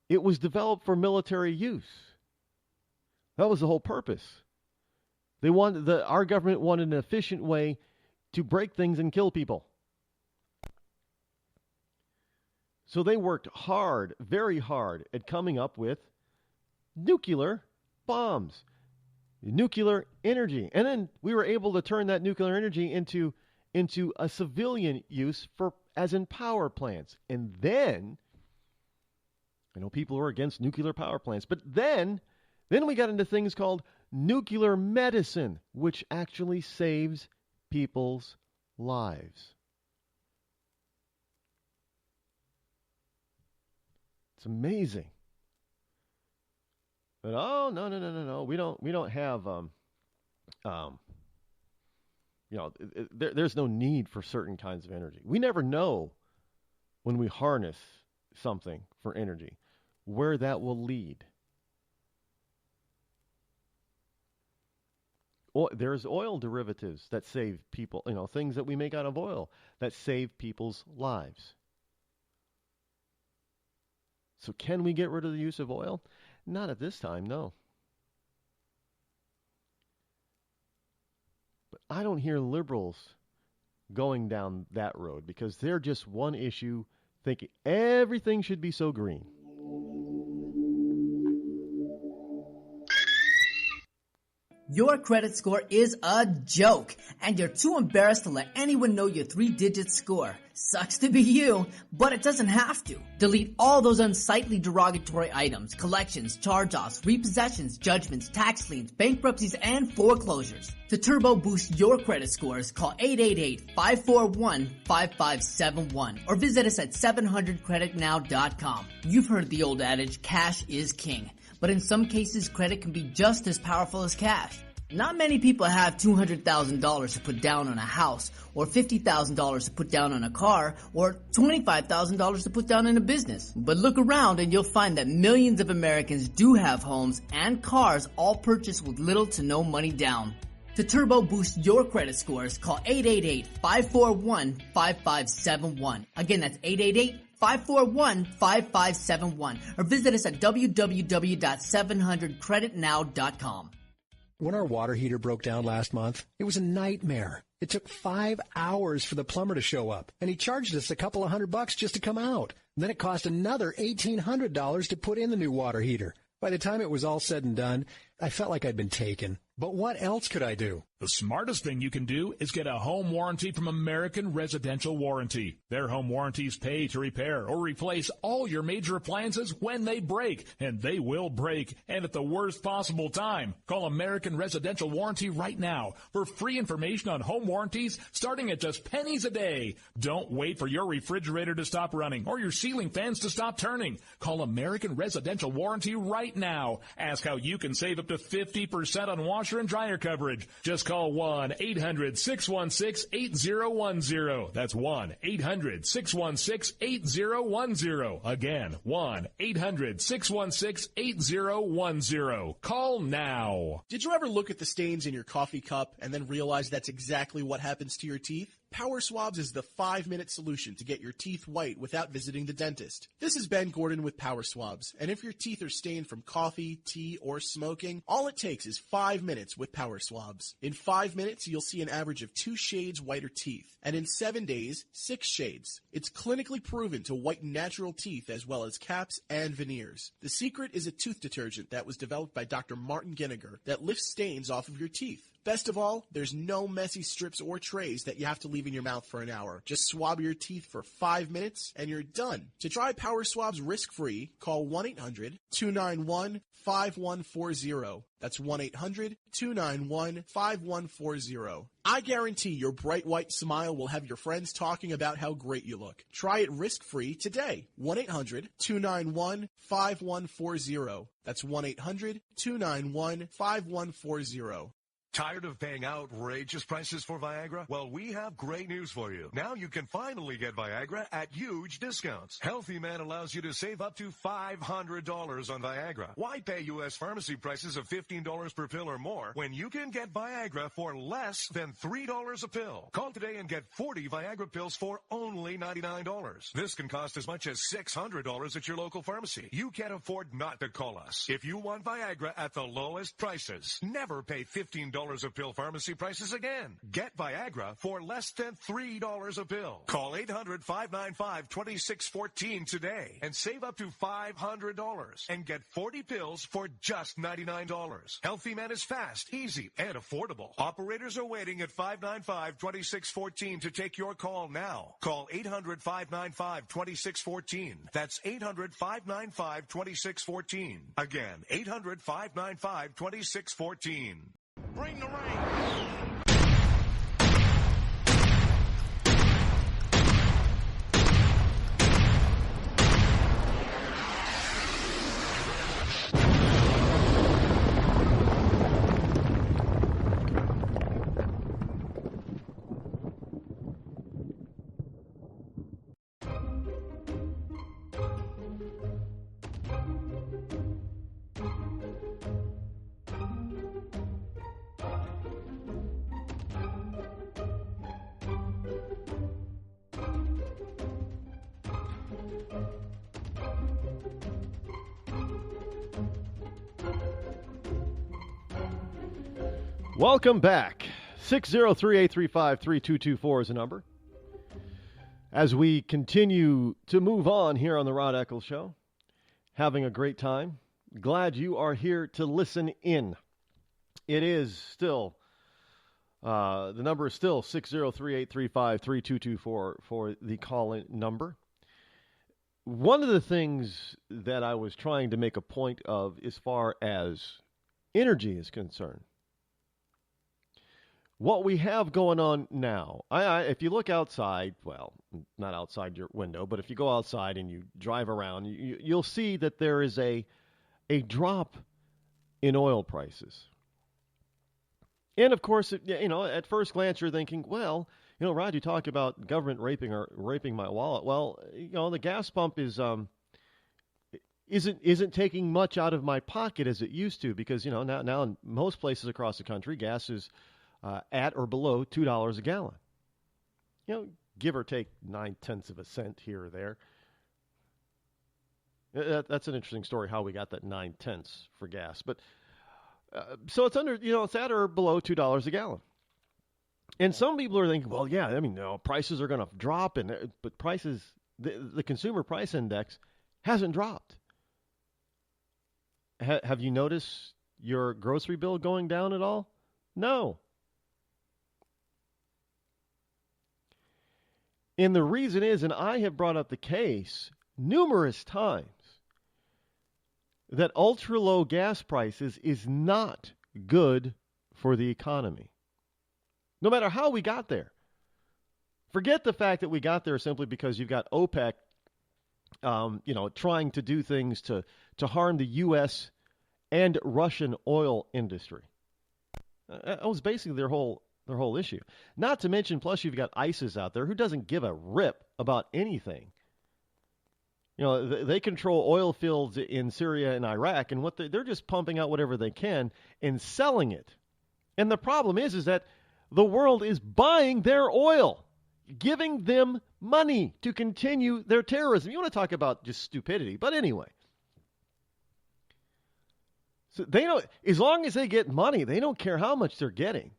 It was developed for military use. That was the whole purpose. Our government wanted an efficient way to break things and kill people. So they worked hard, very hard, at coming up with nuclear bombs, nuclear energy. And then we were able to turn that nuclear energy into a civilian use as in power plants. And then, I know people are against nuclear power plants, but then we got into things called nuclear medicine, which actually saves people's lives. It's amazing. But no. We don't have there's no need for certain kinds of energy. We never know when we harness something for energy where that will lead. There's oil derivatives that save people, things that we make out of oil that save people's lives. So can we get rid of the use of oil? Not at this time, no. But I don't hear liberals going down that road because they're just one issue thinking everything should be so green. Your credit score is a joke, and you're too embarrassed to let anyone know your 3-digit score. Sucks to be you, but it doesn't have to. Delete all those unsightly derogatory items, collections, charge-offs, repossessions, judgments, tax liens, bankruptcies, and foreclosures. To turbo boost your credit scores, call 888-541-5571 or visit us at 700creditnow.com. You've heard the old adage, cash is king. But in some cases, credit can be just as powerful as cash. Not many people have $200,000 to put down on a house, or $50,000 to put down on a car, or $25,000 to put down in a business. But look around and you'll find that millions of Americans do have homes and cars all purchased with little to no money down. To turbo boost your credit scores, call 888-541-5571. Again, that's 888-541-5571 or visit us at www.700creditnow.com. When our water heater broke down last month, it was a nightmare. It took 5 hours for the plumber to show up, and he charged us a couple of $100 just to come out. And then it cost another $1,800 to put in the new water heater. By the time it was all said and done, I felt like I'd been taken. But what else could I do? The smartest thing you can do is get a home warranty from American Residential Warranty. Their home warranties pay to repair or replace all your major appliances when they break, and they will break, and at the worst possible time. Call American Residential Warranty right now for free information on home warranties starting at just pennies a day. Don't wait for your refrigerator to stop running or your ceiling fans to stop turning. Call American Residential Warranty right now. Ask how you can save up to 50% on washer and dryer coverage. Just call 1-800-616-8010. That's 1-800-616-8010. Again, 1-800-616-8010. Call now. Did you ever look at the stains in your coffee cup and then realize that's exactly what happens to your teeth? Power Swabs is the 5-minute solution to get your teeth white without visiting the dentist. This is Ben Gordon with Power Swabs, and if your teeth are stained from coffee, tea, or smoking, all it takes is 5 minutes with Power Swabs. In 5 minutes, you'll see an average of 2 shades whiter teeth, and in 7 days, 6 shades. It's clinically proven to whiten natural teeth as well as caps and veneers. The secret is a tooth detergent that was developed by Dr. Martin Ginniger that lifts stains off of your teeth. Best of all, there's no messy strips or trays that you have to leave in your mouth for an hour. Just swab your teeth for 5 minutes and you're done. To try Power Swabs risk-free, call 1-800-291-5140. That's 1-800-291-5140. I guarantee your bright white smile will have your friends talking about how great you look. Try it risk-free today. 1-800-291-5140. That's 1-800-291-5140. Tired of paying outrageous prices for Viagra? Well, we have great news for you. Now you can finally get Viagra at huge discounts. Healthy Man allows you to save up to $500 on Viagra. Why pay U.S. pharmacy prices of $15 per pill or more when you can get Viagra for less than $3 a pill? Call today and get 40 Viagra pills for only $99. This can cost as much as $600 at your local pharmacy. You can't afford not to call us. If you want Viagra at the lowest prices, never pay $15 a pill pharmacy prices again. Get Viagra for less than $3 a pill. Call 800-595-2614 today and save up to $500 and get 40 pills for just $99. Healthy Man is fast, easy, and affordable. Operators are waiting at 595-2614 to take your call now. Call 800-595-2614. That's 800-595-2614. Again, 800-595-2614. Bring the rain. Welcome back. 603-835-3224 is the number. As we continue to move on here on the Rod Eccles Show, having a great time. Glad you are here to listen in. It is still, the number is still 603-835-3224 for the call-in number. One of the things that I was trying to make a point of as far as energy is concerned, what we have going on now, if you look outside, well, not outside your window, but if you go outside and you drive around, you'll see that there is a drop in oil prices. And of course, at first glance, you're thinking, well, Rod, you talk about government raping my wallet. Well, the gas pump isn't taking much out of my pocket as it used to, because now in most places across the country, gas is at or below $2 a gallon. Give or take 0.9 of a cent here or there. That's an interesting story how we got that 0.9 for gas. But so it's under, it's at or below $2 a gallon. And some people are thinking, well, yeah, prices are going to drop, but prices, the consumer price index hasn't dropped. Have you noticed your grocery bill going down at all? No. And the reason is, and I have brought up the case numerous times, that ultra-low gas prices is not good for the economy. No matter how we got there. Forget the fact that we got there simply because you've got OPEC, trying to do things to harm the U.S. and Russian oil industry. That was basically their whole issue. Not to mention, plus you've got ISIS out there who doesn't give a rip about anything. They control oil fields in Syria and Iraq, and they're just pumping out whatever they can and selling it. And the problem is that the world is buying their oil, giving them money to continue their terrorism. You want to talk about just stupidity, but anyway. So they don't, as long as they get money, they don't care how much they're getting.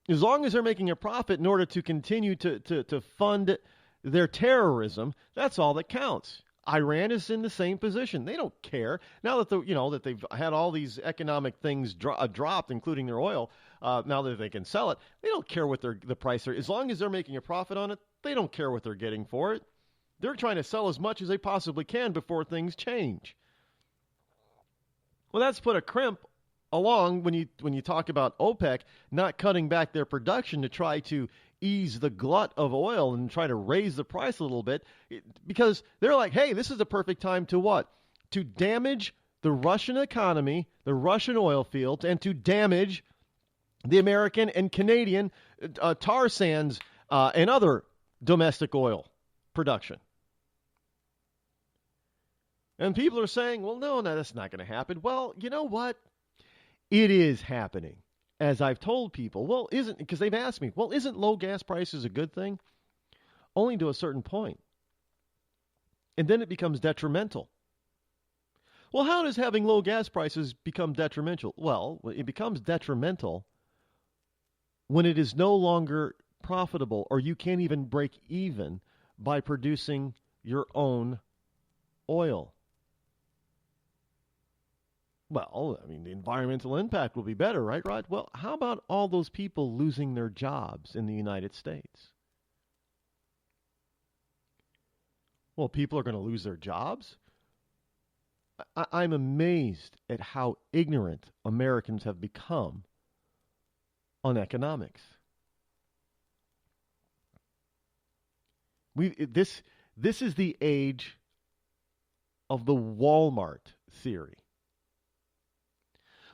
As long as they're making a profit in order to continue to fund their terrorism, that's all that counts. Iran is in the same position. They don't care now that that they've had all these economic things dropped, including their oil. Now that they can sell it, they don't care what the price is. As long as they're making a profit on it, they don't care what they're getting for it. They're trying to sell as much as they possibly can before things change. Well, that's put a crimp along when you talk about OPEC not cutting back their production to try to ease the glut of oil and try to raise the price a little bit, because they're like, hey, this is the perfect time to what? To damage the Russian economy, the Russian oil fields, and to damage the American and Canadian tar sands and other domestic oil production. And people are saying, well, no, that's not going to happen. Well, you know what? It is happening. As I've told people, because they've asked me, isn't low gas prices a good thing? Only to a certain point. And then it becomes detrimental. Well, how does having low gas prices become detrimental? Well, it becomes detrimental when it is no longer profitable, or you can't even break even by producing your own oil. Well, the environmental impact will be better, right, Rod? Well, how about all those people losing their jobs in the United States? Well, people are going to lose their jobs? I'm amazed at how ignorant Americans have become on economics. This is the age of the Walmart theory.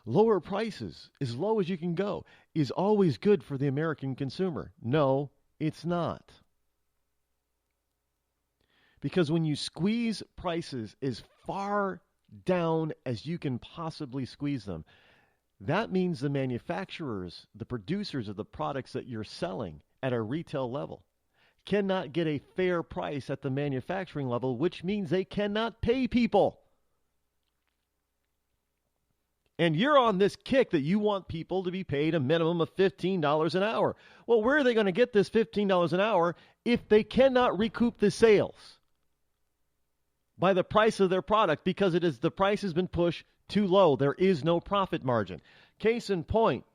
Lower prices, as low as you can go, is always good for the American consumer. No, it's not. Because when you squeeze prices as far down as you can possibly squeeze them, that means the manufacturers, the producers of the products that you're selling at a retail level, cannot get a fair price at the manufacturing level, which means they cannot pay people. And you're on this kick that you want people to be paid a minimum of $15 an hour. Well, where are they going to get this $15 an hour if they cannot recoup the sales by the price of their product because the price has been pushed too low? There is no profit margin. Case in point,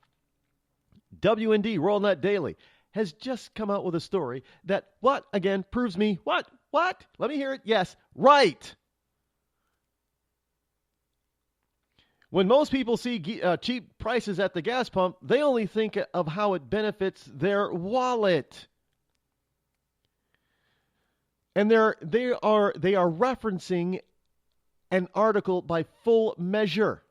WND, WorldNet Daily, has just come out with a story that, what, again, proves me, what? Let me hear it. Yes, right. When most people see cheap prices at the gas pump, they only think of how it benefits their wallet. And they are referencing an article by Full Measure.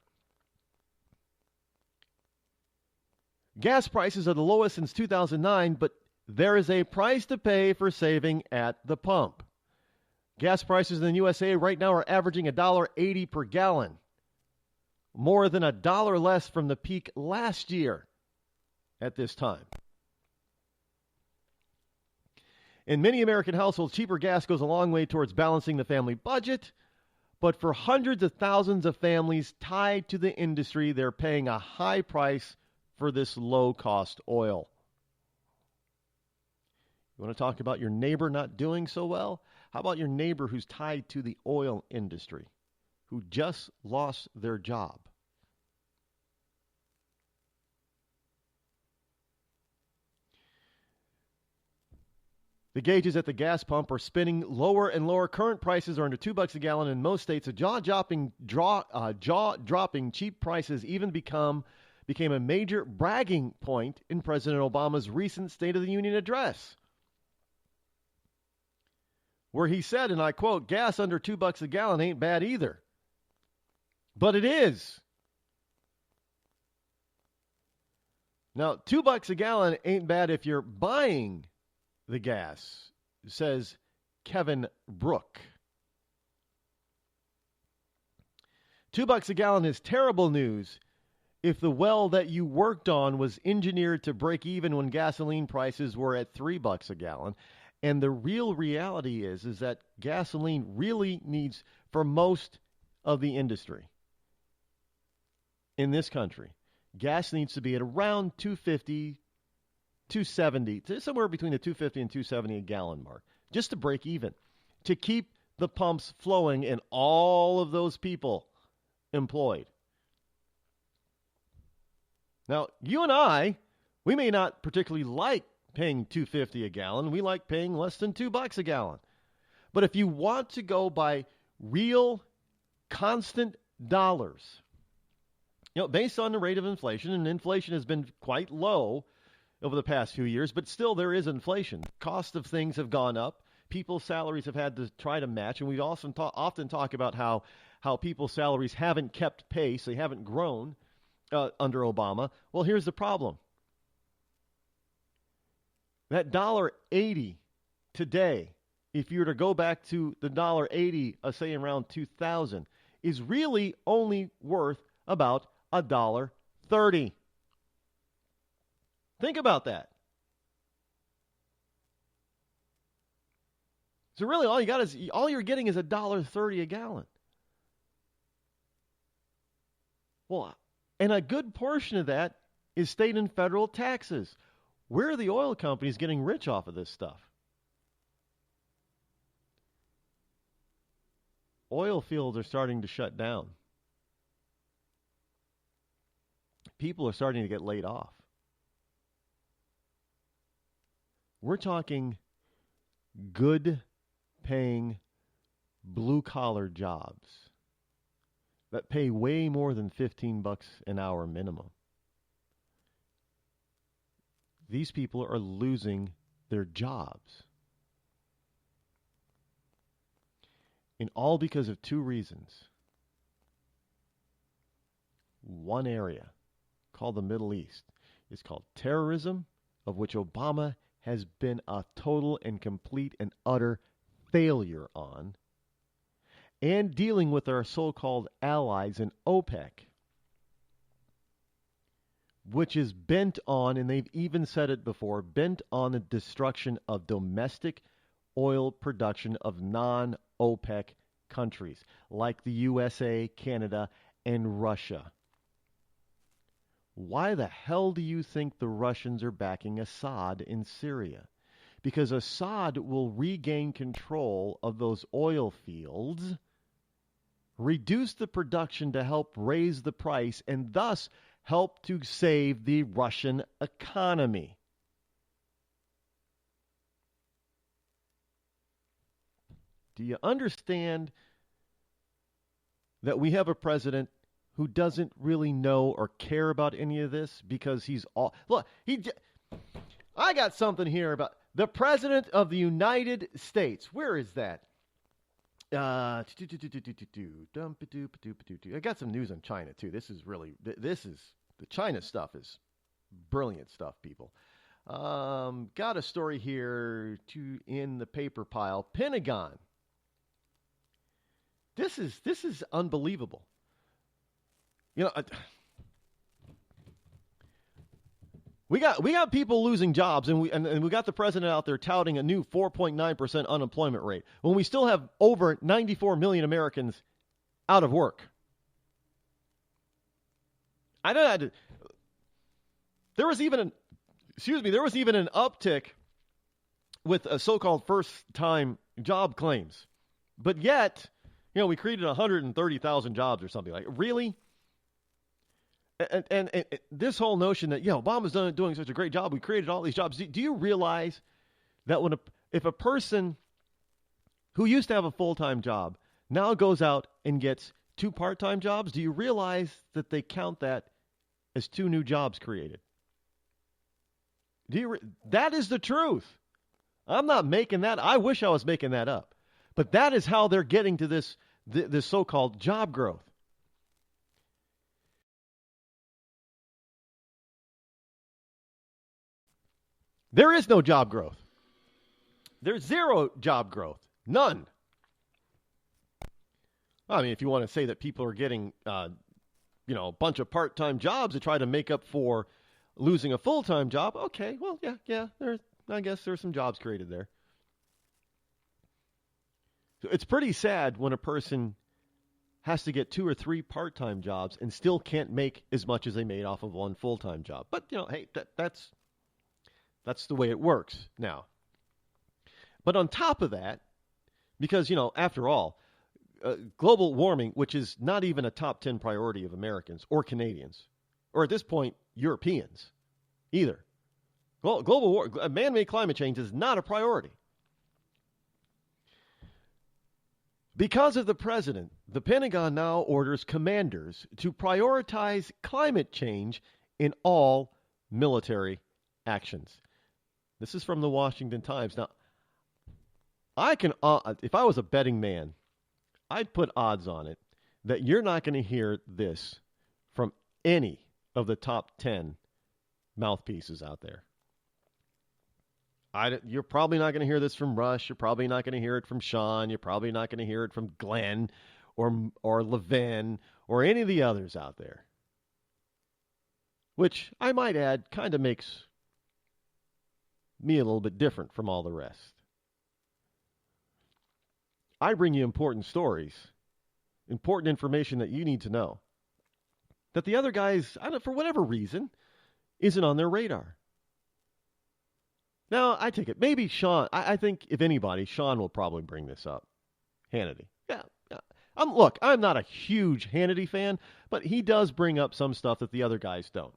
Gas prices are the lowest since 2009, but there is a price to pay for saving at the pump. Gas prices in the USA right now are averaging $1.80 per gallon, more than $1 less from the peak last year at this time. In many American households, cheaper gas goes a long way towards balancing the family budget, but for hundreds of thousands of families tied to the industry, they're paying a high price for this low-cost oil. You want to talk about your neighbor not doing so well? How about your neighbor who's tied to the oil industry, who just lost their job? The gauges at the gas pump are spinning lower and lower. Current prices are under $2 a gallon in most states. Jaw-dropping cheap prices even became a major bragging point in President Obama's recent State of the Union address, where he said, and I quote, "Gas under $2 a gallon ain't bad either." But it is. Now, $2 a gallon ain't bad if you're buying the gas, says Kevin Brook. $2 a gallon is terrible news if the well that you worked on was engineered to break even when gasoline prices were at $3 a gallon. And the real reality is that gasoline really needs, for most of the industry in this country, gas needs to be at around $2.50, $2.70, somewhere between the $2.50 and $2.70 a gallon mark, just to break even, to keep the pumps flowing and all of those people employed. Now, you and I, we may not particularly like paying $2.50 a gallon. We like paying less than $2 a gallon. But if you want to go by real constant dollars, based on the rate of inflation, and inflation has been quite low over the past few years, but still there is inflation. Cost of things have gone up. People's salaries have had to try to match, and we often talk about how people's salaries haven't kept pace. They haven't grown under Obama. Well, here's the problem. That $1.80 today, if you were to go back to the $1.80, say around 2000, is really only worth about $1.30. Think about that. So really all you're getting is $1.30 a gallon. Well, and a good portion of that is state and federal taxes. Where are the oil companies getting rich off of this stuff? Oil fields are starting to shut down. People are starting to get laid off. We're talking good paying blue collar jobs that pay way more than $15 an hour minimum. These people are losing their jobs. And all because of two reasons. One area called the Middle East is called terrorism, of which Obama has been a total and complete and utter failure on, and dealing with our so-called allies in OPEC, which is bent on, and they've even said it before, bent on the destruction of domestic oil production of non-OPEC countries like the USA, Canada, and Russia. why the hell do you think the Russians are backing Assad in Syria? Because Assad will regain control of those oil fields, reduce the production to help raise the price, and thus help to save the Russian economy. Do you understand that we have a president who doesn't really know or care about any of this because he's all... Look, I got something here about the President of the United States. Where is that? I got some news on China, too. The China stuff is brilliant stuff, people. Got a story here in the paper pile. Pentagon. This is unbelievable. You know, we got people losing jobs, and we got the president out there touting a new 4.9% unemployment rate when we still have over 94 million Americans out of work. There was even an uptick with so-called first-time job claims, but yet, you know, we created 130,000 jobs or something like. Really? And this whole notion that, Obama's doing such a great job, we created all these jobs. Do you realize that if a person who used to have a full-time job now goes out and gets 2 part-time jobs, do you realize that they count that as 2 new jobs created? That is the truth. I'm not making that. I wish I was making that up. But that is how they're getting to this so-called job growth. There is no job growth. There's zero job growth. None. I mean, if you want to say that people are getting, a bunch of part-time jobs to try to make up for losing a full-time job, okay, well, yeah. I guess there's some jobs created there. So it's pretty sad when a person has to get 2 or 3 part-time jobs and still can't make as much as they made off of 1 full-time job. But, hey, that's the way it works now. But on top of that, because, after all, global warming, which is not even a top 10 priority of Americans or Canadians, or at this point, Europeans, either. Man-made climate change is not a priority. Because of the president, the Pentagon now orders commanders to prioritize climate change in all military actions. This is from the Washington Times. Now, I can, if I was a betting man, I'd put odds on it that you're not going to hear this from any of the top 10 mouthpieces out there. You're probably not going to hear this from Rush. You're probably not going to hear it from Sean. You're probably not going to hear it from Glenn or Levin or any of the others out there. Which, I might add, kind of makes me a little bit different from all the rest. I bring you important stories, important information that you need to know, that the other guys, for whatever reason, isn't on their radar. Now, I take it. Maybe Sean, I think if anybody, Sean will probably bring this up. Hannity. Yeah. I'm not a huge Hannity fan, but he does bring up some stuff that the other guys don't.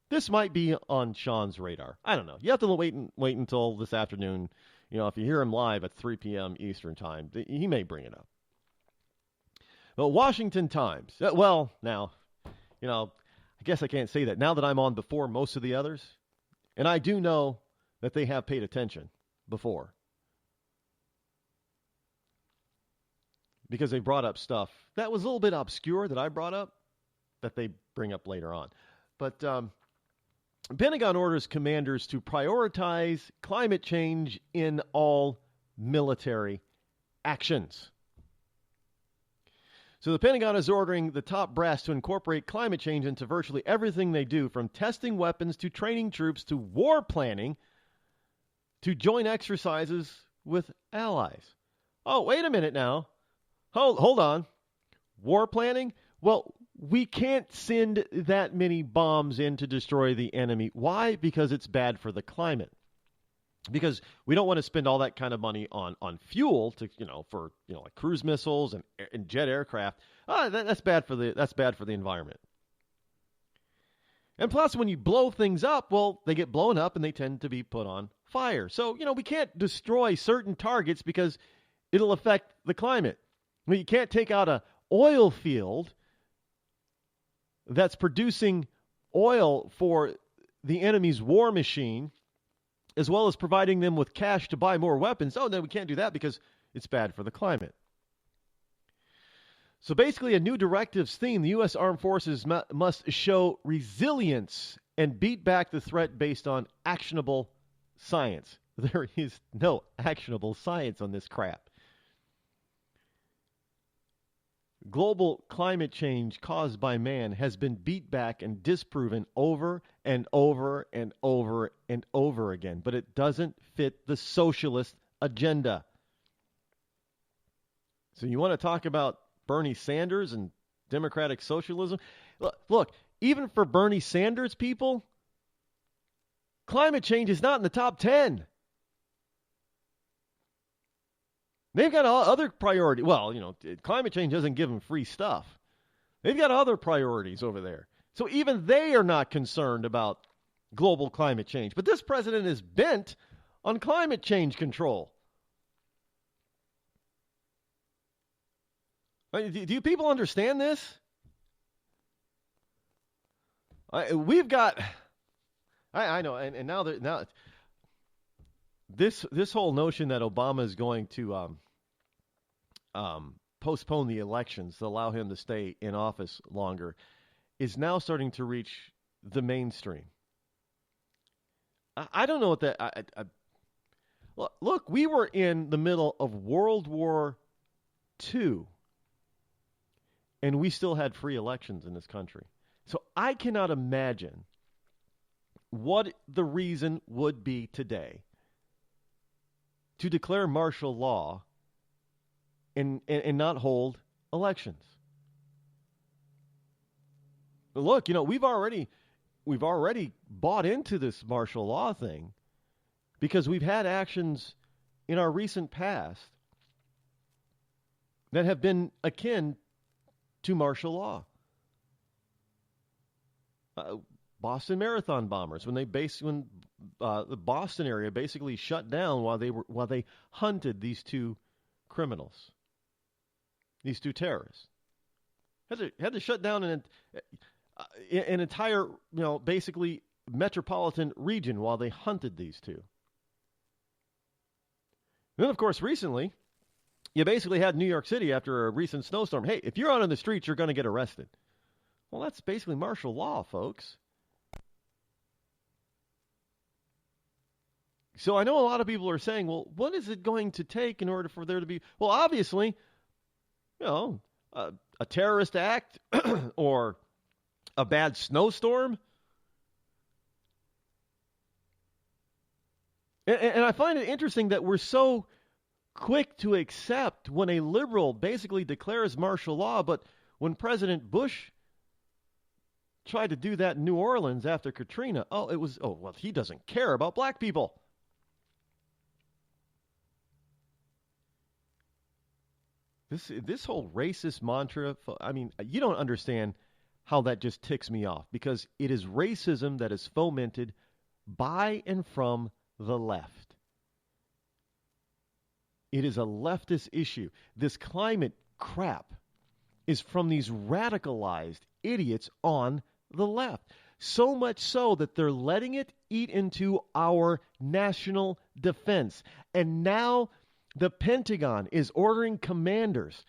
This might be on Sean's radar. I don't know. You have to wait until this afternoon. If you hear him live at 3 p.m. Eastern Time, he may bring it up. Well, Washington Times. Now, I guess I can't say that. Now that I'm on before most of the others, and I do know that they have paid attention before, because they brought up stuff that was a little bit obscure that I brought up that they bring up later on. But Pentagon orders commanders to prioritize climate change in all military actions. So the Pentagon is ordering the top brass to incorporate climate change into virtually everything they do, from testing weapons to training troops to war planning to joint exercises with allies. Oh, wait a minute now. Hold on. War planning? Well, we can't send that many bombs in to destroy the enemy. Why? Because it's bad for the climate. Because we don't want to spend all that kind of money on fuel to for like cruise missiles and jet aircraft. That's bad for the environment. And plus, when you blow things up, well, they get blown up and they tend to be put on fire. So we can't destroy certain targets because it'll affect the climate. I mean, you can't take out a oil field that's producing oil for the enemy's war machine, as well as providing them with cash to buy more weapons. Oh, no, we can't do that because it's bad for the climate. So basically, a new directives theme, the U.S. Armed Forces must show resilience and beat back the threat based on actionable science. There is no actionable science on this crap. Global climate change caused by man has been beat back and disproven over and over and over and over again, but it doesn't fit the socialist agenda. So you want to talk about Bernie Sanders and democratic socialism? Look, even for Bernie Sanders people, climate change is not in the top 10. They've got other priorities. Well, climate change doesn't give them free stuff. They've got other priorities over there. So even they are not concerned about global climate change. But this president is bent on climate change control. Do you people understand this? We've got. I know, and now this whole notion that Obama is going to postpone the elections to allow him to stay in office longer is now starting to reach the mainstream. I don't know what that. Look, we were in the middle of World War II, and we still had free elections in this country. So I cannot imagine what the reason would be today to declare martial law and not hold elections. Look, we've already bought into this martial law thing because we've had actions in our recent past that have been akin to martial law. Boston Marathon bombers, when the Boston area basically shut down while they hunted these two criminals, these two terrorists, had to shut down an entire basically metropolitan region while they hunted these two. And then, of course, recently, you basically had New York City after a recent snowstorm. Hey, if you're out on the streets, you're going to get arrested. Well, that's basically martial law, folks. So I know a lot of people are saying, well, what is it going to take in order for there to be, well, obviously, a terrorist act or a bad snowstorm. And I find it interesting that we're so quick to accept when a liberal basically declares martial law, but when President Bush tried to do that in New Orleans after Katrina, he doesn't care about black people. This whole racist mantra, I mean, you don't understand how that just ticks me off, because it is racism that is fomented by and from the left. It is a leftist issue. This climate crap is from these radicalized idiots on the left. So much so that they're letting it eat into our national defense. And now the Pentagon is ordering commanders,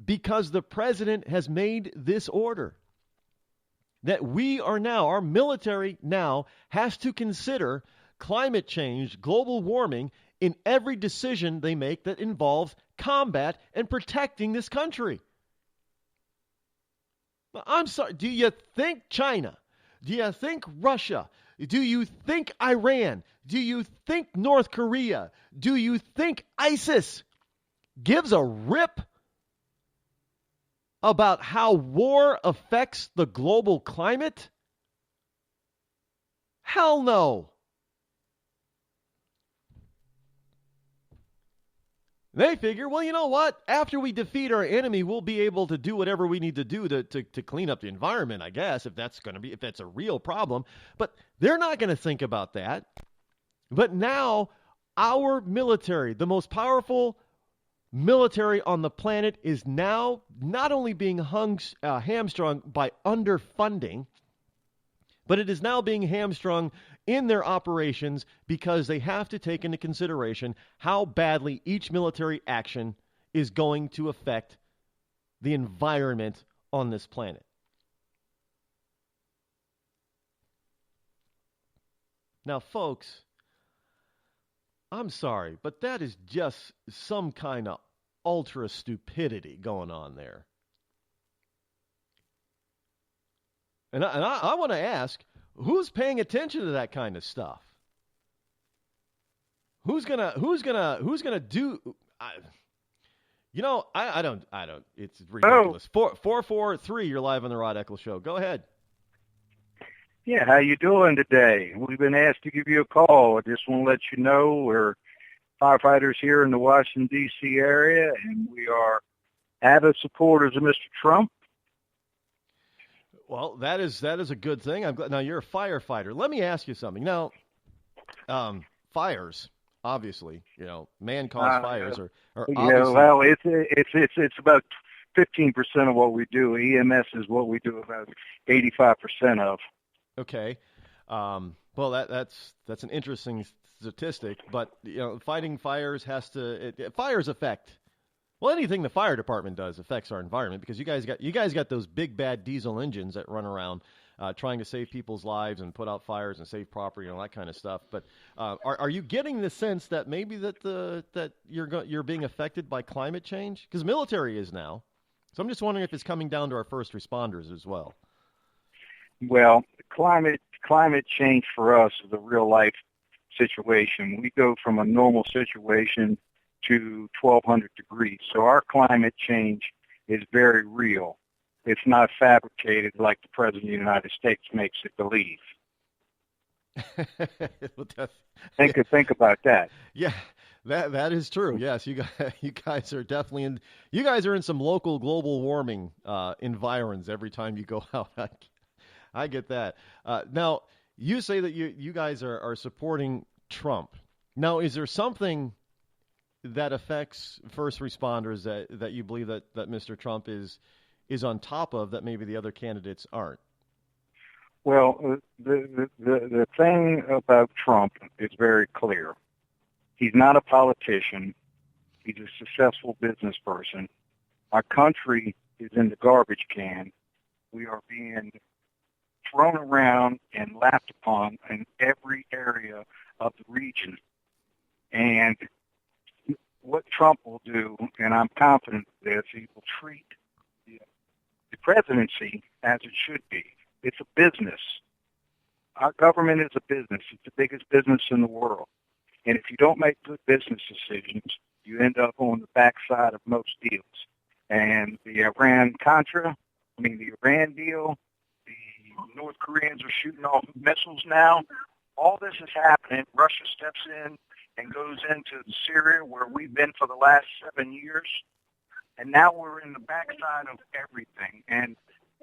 because the president has made this order, that our military now has to consider climate change, global warming, in every decision they make that involves combat and protecting this country. I'm sorry, do you think China? Do you think Russia? Do you think Iran? Do you think North Korea? Do you think ISIS gives a rip about how war affects the global climate? Hell no. They figure, well, you know what? After we defeat our enemy, we'll be able to do whatever we need to do to clean up the environment, I guess, if that's a real problem. But they're not going to think about that. But now our military, the most powerful military on the planet, is now not only being hamstrung by underfunding, but it is now being hamstrung in their operations because they have to take into consideration how badly each military action is going to affect the environment on this planet. Now, folks, I'm sorry, but that is just some kind of ultra stupidity going on there. And I want to ask, who's paying attention to that kind of stuff? Who's gonna do? I don't. It's ridiculous. 443. You're live on the Rod Eccles Show. Go ahead. Yeah, how you doing today? We've been asked to give you a call. I just want to let you know we're firefighters here in the Washington, D.C. area, and we are avid supporters of Mr. Trump. Well, that is a good thing. I'm glad. Now, you're a firefighter. Let me ask you something. Now, fires, obviously, man-caused fires are obviously. Well, it's about 15% of what we do. EMS is what we do about 85% of. Okay. Well, that's an interesting statistic, but fighting fires fires affect. Well, anything the fire department does affects our environment because you guys got those big bad diesel engines that run around trying to save people's lives and put out fires and save property and all that kind of stuff. But are you getting the sense that maybe that you're being affected by climate change? Because military is now. So I'm just wondering if it's coming down to our first responders as well. Well, climate change for us is a real life situation. We go from a normal situation to 1,200 degrees. So our climate change is very real. It's not fabricated like the President of the United States makes it believe. Think about that. Yeah, that is true. Yes, you guys are definitely you guys are in some local global warming environs every time you go out. I get that. Now, you say that you guys are supporting Trump. Now, is there something that affects first responders that you believe that Mr. Trump is on top of that maybe the other candidates aren't? Well, the thing about Trump is very clear. He's not a politician. He's a successful business person. Our country is in the garbage can. We are being thrown around and laughed upon in every area of the region. And what Trump will do, and I'm confident of this, he will treat the presidency as it should be. It's a business. Our government is a business. It's the biggest business in the world. And if you don't make good business decisions, you end up on the backside of most deals. And the Iran deal, the North Koreans are shooting off missiles now. All this is happening. Russia steps in and goes into Syria, where we've been for the last 7 years. And now we're in the backside of everything. And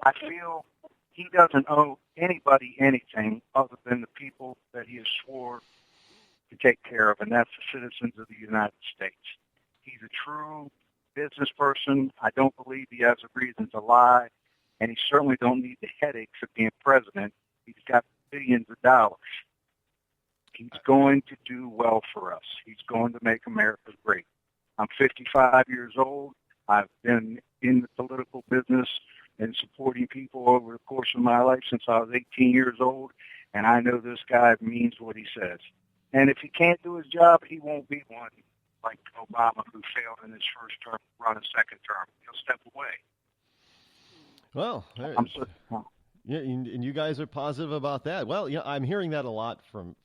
I feel he doesn't owe anybody anything other than the people that he has swore to take care of, and that's the citizens of the United States. He's a true business person. I don't believe he has a reason to lie, and he certainly don't need the headaches of being president. He's got billions of dollars. He's going to do well for us. He's going to make America great. I'm 55 years old. I've been in the political business and supporting people over the course of my life since I was 18 years old, and I know this guy means what he says. And if he can't do his job, he won't be one like Obama, who failed in his first term, run a second term. He'll step away. Well, yeah, and you guys are positive about that. Well, I'm hearing that a lot from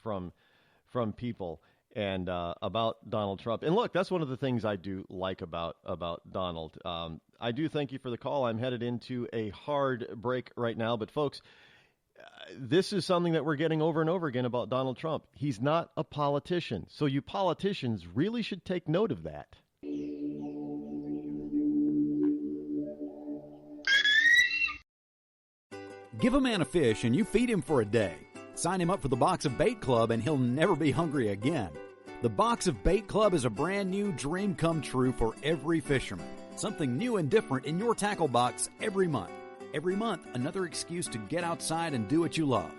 people and about Donald Trump. And look, that's one of the things I do like about Donald. I do thank you for the call. I'm headed into a hard break right now. But, folks, this is something that we're getting over and over again about Donald Trump. He's not a politician. So you politicians really should take note of that. Give a man a fish and you feed him for a day. Sign him up for the Box of Bait Club and he'll never be hungry again. The Box of Bait Club is a brand new dream come true for every fisherman. Something new and different in your tackle box every month. Every month, another excuse to get outside and do what you love.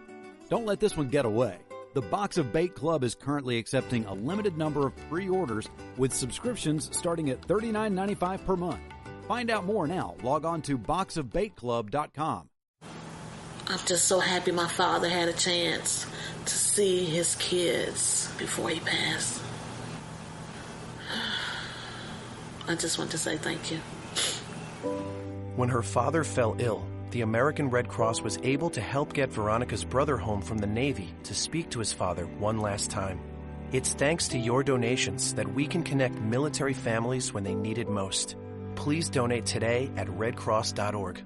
Don't let this one get away. The Box of Bait Club is currently accepting a limited number of pre-orders with subscriptions starting at $39.95 per month. Find out more now. Log on to boxofbaitclub.com. I'm just so happy my father had a chance to see his kids before he passed. I just want to say thank you. When her father fell ill, the American Red Cross was able to help get Veronica's brother home from the Navy to speak to his father one last time. It's thanks to your donations that we can connect military families when they need it most. Please donate today at redcross.org.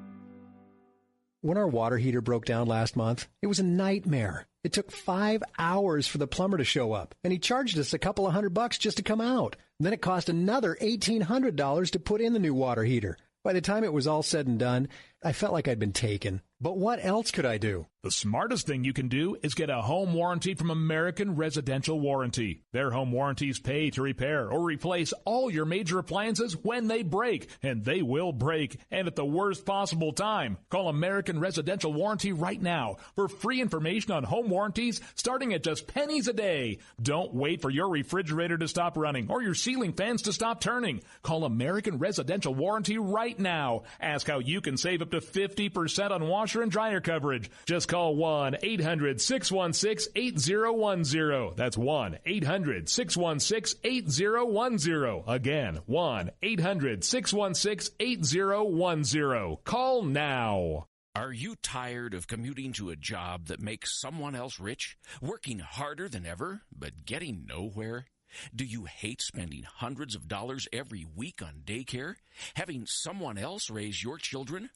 When our water heater broke down last month, it was a nightmare. It took 5 hours for the plumber to show up, and he charged us a couple of $100 just to come out. And then it cost another $1,800 to put in the new water heater. By the time it was all said and done, I felt like I'd been taken. But what else could I do? The smartest thing you can do is get a home warranty from American Residential Warranty. Their home warranties pay to repair or replace all your major appliances when they break, and they will break, and at the worst possible time. Call American Residential Warranty right now for free information on home warranties starting at just pennies a day. Don't wait for your refrigerator to stop running or your ceiling fans to stop turning. Call American Residential Warranty right now. Ask how you can save up to 50% on washer and dryer coverage. Just call 1-800-616-8010. That's 1-800-616-8010. Again, 1-800-616-8010. Call now. Are you tired of commuting to a job that makes someone else rich? Working harder than ever, but getting nowhere? Do you hate spending hundreds of dollars every week on daycare? Having someone else raise your children?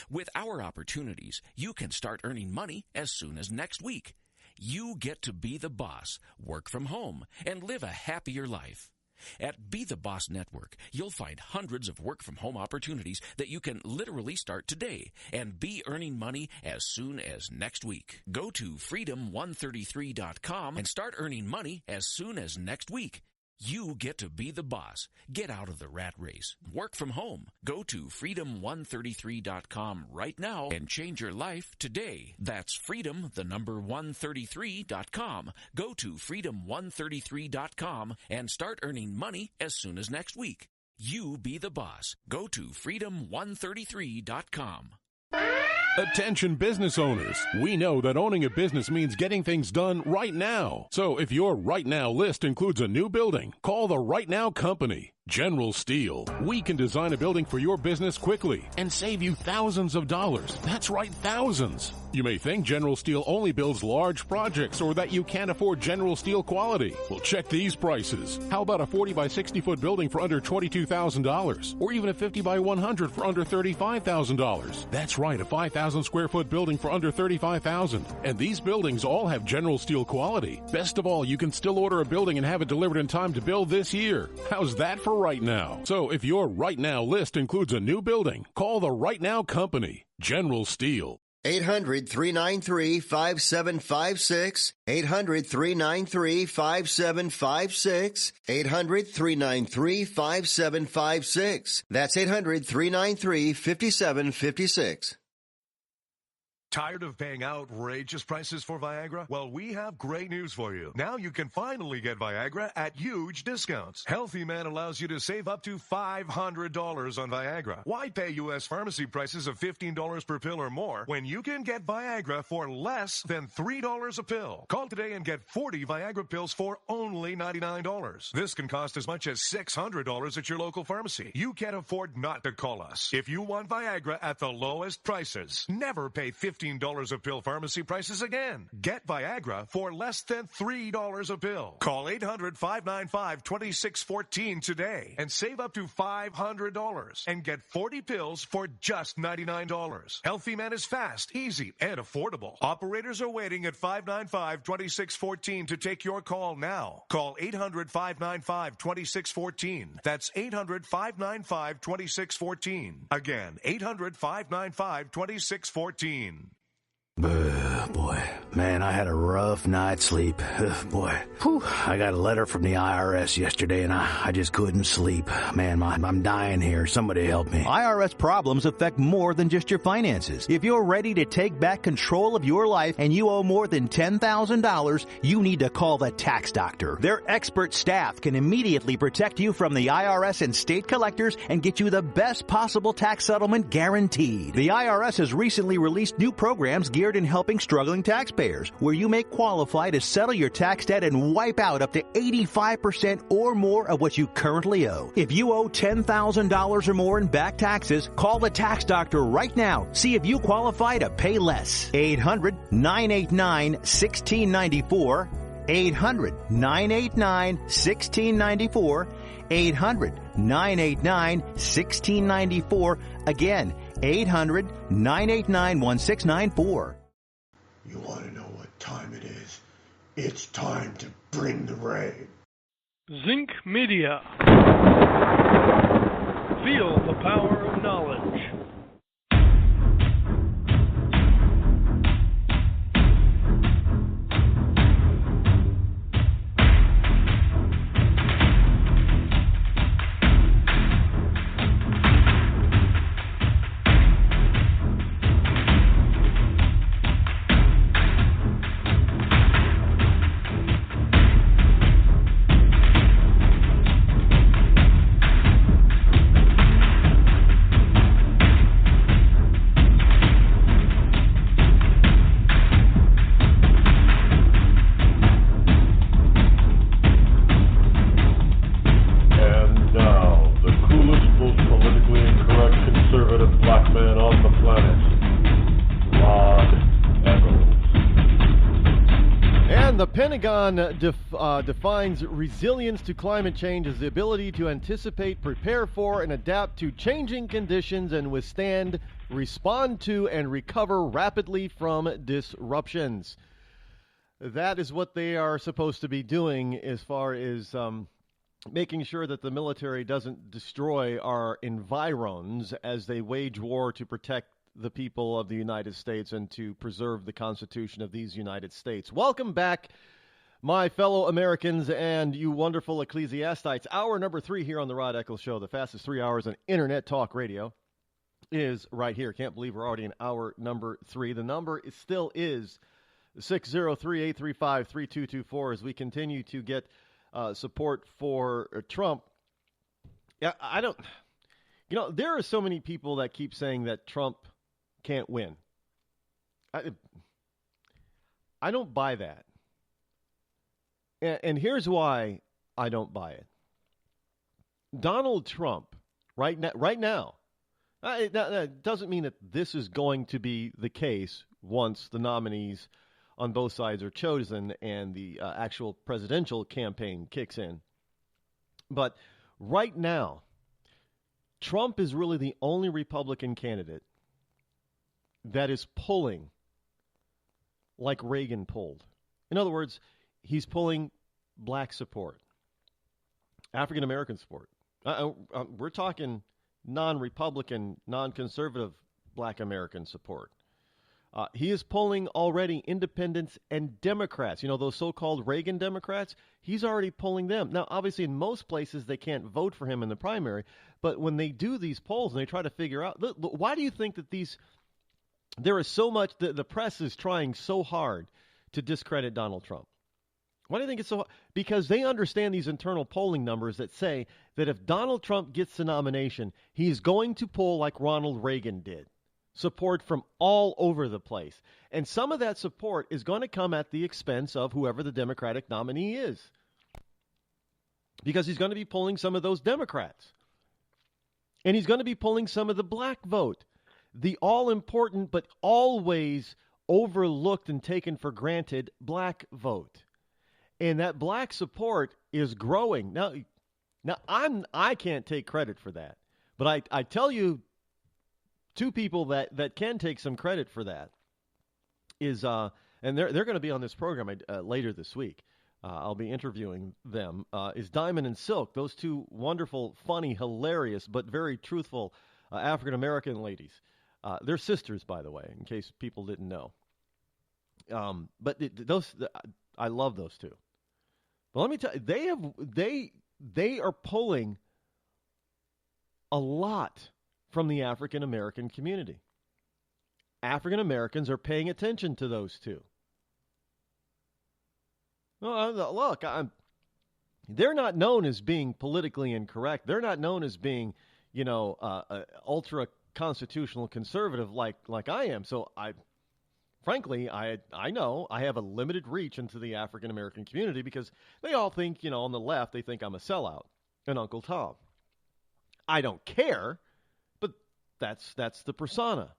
With our opportunities, you can start earning money as soon as next week. You get to be the boss, work from home, and live a happier life. At Be the Boss Network, you'll find hundreds of work-from-home opportunities that you can literally start today and be earning money as soon as next week. Go to freedom133.com and start earning money as soon as next week. You get to be the boss. Get out of the rat race. Work from home. Go to freedom133.com right now and change your life today. That's freedom133.com. Go to freedom133.com and start earning money as soon as next week. You be the boss. Go to freedom133.com. Attention business owners. We know that owning a business means getting things done right now. So if your right now list includes a new building, call the Right Now Company. General Steel. We can design a building for your business quickly and save you thousands of dollars. That's right, thousands. You may think General Steel only builds large projects or that you can't afford General Steel quality. Well, check these prices. How about a 40 by 60 foot building for under $22,000 or even a 50 by 100 for under $35,000? That's right, a 5,000 square foot building for under $35,000. And these buildings all have General Steel quality. Best of all, you can still order a building and have it delivered in time to build this year. How's that for right now? So if your right now list includes a new building, call the Right Now Company, General Steel. 800-393-5756. 800-393-5756. 800-393-5756. That's 800-393-5756. Tired of paying outrageous prices for Viagra? Well, we have great news for you. Now you can finally get Viagra at huge discounts. Healthy Man allows you to save up to $500 on Viagra. Why pay U.S. pharmacy prices of $15 per pill or more when you can get Viagra for less than $3 a pill? Call today and get 40 Viagra pills for only $99. This can cost as much as $600 at your local pharmacy. You can't afford not to call us. If you want Viagra at the lowest prices, never pay $15 $15 a pill pharmacy prices again. Get Viagra for less than $3 a pill. Call 800-595-2614 today and save up to $500 and get 40 pills for just $99. Healthy Man is fast, easy, and affordable. Operators are waiting at 595-2614 to take your call now. Call 800-595-2614. That's 800-595-2614. Again, 800-595-2614. Boy, man, I had a rough night's sleep. Boy, I got a letter from the IRS yesterday, and I just couldn't sleep. Man, I'm dying here. Somebody help me. IRS problems affect more than just your finances. If you're ready to take back control of your life and you owe more than $10,000, you need to call the tax doctor. Their expert staff can immediately protect you from the IRS and state collectors and get you the best possible tax settlement guaranteed. The IRS has recently released new programs geared in helping struggling taxpayers, where you may qualify to settle your tax debt and wipe out up to 85% or more of what you currently owe. If you owe $10,000 or more in back taxes, call the tax doctor right now. See if you qualify to pay less. 800-989-1694. 800-989-1694. 800-989-1694. Again, 800-989-1694. You want to know what time it is? It's time to bring the rain. Zinc Media. Feel the power of knowledge. Pentagon defines resilience to climate change as the ability to anticipate, prepare for, and adapt to changing conditions and withstand, respond to, and recover rapidly from disruptions. That is what they are supposed to be doing as far as making sure that the military doesn't destroy our environs as they wage war to protect the people of the United States and to preserve the Constitution of these United States. Welcome back, my fellow Americans and you wonderful ecclesiastites. Hour number 3 here on the Rod Eccles Show, the fastest 3 hours on Internet Talk Radio, is right here. Can't believe we're already in hour number 3. The number still is 603-835-3224 as we continue to get support for Trump. Yeah, I don't... You know, there are so many people that keep saying that Trump can't win. I don't buy that. And here's why I don't buy it. Donald Trump, right now, that doesn't mean that this is going to be the case once the nominees on both sides are chosen and the actual presidential campaign kicks in. But right now, Trump is really the only Republican candidate that is pulling like Reagan pulled. In other words, he's pulling black support, African American support. We're talking non-Republican, non-conservative black American support. He is pulling already independents and Democrats. You know, those so-called Reagan Democrats, he's already pulling them. Now, obviously, in most places, they can't vote for him in the primary. But when they do these polls and they try to figure out, why do you think that there is so much, the press is trying so hard to discredit Donald Trump? Why do you think it's so hard? Because they understand these internal polling numbers that say that if Donald Trump gets the nomination, he's going to poll like Ronald Reagan did. Support from all over the place. And some of that support is going to come at the expense of whoever the Democratic nominee is. Because he's going to be pulling some of those Democrats. And he's going to be pulling some of the black vote. the all-important but always overlooked and taken for granted black vote. And that black support is growing. Now I can't take credit for that. But I tell you, two people that can take some credit for that is, and they're going to be on this program later this week. I'll be interviewing them, is Diamond and Silk, those two wonderful, funny, hilarious, but very truthful African-American ladies. They're sisters, by the way, in case people didn't know. I love those two. But let me tell you, they are pulling a lot from the African-American community. African Americans are paying attention to those two. Look, they're not known as being politically incorrect. They're not known as being, ultra constitutional conservative like I am. So frankly, I know I have a limited reach into the African American community because they all think, on the left, they think I'm a sellout and Uncle Tom. I don't care, but that's the persona.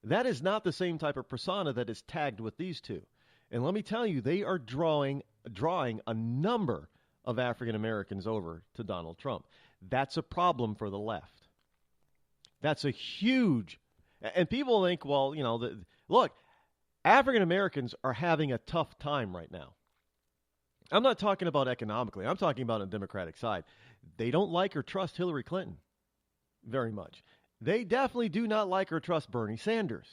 That is not the same type of persona that is tagged with these two. And let me tell you, they are drawing a number of African Americans over to Donald Trump. That's a problem for the left. That's a huge, and people think, well, look, African Americans are having a tough time right now. I'm not talking about economically. I'm talking about on the Democratic side. They don't like or trust Hillary Clinton very much. They definitely do not like or trust Bernie Sanders.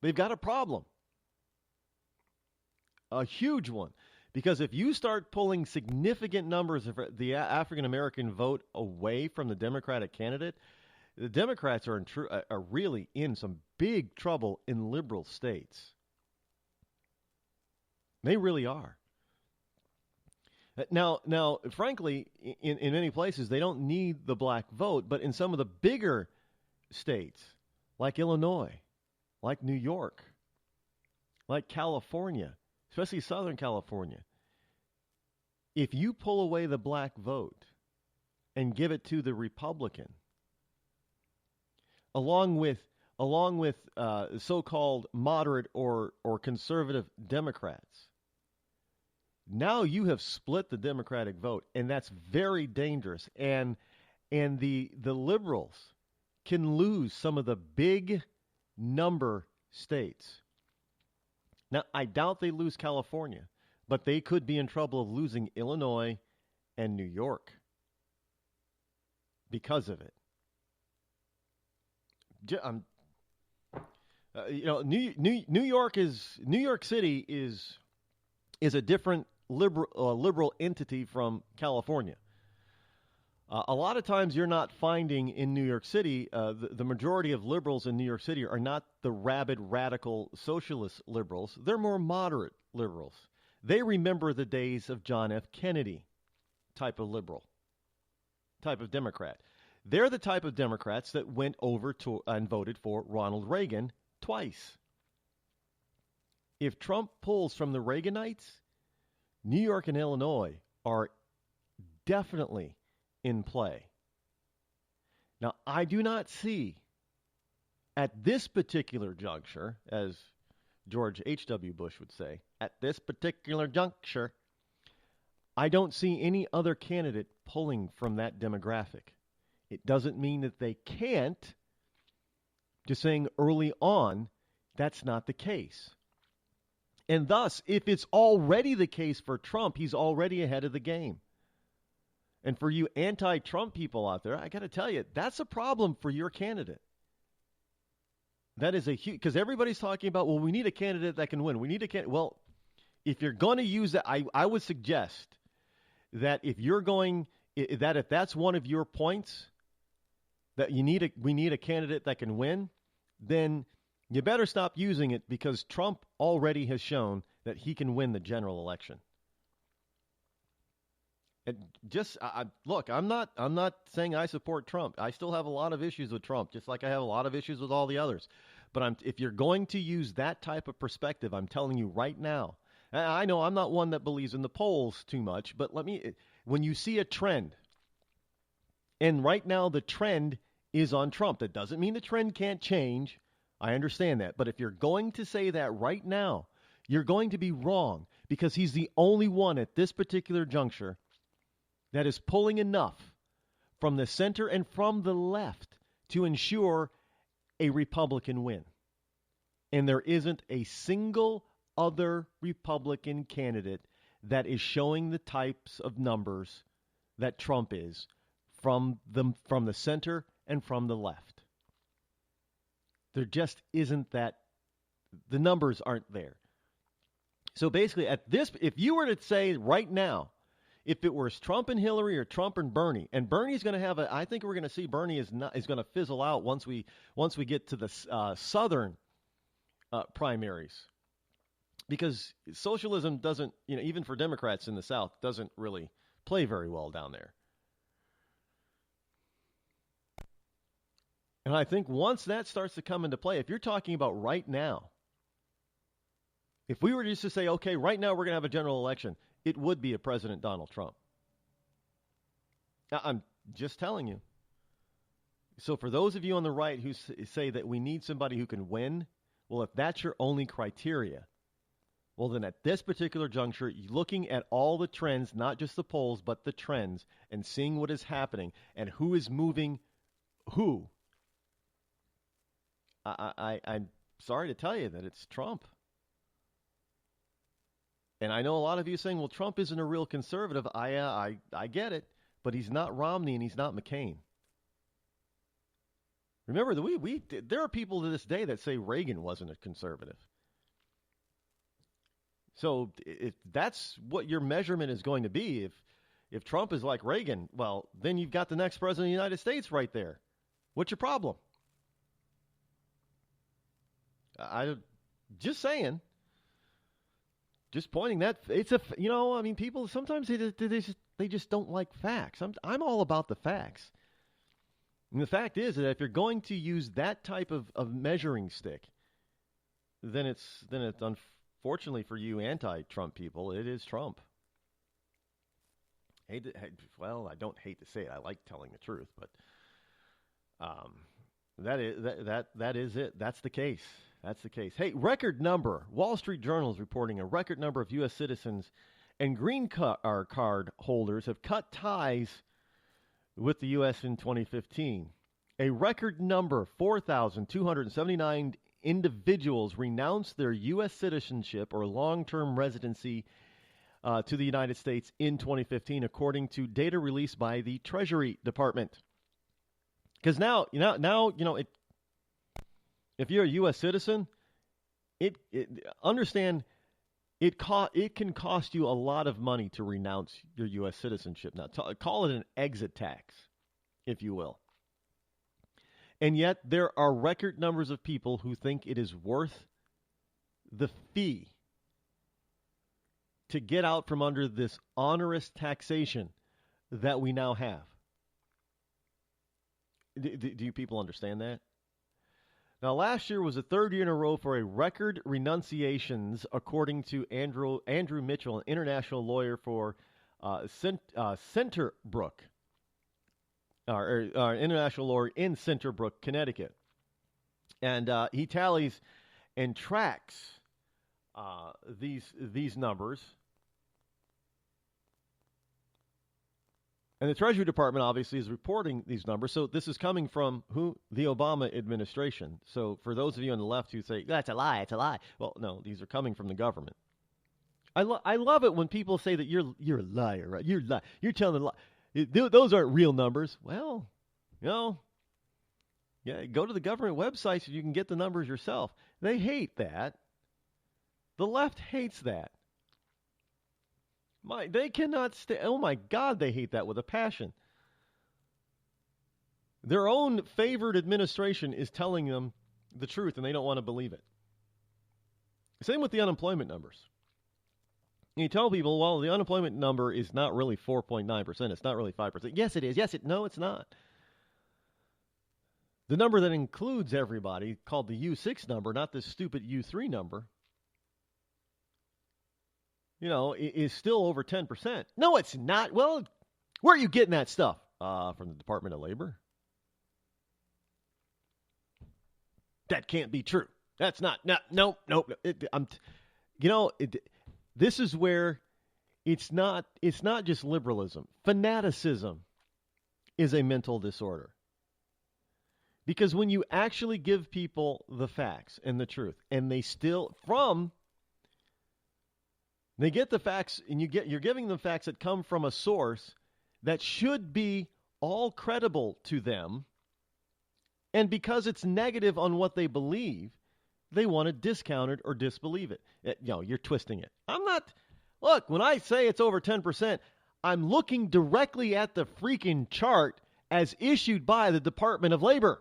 They've got a problem. A huge one. Because if you start pulling significant numbers of the African-American vote away from the Democratic candidate, the Democrats are really in some big trouble in liberal states. They really are. Now, frankly, in many places, they don't need the black vote, but in some of the bigger states, like Illinois, like New York, like California, especially Southern California, if you pull away the black vote and give it to the Republican, along with so-called moderate or conservative Democrats, now you have split the Democratic vote, and that's very dangerous. And the liberals can lose some of the big number states. Now, I doubt they lose California, but they could be in trouble of losing Illinois and New York because of it. New York City is a different liberal entity from California. A lot of times you're not finding in New York City, the majority of liberals in New York City are not the rabid, radical socialist liberals. They're more moderate liberals. They remember the days of John F. Kennedy type of liberal, type of Democrat. They're the type of Democrats that went over to and voted for Ronald Reagan twice. If Trump pulls from the Reaganites, New York and Illinois are definitely in play. Now, I do not see at this particular juncture, as George H.W. Bush would say, at this particular juncture, I don't see any other candidate pulling from that demographic. It doesn't mean that they can't. Just saying early on, that's not the case. And thus, if it's already the case for Trump, he's already ahead of the game. And for you anti-Trump people out there, I got to tell you, that's a problem for your candidate. That is a huge, because everybody's talking about, well, we need a candidate that can win. We need a candidate. Well, if you're going to use that, I would suggest that if that's one of your points, that we need a candidate that can win, then you better stop using it, because Trump already has shown that he can win the general election. And look, I'm not saying I support Trump. I still have a lot of issues with Trump, just like I have a lot of issues with all the others. But if you're going to use that type of perspective, I'm telling you right now, I know I'm not one that believes in the polls too much, but when you see a trend, and right now the trend is on Trump. That doesn't mean the trend can't change. I understand that. But if you're going to say that right now, you're going to be wrong, because he's the only one at this particular juncture that is pulling enough from the center and from the left to ensure a Republican win. And there isn't a single other Republican candidate that is showing the types of numbers that Trump is from the center and from the left. There just isn't that. The numbers aren't there. So basically, at this, if you were to say right now, if it was Trump and Hillary or Trump and Bernie's going to have I think we're going to see Bernie is going to fizzle out once we get to the southern primaries, because socialism doesn't, even for Democrats in the South, doesn't really play very well down there. And I think once that starts to come into play, if you're talking about right now, if we were just to say, okay, right now we're going to have a general election, it would be a President Donald Trump. Now, I'm just telling you. So for those of you on the right who say that we need somebody who can win, well, if that's your only criteria, well, then at this particular juncture, looking at all the trends, not just the polls, but the trends, and seeing what is happening and who is moving who, I'm sorry to tell you that it's Trump. And I know a lot of you saying, well, Trump isn't a real conservative. I get it, but he's not Romney and he's not McCain. Remember, there are people to this day that say Reagan wasn't a conservative. So if that's what your measurement is going to be, if Trump is like Reagan, well, then you've got the next president of the United States right there. What's your problem? Just saying. Just pointing that it's people sometimes they just don't like facts. I'm all about the facts. And the fact is that if you're going to use that type of measuring stick, then it's unfortunately for you anti-Trump people, it is Trump. I don't hate to say it. I like telling the truth, but that is it. That's the case. That's the case. Hey, record number. Wall Street Journal is reporting a record number of U.S. citizens and green card holders have cut ties with the U.S. in 2015. A record number, 4,279 individuals renounced their U.S. citizenship or long-term residency to the United States in 2015, according to data released by the Treasury Department. Because now, if you're a U.S. citizen, understand it can cost you a lot of money to renounce your U.S. citizenship. Now, call it an exit tax, if you will. And yet, there are record numbers of people who think it is worth the fee to get out from under this onerous taxation that we now have. Do you people understand that? Now, last year was the third year in a row for a record renunciations, according to Andrew Mitchell, an international lawyer for Centerbrook, or international lawyer in Centerbrook, Connecticut. And he tallies and tracks these numbers. And the Treasury Department obviously is reporting these numbers. So this is coming from who? The Obama administration. So for those of you on the left who say, that's a lie, it's a lie. Well, no, these are coming from the government. I love it when people say that you're a liar, right? You're telling a lie. Those aren't real numbers. Well, yeah, go to the government website so you can get the numbers yourself. They hate that. The left hates that. They cannot oh my God, they hate that with a passion. Their own favored administration is telling them the truth, and they don't want to believe it. Same with the unemployment numbers. You tell people, well, the unemployment number is not really 4.9%. It's not really 5%. Yes, it is. No, it's not. The number that includes everybody, called the U6 number, not this stupid U3 number, is still over 10%. No, it's not. Well, where are you getting that stuff? From the Department of Labor. That can't be true. That's not. No. This is where it's not just liberalism. Fanaticism is a mental disorder. Because when you actually give people the facts and the truth, and they get the facts, and you're giving them facts that come from a source that should be all credible to them, and because it's negative on what they believe, they want to discount it or disbelieve it. You're twisting it. I'm not. Look, when I say it's over 10%, I'm looking directly at the freaking chart as issued by the Department of Labor.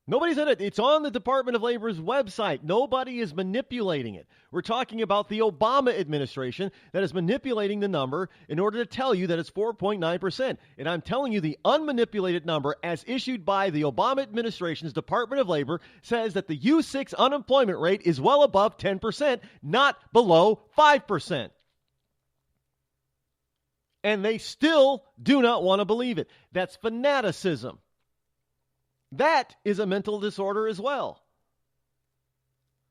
Nobody's in it. It's on the Department of Labor's website. Nobody is manipulating it. We're talking about the Obama administration that is manipulating the number in order to tell you that it's 4.9%. And I'm telling you the unmanipulated number as issued by the Obama administration's Department of Labor says that the U6 unemployment rate is well above 10%, not below 5%. And they still do not want to believe it. That's fanaticism. That is a mental disorder as well.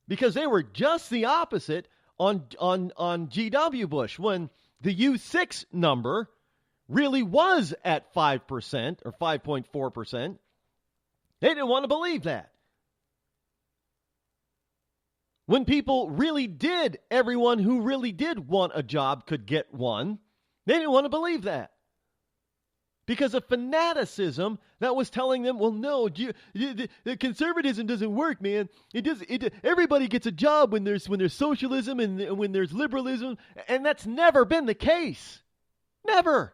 Because they were just the opposite on G.W. Bush when the U6 number really was at 5% or 5.4%. They didn't want to believe that. When people really did, everyone who really did want a job could get one, they didn't want to believe that. Because of fanaticism that was telling them, well, no, the conservatism doesn't work, man. Everybody gets a job when there's socialism and when there's liberalism, and that's never been the case. Never.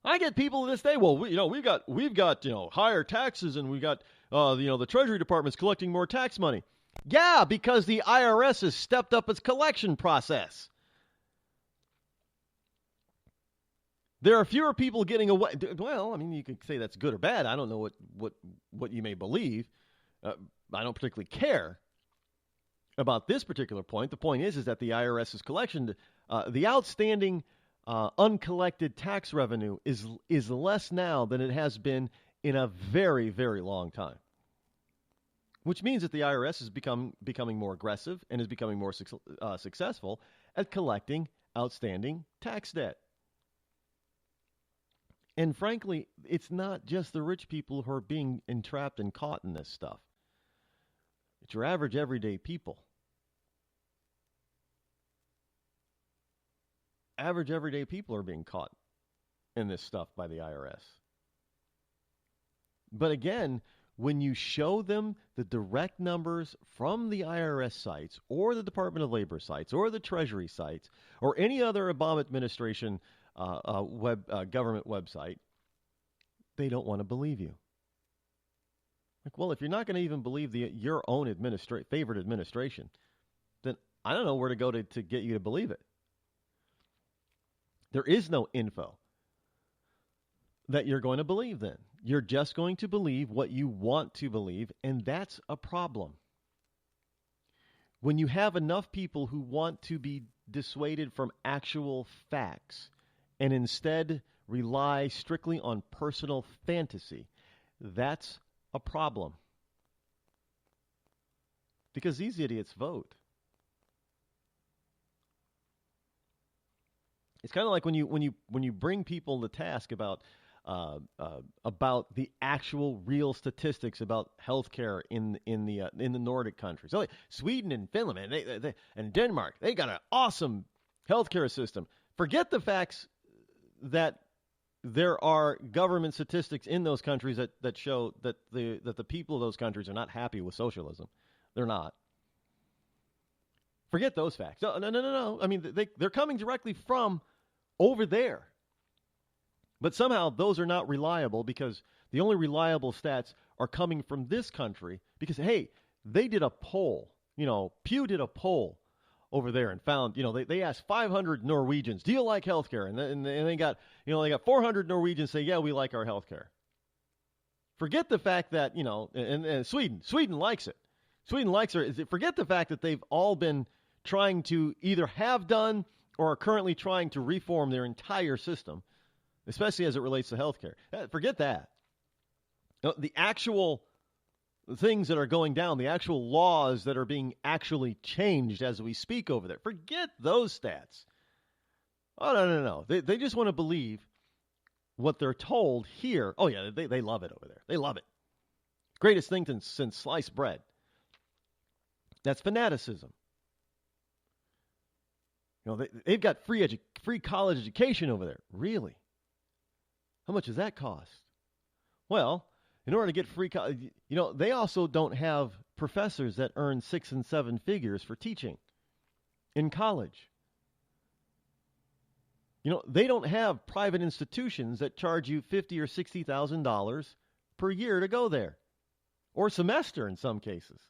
I get people to this day, well, we've got higher taxes, and we got the Treasury Department's collecting more tax money. Yeah, because the IRS has stepped up its collection process. There are fewer people getting away. Well, I mean, you could say that's good or bad. I don't know what you may believe. I don't particularly care about this particular point. The point is that the IRS's collection, the outstanding uncollected tax revenue is less now than it has been in a very, very long time. Which means that the IRS is becoming more aggressive and is becoming more successful at collecting outstanding tax debt. And frankly, it's not just the rich people who are being entrapped and caught in this stuff. It's your average everyday people. Average everyday people are being caught in this stuff by the IRS. But again, when you show them the direct numbers from the IRS sites or the Department of Labor sites or the Treasury sites or any other Obama administration government website, they don't want to believe you. Like, well, if you're not going to even believe your own favorite administration, then I don't know where to go to get you to believe it. There is no info that you're going to believe then. You're just going to believe what you want to believe, and that's a problem. When you have enough people who want to be dissuaded from actual facts and instead rely strictly on personal fantasy, that's a problem. Because these idiots vote. It's kind of like when you bring people to task about the actual real statistics about healthcare in the Nordic countries. So, like Sweden and Finland and Denmark, they got an awesome healthcare system. Forget the facts that there are government statistics in those countries that show that the people of those countries are not happy with socialism. They're not. Forget those facts. No. I mean, they're coming directly from over there. But somehow those are not reliable because the only reliable stats are coming from this country because, hey, they did a poll. Pew did a poll over there and found, they asked 500 Norwegians, do you like healthcare? And they got 400 Norwegians say, yeah, we like our healthcare. Forget the fact that, and Sweden likes it. Sweden likes it. Forget the fact that they've all been trying to either have done or are currently trying to reform their entire system, especially as it relates to healthcare. Forget that. The actual things that are going down, the actual laws that are being actually changed as we speak over there. Forget those stats. Oh, no. They just want to believe what they're told here. Oh, yeah, they love it over there. They love it. Greatest thing since sliced bread. That's fanaticism. They've got free college education over there. Really? How much does that cost? Well, in order to get free college, they also don't have professors that earn 6 and 7 figures for teaching in college. They don't have private institutions that charge you $50,000 or $60,000 per year to go there, or semester in some cases.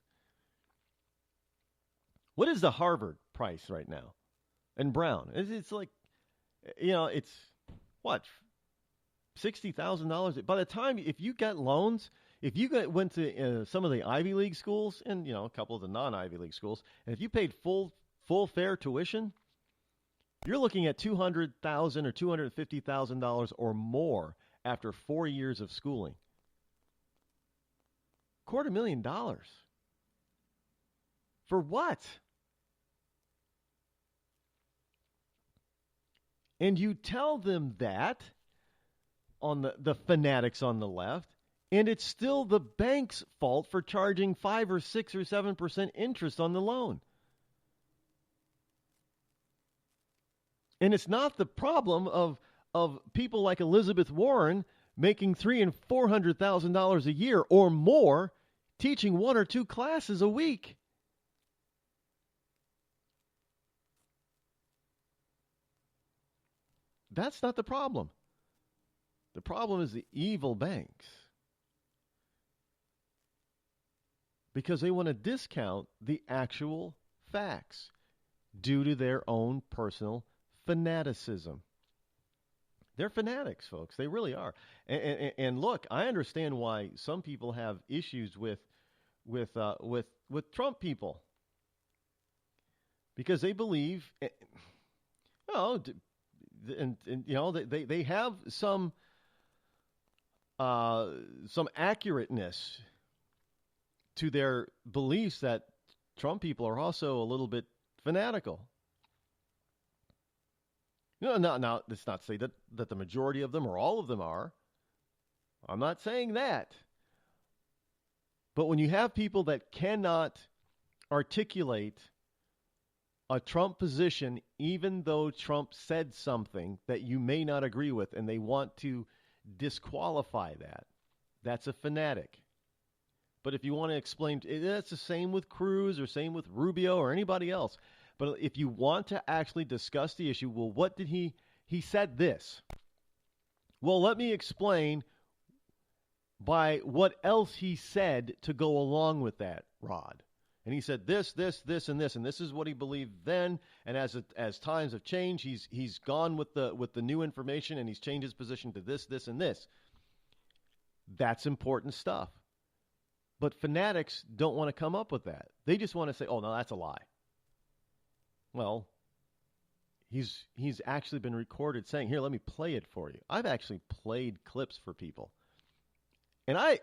What is the Harvard price right now? And Brown, it's like, it's what, $60,000. By the time, if you got loans, if you went to some of the Ivy League schools and a couple of the non-Ivy League schools, and if you paid full fair tuition, you're looking at $200,000 or $250,000 or more after 4 years of schooling. $250,000 for what? And you tell them that on the fanatics on the left, and it's still the bank's fault for charging 5 or 6 or 7% interest on the loan. And it's not the problem of people like Elizabeth Warren making $300,000 and $400,000 a year or more, teaching 1 or 2 classes a week. That's not the problem. The problem is the evil banks. Because they want to discount the actual facts due to their own personal fanaticism. They're fanatics, folks. They really are. And look, I understand why some people have issues with Trump people, because they believe, they have some accurateness to their beliefs that Trump people are also a little bit fanatical. Now, let's not say that the majority of them or all of them are. I'm not saying that. But when you have people that cannot articulate a Trump position, even though Trump said something that you may not agree with, and they want to disqualify that, that's a fanatic. But if you want to explain, that's the same with Cruz or same with Rubio or anybody else. But if you want to actually discuss the issue, well, what did he said this. Well, let me explain by what else he said to go along with that, Rod. And he said this, and this, and this is what he believed then. And as times have changed, he's gone with the new information, and he's changed his position to this, and this. That's important stuff. But fanatics don't want to come up with that. They just want to say, "Oh no, that's a lie." Well, he's actually been recorded saying, "Here, let me play it for you." I've actually played clips for people, and I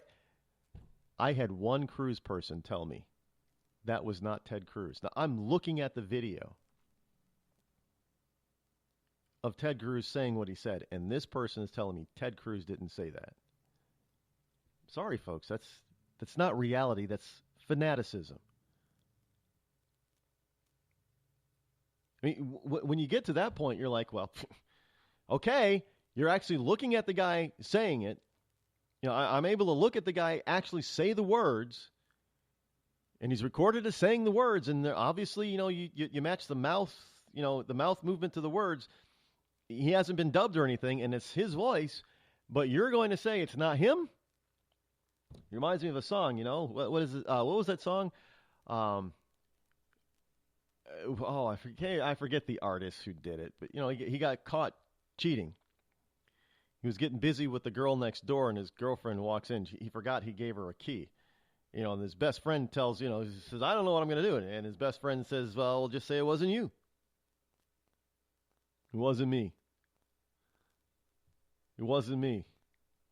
had one Cruz person tell me that was not Ted Cruz. Now, I'm looking at the video of Ted Cruz saying what he said, and this person is telling me Ted Cruz didn't say that. Sorry, folks, that's not reality. That's fanaticism. I mean, when you get to that point, you're like, well, okay, you're actually looking at the guy saying it. I'm able to look at the guy actually say the words, and he's recorded as saying the words, and obviously, you match the mouth, the mouth movement to the words. He hasn't been dubbed or anything, and it's his voice, but you're going to say it's not him? It reminds me of a song, what is it? What was that song? I forget the artist who did it, but he got caught cheating. He was getting busy with the girl next door, and his girlfriend walks in. He forgot he gave her a key. And his best friend tells, he says, "I don't know what I'm going to do." And his best friend says, "Well, we'll just say it wasn't you. It wasn't me. It wasn't me.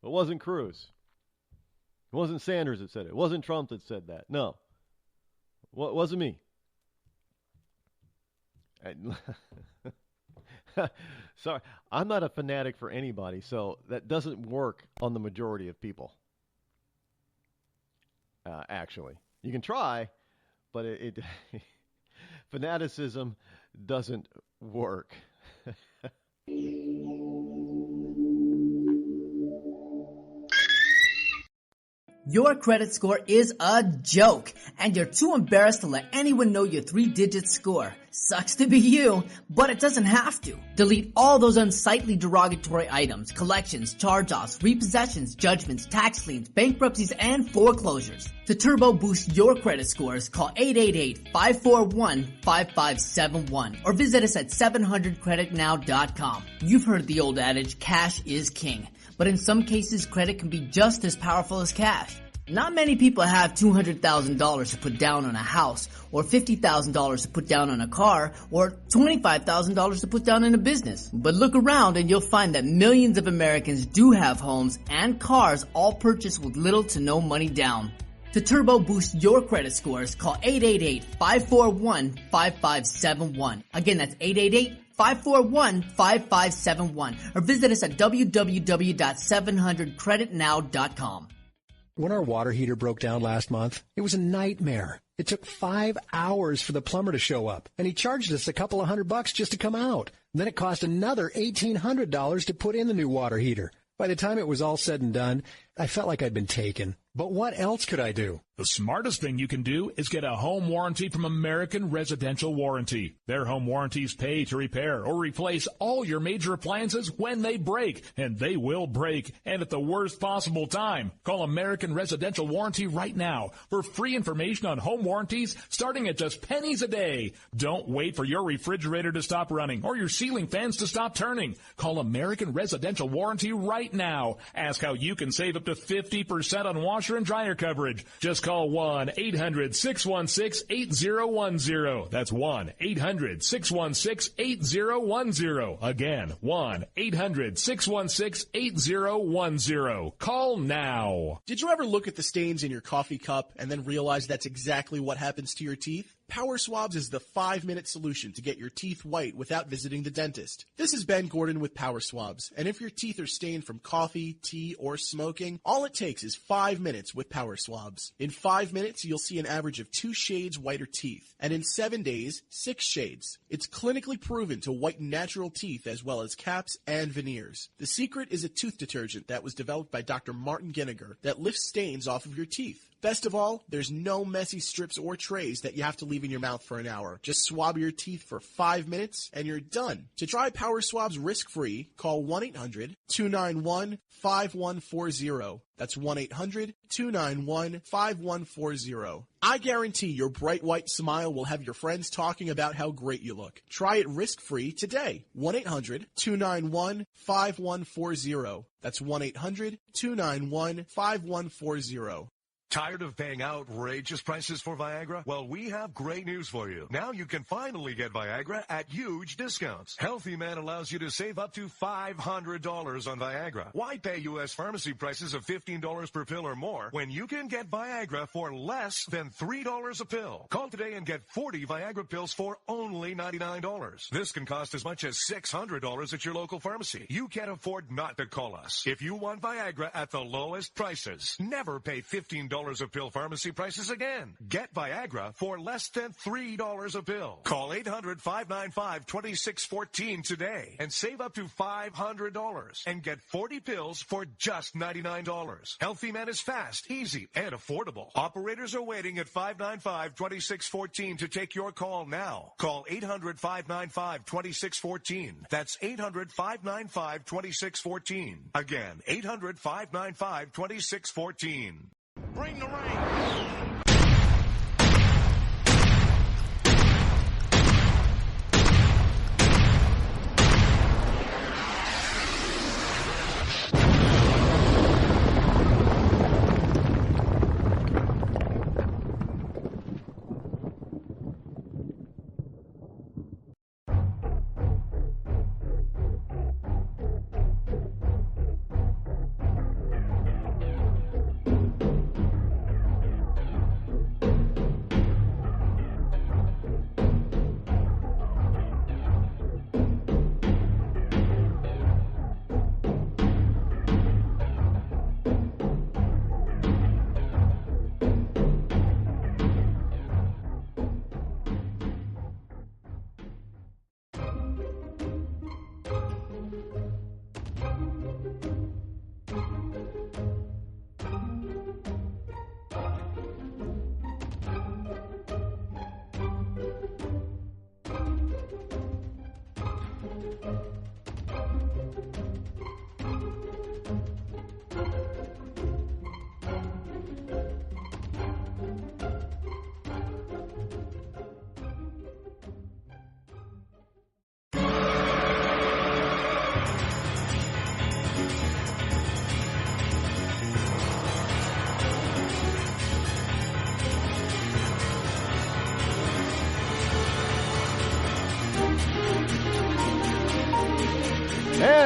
It wasn't Cruz." It wasn't Sanders that said it. It wasn't Trump that said that. No. It wasn't me. Sorry, I'm not a fanatic for anybody, so that doesn't work on the majority of people. Actually, you can try, but it fanaticism doesn't work. Your credit score is a joke, and you're too embarrassed to let anyone know your 3-digit score. Sucks to be you, but it doesn't have to. Delete all those unsightly derogatory items, collections, charge-offs, repossessions, judgments, tax liens, bankruptcies, and foreclosures. To turbo boost your credit scores, call 888-541-5571 or visit us at 700creditnow.com. You've heard the old adage, cash is king. But in some cases, credit can be just as powerful as cash. Not many people have $200,000 to put down on a house, or $50,000 to put down on a car, or $25,000 to put down in a business. But look around and you'll find that millions of Americans do have homes and cars all purchased with little to no money down. To turbo boost your credit scores, call 888-541-5571. Again, that's 888-541-5571 or visit us at www.700creditnow.com. When our water heater broke down last month, it was a nightmare. It took 5 hours for the plumber to show up, and he charged us a couple of $100 just to come out. And then it cost another $1,800 to put in the new water heater. By the time it was all said and done, I felt like I'd been taken. But what else could I do? The smartest thing you can do is get a home warranty from American Residential Warranty. Their home warranties pay to repair or replace all your major appliances when they break, and they will break, and at the worst possible time. Call American Residential Warranty right now for free information on home warranties starting at just pennies a day. Don't wait for your refrigerator to stop running or your ceiling fans to stop turning. Call American Residential Warranty right now. Ask how you can save up to 50% on washer and dryer coverage. Just call 1-800-616-8010. That's 1-800-616-8010. Again, 1-800-616-8010. Call now. Did you ever look at the stains in your coffee cup and then realize that's exactly what happens to your teeth? Power Swabs is the 5-minute solution to get your teeth white without visiting the dentist. This is Ben Gordon with Power Swabs, and if your teeth are stained from coffee, tea, or smoking, all it takes is 5 minutes with Power Swabs. In 5 minutes, you'll see an average of 2 shades whiter teeth, and in 7 days, 6 shades. It's clinically proven to whiten natural teeth as well as caps and veneers. The secret is a tooth detergent that was developed by Dr. Martin Ginniger that lifts stains off of your teeth. Best of all, there's no messy strips or trays that you have to leave in your mouth for an hour. Just swab your teeth for 5 minutes and you're done. To try Power Swabs risk-free, call 1-800-291-5140. That's 1-800-291-5140. I guarantee your bright white smile will have your friends talking about how great you look. Try it risk-free today. 1-800-291-5140. That's 1-800-291-5140. Tired of paying outrageous prices for Viagra? Well, we have great news for you. Now you can finally get Viagra at huge discounts. Healthy Man allows you to save up to $500 on Viagra. Why pay U.S. pharmacy prices of $15 per pill or more when you can get Viagra for less than $3 a pill? Call today and get 40 Viagra pills for only $99. This can cost as much as $600 at your local pharmacy. You can't afford not to call us. If you want Viagra at the lowest prices, never pay $15 a pill pharmacy prices again. Get Viagra for less than $3 a pill. Call 800-595-2614 today and save up to $500 and get 40 pills for just $99. Healthy Man is fast, easy, and affordable. Operators are waiting at 595-2614 to take your call now. Call 800-595-2614. That's 800-595-2614. Again, 800-595-2614. Bring the rain.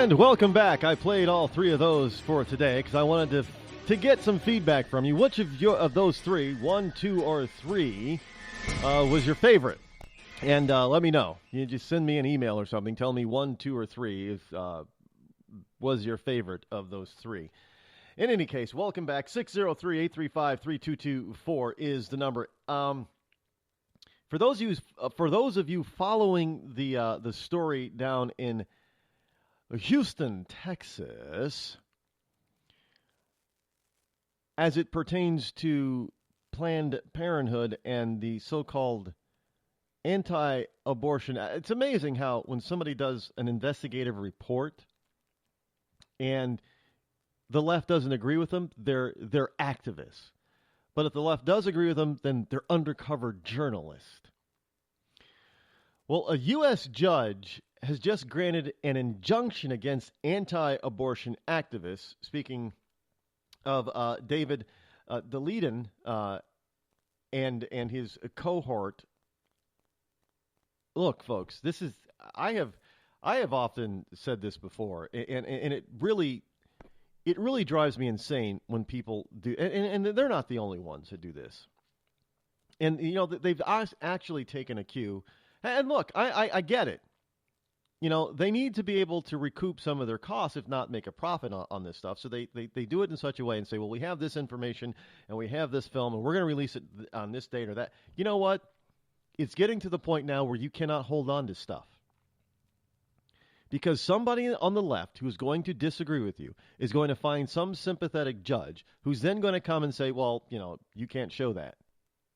And welcome back. I played all three of those for today because I wanted to get some feedback from you. Which of those three, 1, 2, or 3, was your favorite? And let me know. You just send me an email or something. Tell me 1, 2, or 3 was your favorite of those three. In any case, welcome back. 603-835-3224 is the number. For those of you following the story down in Houston, Texas, as it pertains to Planned Parenthood and the so-called anti-abortion, it's amazing how when somebody does an investigative report and the left doesn't agree with them, they're activists. But if the left does agree with them, then they're undercover journalists. Well, a U.S. judge has just granted an injunction against anti-abortion activists. Speaking of David Daleiden and his cohort. Look, folks, this is I have often said this before, and it really drives me insane when people do, and they're not the only ones that do this. And you know they've actually taken a cue. And look, I get it. You know, they need to be able to recoup some of their costs, if not make a profit on this stuff. So they do it in such a way and say, well, we have this information and we have this film and we're going to release it on this date or that. You know what? It's getting to the point now where you cannot hold on to stuff. Because somebody on the left who's going to disagree with you is going to find some sympathetic judge who's then going to come and say, well, you know, you can't show that.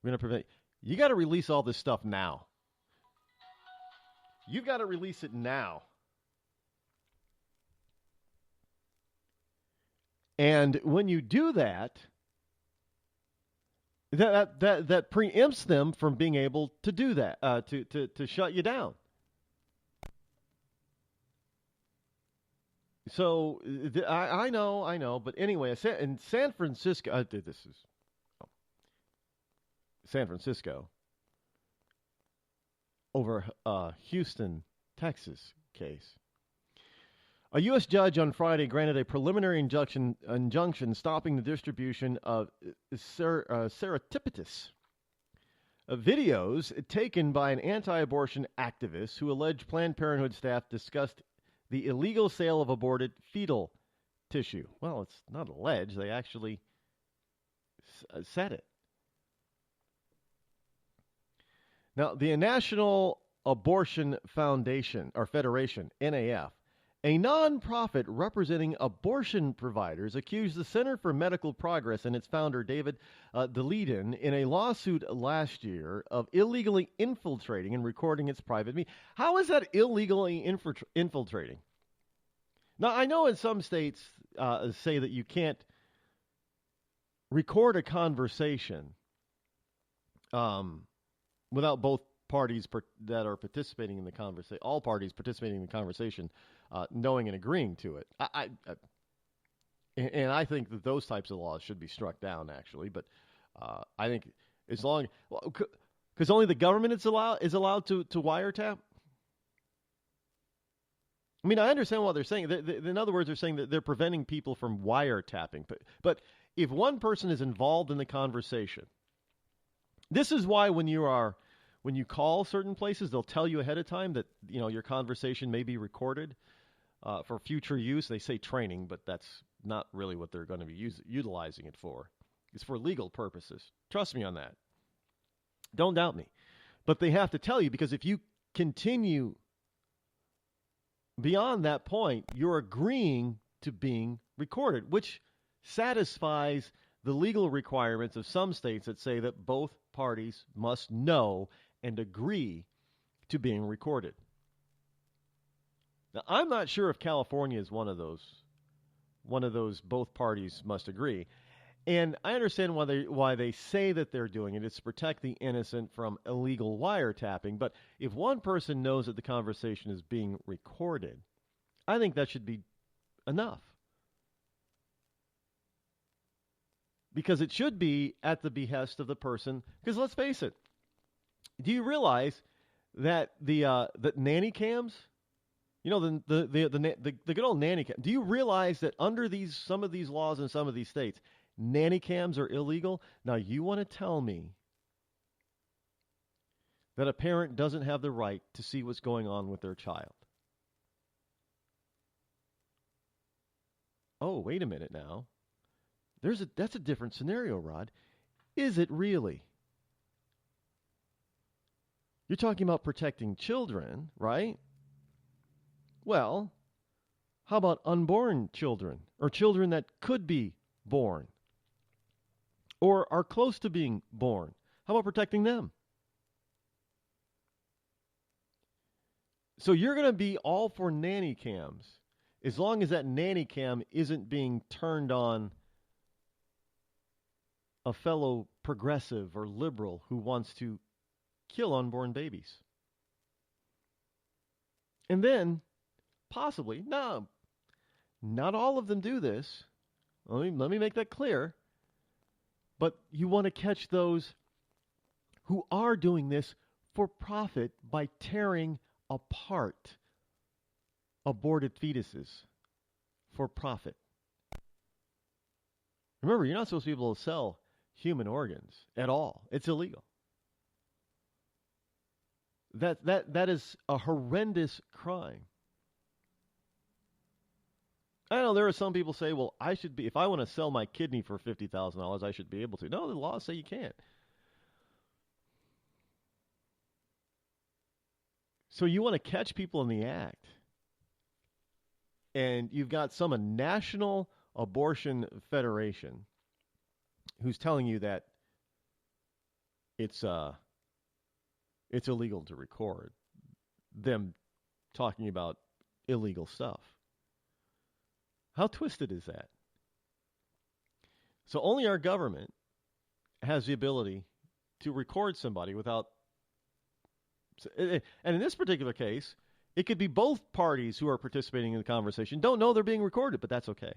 We're going to prevent. You got to release all this stuff now. You've got to release it now. And when you do that, that preempts them from being able to do that, to shut you down. So I know, but anyway, in San Francisco, San Francisco. Over Houston, Texas case. A U.S. judge on Friday granted a preliminary injunction stopping the distribution of surreptitious videos taken by an anti-abortion activist who alleged Planned Parenthood staff discussed the illegal sale of aborted fetal tissue. Well, it's not alleged. They actually said it. Now, the National Abortion Foundation, or Federation, NAF, a nonprofit representing abortion providers, accused the Center for Medical Progress and its founder, David Daleiden, in a lawsuit last year of illegally infiltrating and recording its private meetings. How is that illegally infiltrating? Now, I know in some states say that you can't record a conversation without both parties that are participating in the conversation, all parties participating in the conversation, knowing and agreeing to it. And I think that those types of laws should be struck down, actually. But I think as long, because only the government is allowed to wiretap. I mean, I understand what they're saying. In other words, they're saying that they're preventing people from wiretapping. But if one person is involved in the conversation. This is why when you call certain places, they'll tell you ahead of time that, you know, your conversation may be recorded for future use. They say training, but that's not really what they're going to be utilizing it for. It's for legal purposes. Trust me on that. Don't doubt me. But they have to tell you, because if you continue beyond that point, you're agreeing to being recorded, which satisfies the legal requirements of some states that say that both parties must know and agree to being recorded. Now, I'm not sure if California is one of those both parties must agree. And I understand why they say that they're doing it. It's to protect the innocent from illegal wiretapping. But if one person knows that the conversation is being recorded, I think that should be enough. Because it should be at the behest of the person. Because let's face it, do you realize that that nanny cams You know, the good old nanny cam. Do you realize that under some of these laws in some of these states, nanny cams are illegal? Now, you want to tell me that a parent doesn't have the right to see what's going on with their child? Oh, wait a minute now. That's a different scenario, Rod. Is it really? You're talking about protecting children, right? Well, how about unborn children or children that could be born or are close to being born? How about protecting them? So you're going to be all for nanny cams as long as that nanny cam isn't being turned on a fellow progressive or liberal who wants to kill unborn babies. And then, possibly, no, not all of them do this. Let me make that clear. But you want to catch those who are doing this for profit by tearing apart aborted fetuses for profit. Remember, you're not supposed to be able to sell human organs at all. It's illegal. That is a horrendous crime. I know there are some people say, well, I should be, if I want to sell my kidney for $50,000, I should be able to. No, the laws say you can't. So you want to catch people in the act. And you've got some National Abortion Federation who's telling you that it's illegal to record them talking about illegal stuff. How twisted is that? So only our government has the ability to record somebody without... And in this particular case, it could be both parties who are participating in the conversation don't know they're being recorded, but that's okay.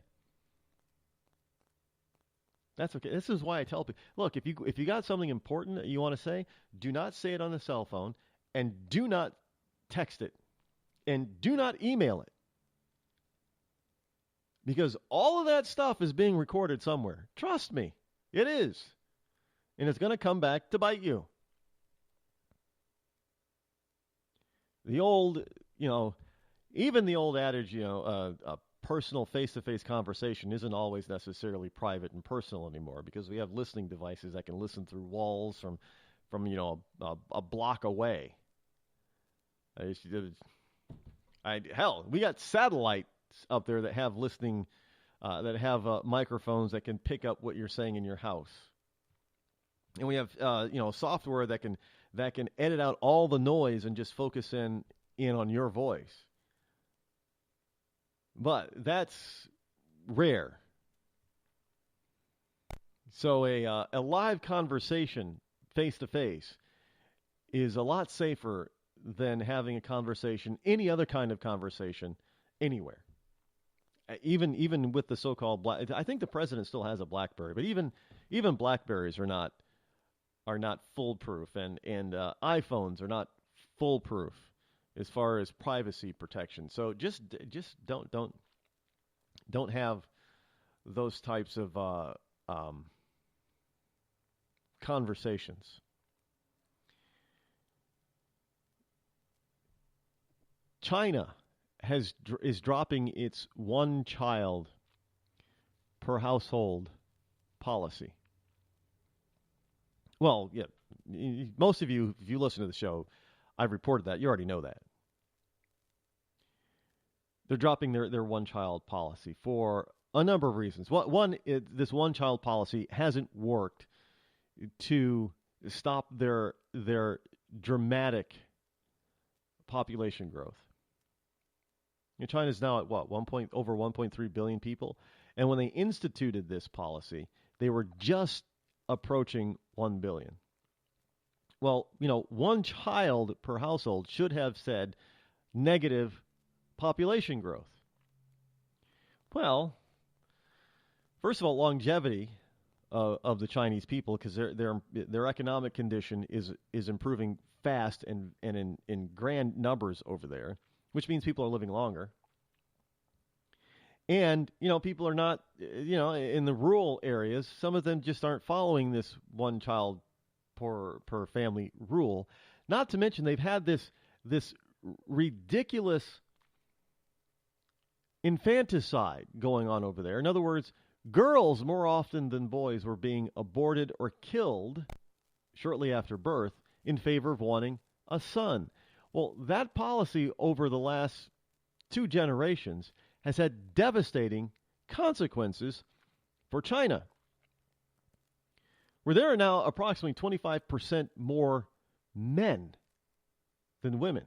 That's okay. This is why I tell people, look, if you got something important that you want to say, do not say it on the cell phone, and do not text it, and do not email it. Because all of that stuff is being recorded somewhere. Trust me, it is. And it's going to come back to bite you. The old, even the old adage, a personal face-to-face conversation isn't always necessarily private and personal anymore because we have listening devices that can listen through walls from a block away. Hell, we got satellites up there that have listening, that have microphones that can pick up what you're saying in your house, and we have software that can edit out all the noise and just focus in on your voice. But that's rare. So a live conversation face to face is a lot safer than having a conversation, any other kind of conversation, anywhere. Even with the so-called black, I think the president still has a BlackBerry, but even BlackBerries are not foolproof, and iPhones are not foolproof as far as privacy protection. So just don't have those types of conversations. China is dropping its one child per household policy. Well, yeah, most of you, if you listen to the show, I've reported that. You already know that. They're dropping their one-child policy for a number of reasons. This one-child policy hasn't worked to stop their dramatic population growth. China's now at over 1.3 billion people, and when they instituted this policy, they were just approaching 1 billion. Well, one child per household should have said negative population growth. Well, first of all, longevity of the Chinese people, because their economic condition is improving fast and in grand numbers over there. which means people are living longer. And, people are not, in the rural areas, some of them just aren't following this one child per family rule. Not to mention they've had this ridiculous infanticide going on over there. In other words, girls more often than boys were being aborted or killed shortly after birth in favor of wanting a son. Well, that policy over the last 2 generations has had devastating consequences for China, where there are now approximately 25% more men than women.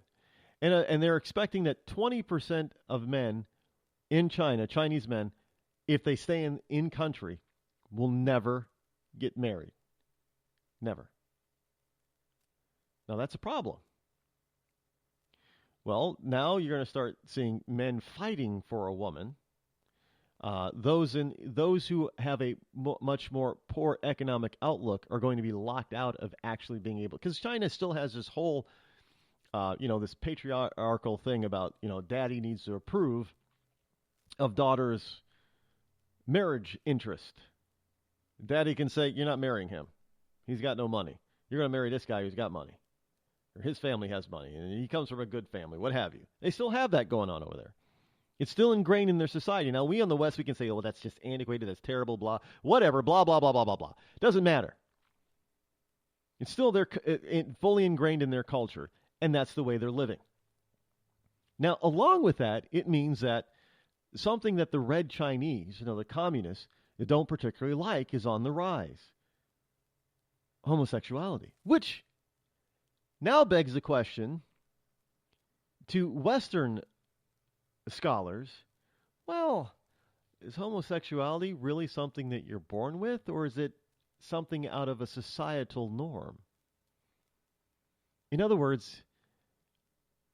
And they're expecting that 20% of men in China, Chinese men, if they stay in country, will never get married. Never. Now, that's a problem. Well, now you're going to start seeing men fighting for a woman. Those who have a much more poor economic outlook are going to be locked out of actually being able, because China still has this whole, this patriarchal thing about, daddy needs to approve of daughter's marriage interest. Daddy can say, you're not marrying him. He's got no money. You're going to marry this guy who's got money. Or his family has money, and he comes from a good family, what have you. They still have that going on over there. It's still ingrained in their society. Now, we on the West, we can say, oh, that's just antiquated, that's terrible, blah, whatever, blah, blah, blah, blah, blah, blah. Doesn't matter. It's still fully ingrained in their culture, and that's the way they're living. Now, along with that, it means that something that the red Chinese, the communists, they don't particularly like is on the rise. Homosexuality, which now begs the question to Western scholars, well, is homosexuality really something that you're born with, or is it something out of a societal norm? In other words,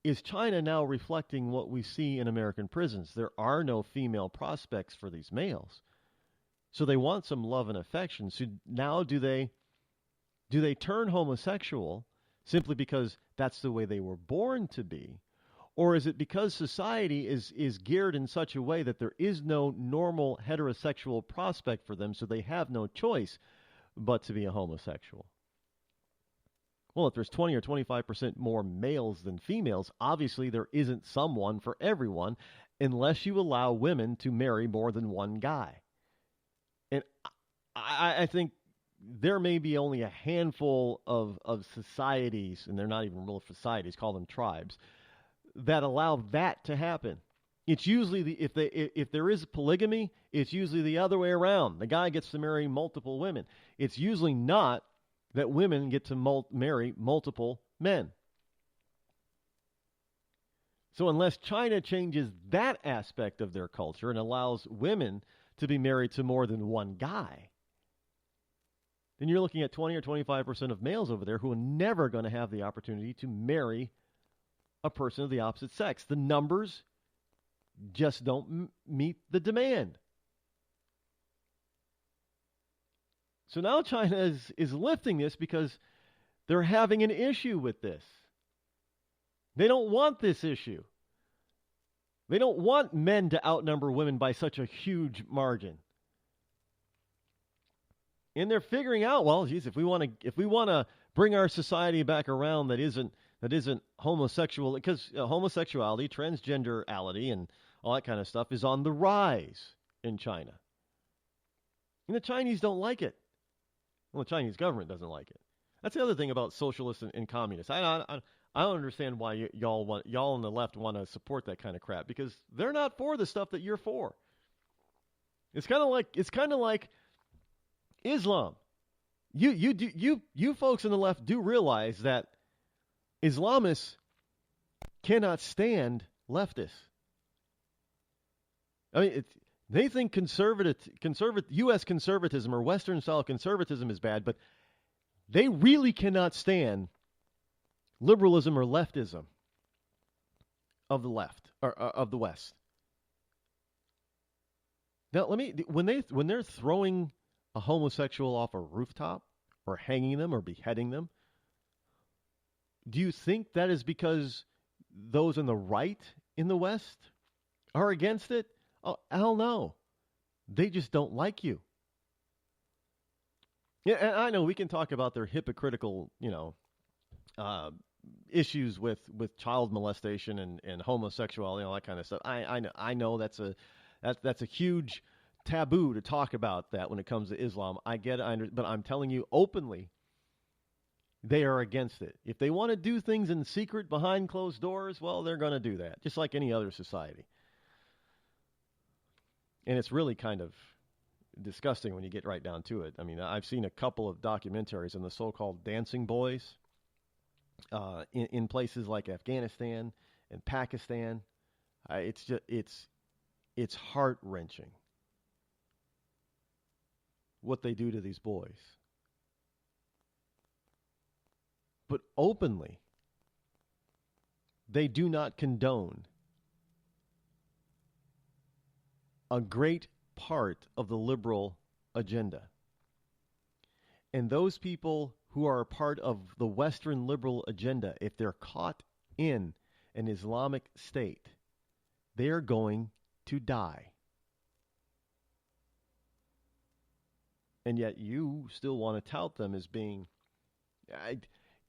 is China now reflecting what we see in American prisons? There are no female prospects for these males. So they want some love and affection. So now do they turn homosexual simply because that's the way they were born to be? Or is it because society is geared in such a way that there is no normal heterosexual prospect for them, so they have no choice but to be a homosexual? Well, if there's 20 or 25% more males than females, obviously there isn't someone for everyone unless you allow women to marry more than one guy. And I think there may be only a handful of societies, and they're not even real societies, call them tribes, that allow that to happen. It's usually if there is polygamy, it's usually the other way around. The guy gets to marry multiple women. It's usually not that women get to marry multiple men. So unless China changes that aspect of their culture and allows women to be married to more than one guy, then you're looking at 20 or 25% of males over there who are never going to have the opportunity to marry a person of the opposite sex. The numbers just don't meet the demand. So now China is lifting this because they're having an issue with this. They don't want this issue. They don't want men to outnumber women by such a huge margin. And they're figuring out, well, geez, if we want to bring our society back around that isn't homosexual, because homosexuality, transgenderality, and all that kind of stuff is on the rise in China. And the Chinese don't like it. Well, the Chinese government doesn't like it. That's the other thing about socialists and communists. I don't understand why y'all on the left want to support that kind of crap, because they're not for the stuff that you're for. It's kind of like Islam. You folks on the left do realize that Islamists cannot stand leftists. I mean, they think U.S. conservatism or Western-style conservatism is bad, but they really cannot stand liberalism or leftism of the left or of the West. Now, when they're throwing a homosexual off a rooftop or hanging them or beheading them, do you think that is because those on the right in the West are against it? Oh, hell no. They just don't like you. Yeah, and I know we can talk about their hypocritical, issues with child molestation and homosexuality and all that kind of stuff. I know that's a huge taboo to talk about that when it comes to Islam. I get it, but I'm telling you openly, they are against it. If they want to do things in secret behind closed doors, well, they're going to do that, just like any other society. And it's really kind of disgusting when you get right down to it. I mean, I've seen a couple of documentaries on the so-called dancing boys in places like Afghanistan and Pakistan. It's heart-wrenching what they do to these boys. But openly, they do not condone a great part of the liberal agenda. And those people who are a part of the Western liberal agenda, if they're caught in an Islamic state, they are going to die. And yet you still want to tout them as being...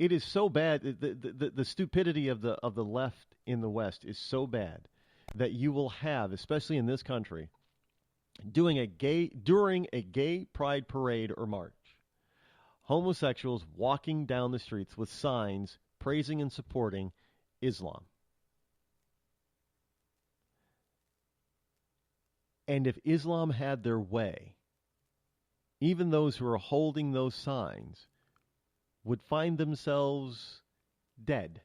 it is so bad. The stupidity of the left in the West is so bad that you will have, especially in this country, during a gay pride parade or march, homosexuals walking down the streets with signs praising and supporting Islam. And if Islam had their way, even those who are holding those signs would find themselves dead.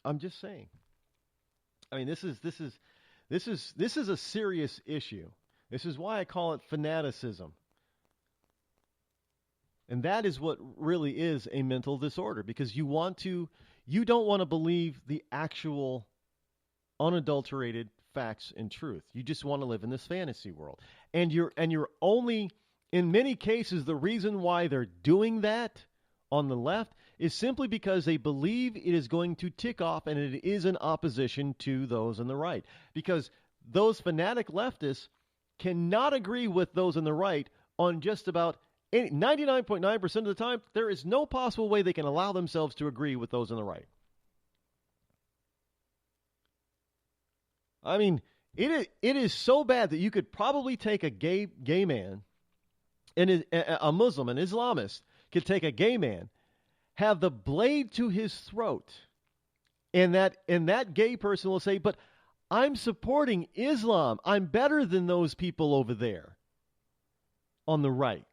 I'm just saying. I mean, this is a serious issue. This is why I call it fanaticism. And that is what really is a mental disorder, because you don't want to believe the actual unadulterated facts and truth. You just want to live in this fantasy world. And you're only, in many cases, the reason why they're doing that on the left is simply because they believe it is going to tick off and it is in opposition to those on the right. Because those fanatic leftists cannot agree with those on the right on just about 99.9% of the time. There is no possible way they can allow themselves to agree with those on the right. I mean, it is so bad that you could probably take a gay man, and a Muslim, an Islamist, could take a gay man, have the blade to his throat, and that gay person will say, but I'm supporting Islam. I'm better than those people over there on the right.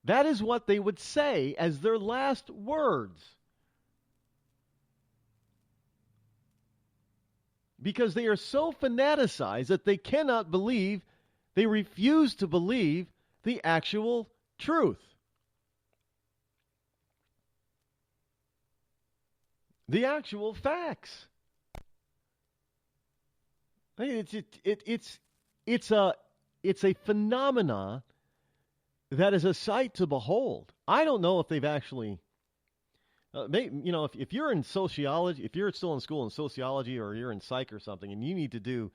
That is what they would say as their last words. Because they are so fanaticized that they cannot believe, they refuse to believe the actual truth. The actual facts. I mean, it's a phenomena that is a sight to behold. I don't know if they've actually, if you're in sociology, if you're still in school in sociology or you're in psych or something, and you need to do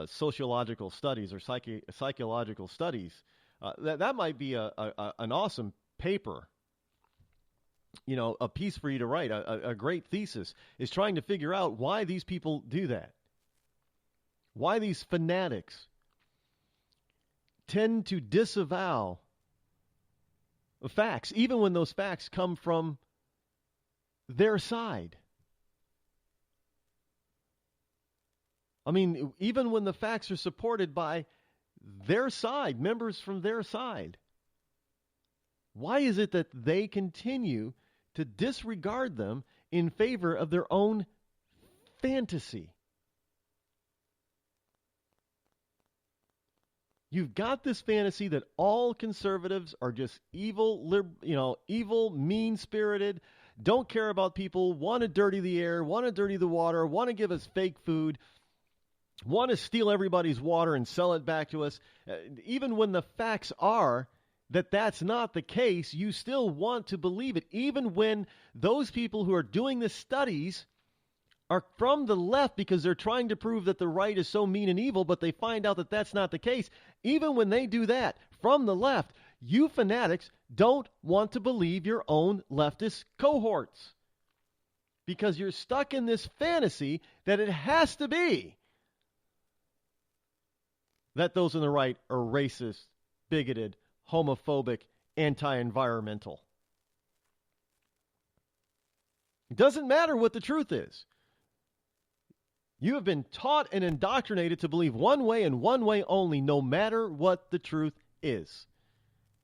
sociological studies or psychological studies, that might be an awesome paper. A piece for you to write, a great thesis, is trying to figure out why these people do that. Why these fanatics tend to disavow facts, even when those facts come from their side. I mean, even when the facts are supported by their side, members from their side. Why is it that they continue to disregard them in favor of their own fantasy? You've got this fantasy that all conservatives are just evil, evil, mean-spirited, don't care about people, want to dirty the air, want to dirty the water, want to give us fake food, want to steal everybody's water and sell it back to us, even when the facts are that that's not the case, you still want to believe it, even when those people who are doing the studies are from the left because they're trying to prove that the right is so mean and evil, but they find out that that's not the case. Even when they do that from the left, you fanatics don't want to believe your own leftist cohorts because you're stuck in this fantasy that it has to be that those on the right are racist, bigoted, homophobic, anti-environmental. It doesn't matter what the truth is. You have been taught and indoctrinated to believe one way and one way only, no matter what the truth is.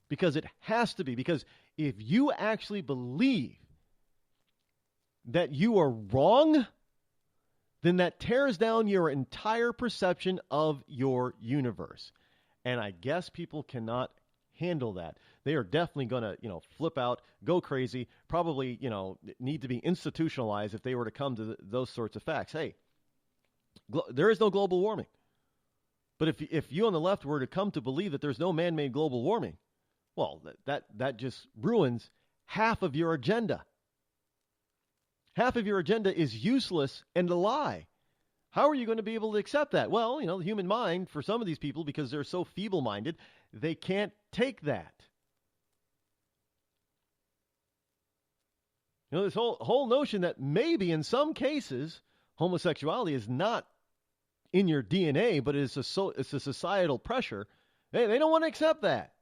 Because it has to be. Because if you actually believe that you are wrong, then that tears down your entire perception of your universe. And I guess people cannot handle that. They are definitely going to, flip out, go crazy, probably, need to be institutionalized if they were to come to those sorts of facts. Hey, there is no global warming. But if you on the left were to come to believe that there's no man-made global warming, well, that just ruins half of your agenda. Half of your agenda is useless and a lie. How are you going to be able to accept that? Well, the human mind, for some of these people, because they're so feeble-minded, they can't take that. This whole notion that maybe in some cases homosexuality is not in your DNA, but it's a societal pressure. They don't want to accept that.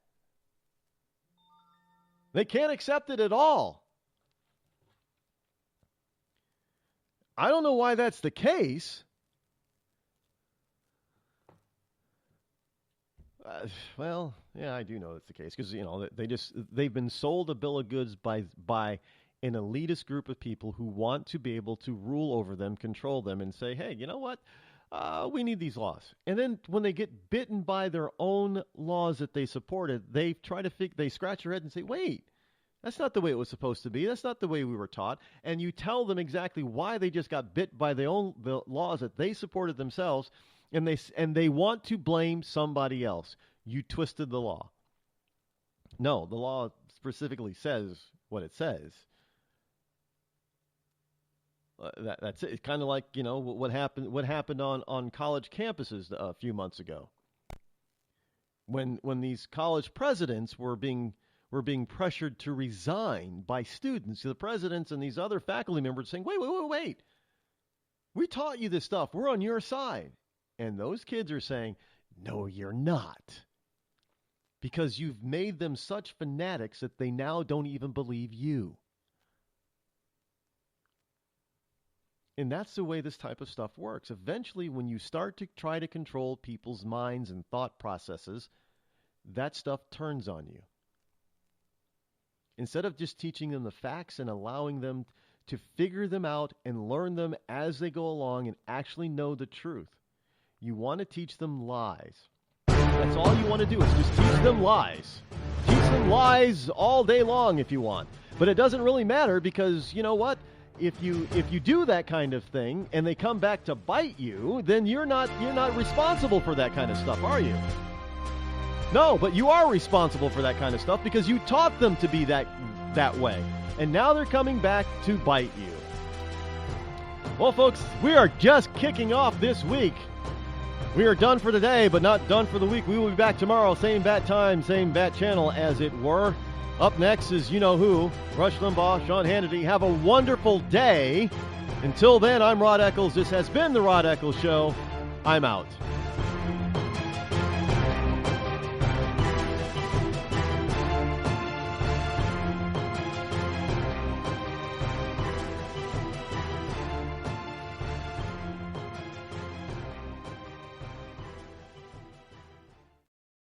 They can't accept it at all. I don't know why that's the case. Well, yeah, I do know it's the case because they've been sold a bill of goods by an elitist group of people who want to be able to rule over them, control them, and say, hey, you know what? We need these laws. And then when they get bitten by their own laws that they supported, they scratch their head and say, wait, that's not the way it was supposed to be. That's not the way we were taught. And you tell them exactly why they just got bit by the laws that they supported themselves, and they want to blame somebody else. You twisted the law. No, the law specifically says what it says. That's it. It's kind of like, what happened on college campuses a few months ago. When these college presidents were being pressured to resign by students, the presidents and these other faculty members saying, wait. We taught you this stuff. We're on your side. And those kids are saying, no, you're not. Because you've made them such fanatics that they now don't even believe you. And that's the way this type of stuff works. Eventually, when you start to try to control people's minds and thought processes, that stuff turns on you. Instead of just teaching them the facts and allowing them to figure them out and learn them as they go along and actually know the truth, you want to teach them lies. That's all you want to do is just teach them lies. Teach them lies all day long if you want. But it doesn't really matter because, you know what? If you do that kind of thing and they come back to bite you, then you're not responsible for that kind of stuff, are you? No, but you are responsible for that kind of stuff because you taught them to be that way. And now they're coming back to bite you. Well, folks, we are just kicking off this week. We are done for today, but not done for the week. We will be back tomorrow, same bat time, same bat channel, as it were. Up next is you-know-who, Rush Limbaugh, Sean Hannity. Have a wonderful day. Until then, I'm Rod Eccles. This has been The Rod Eccles Show. I'm out.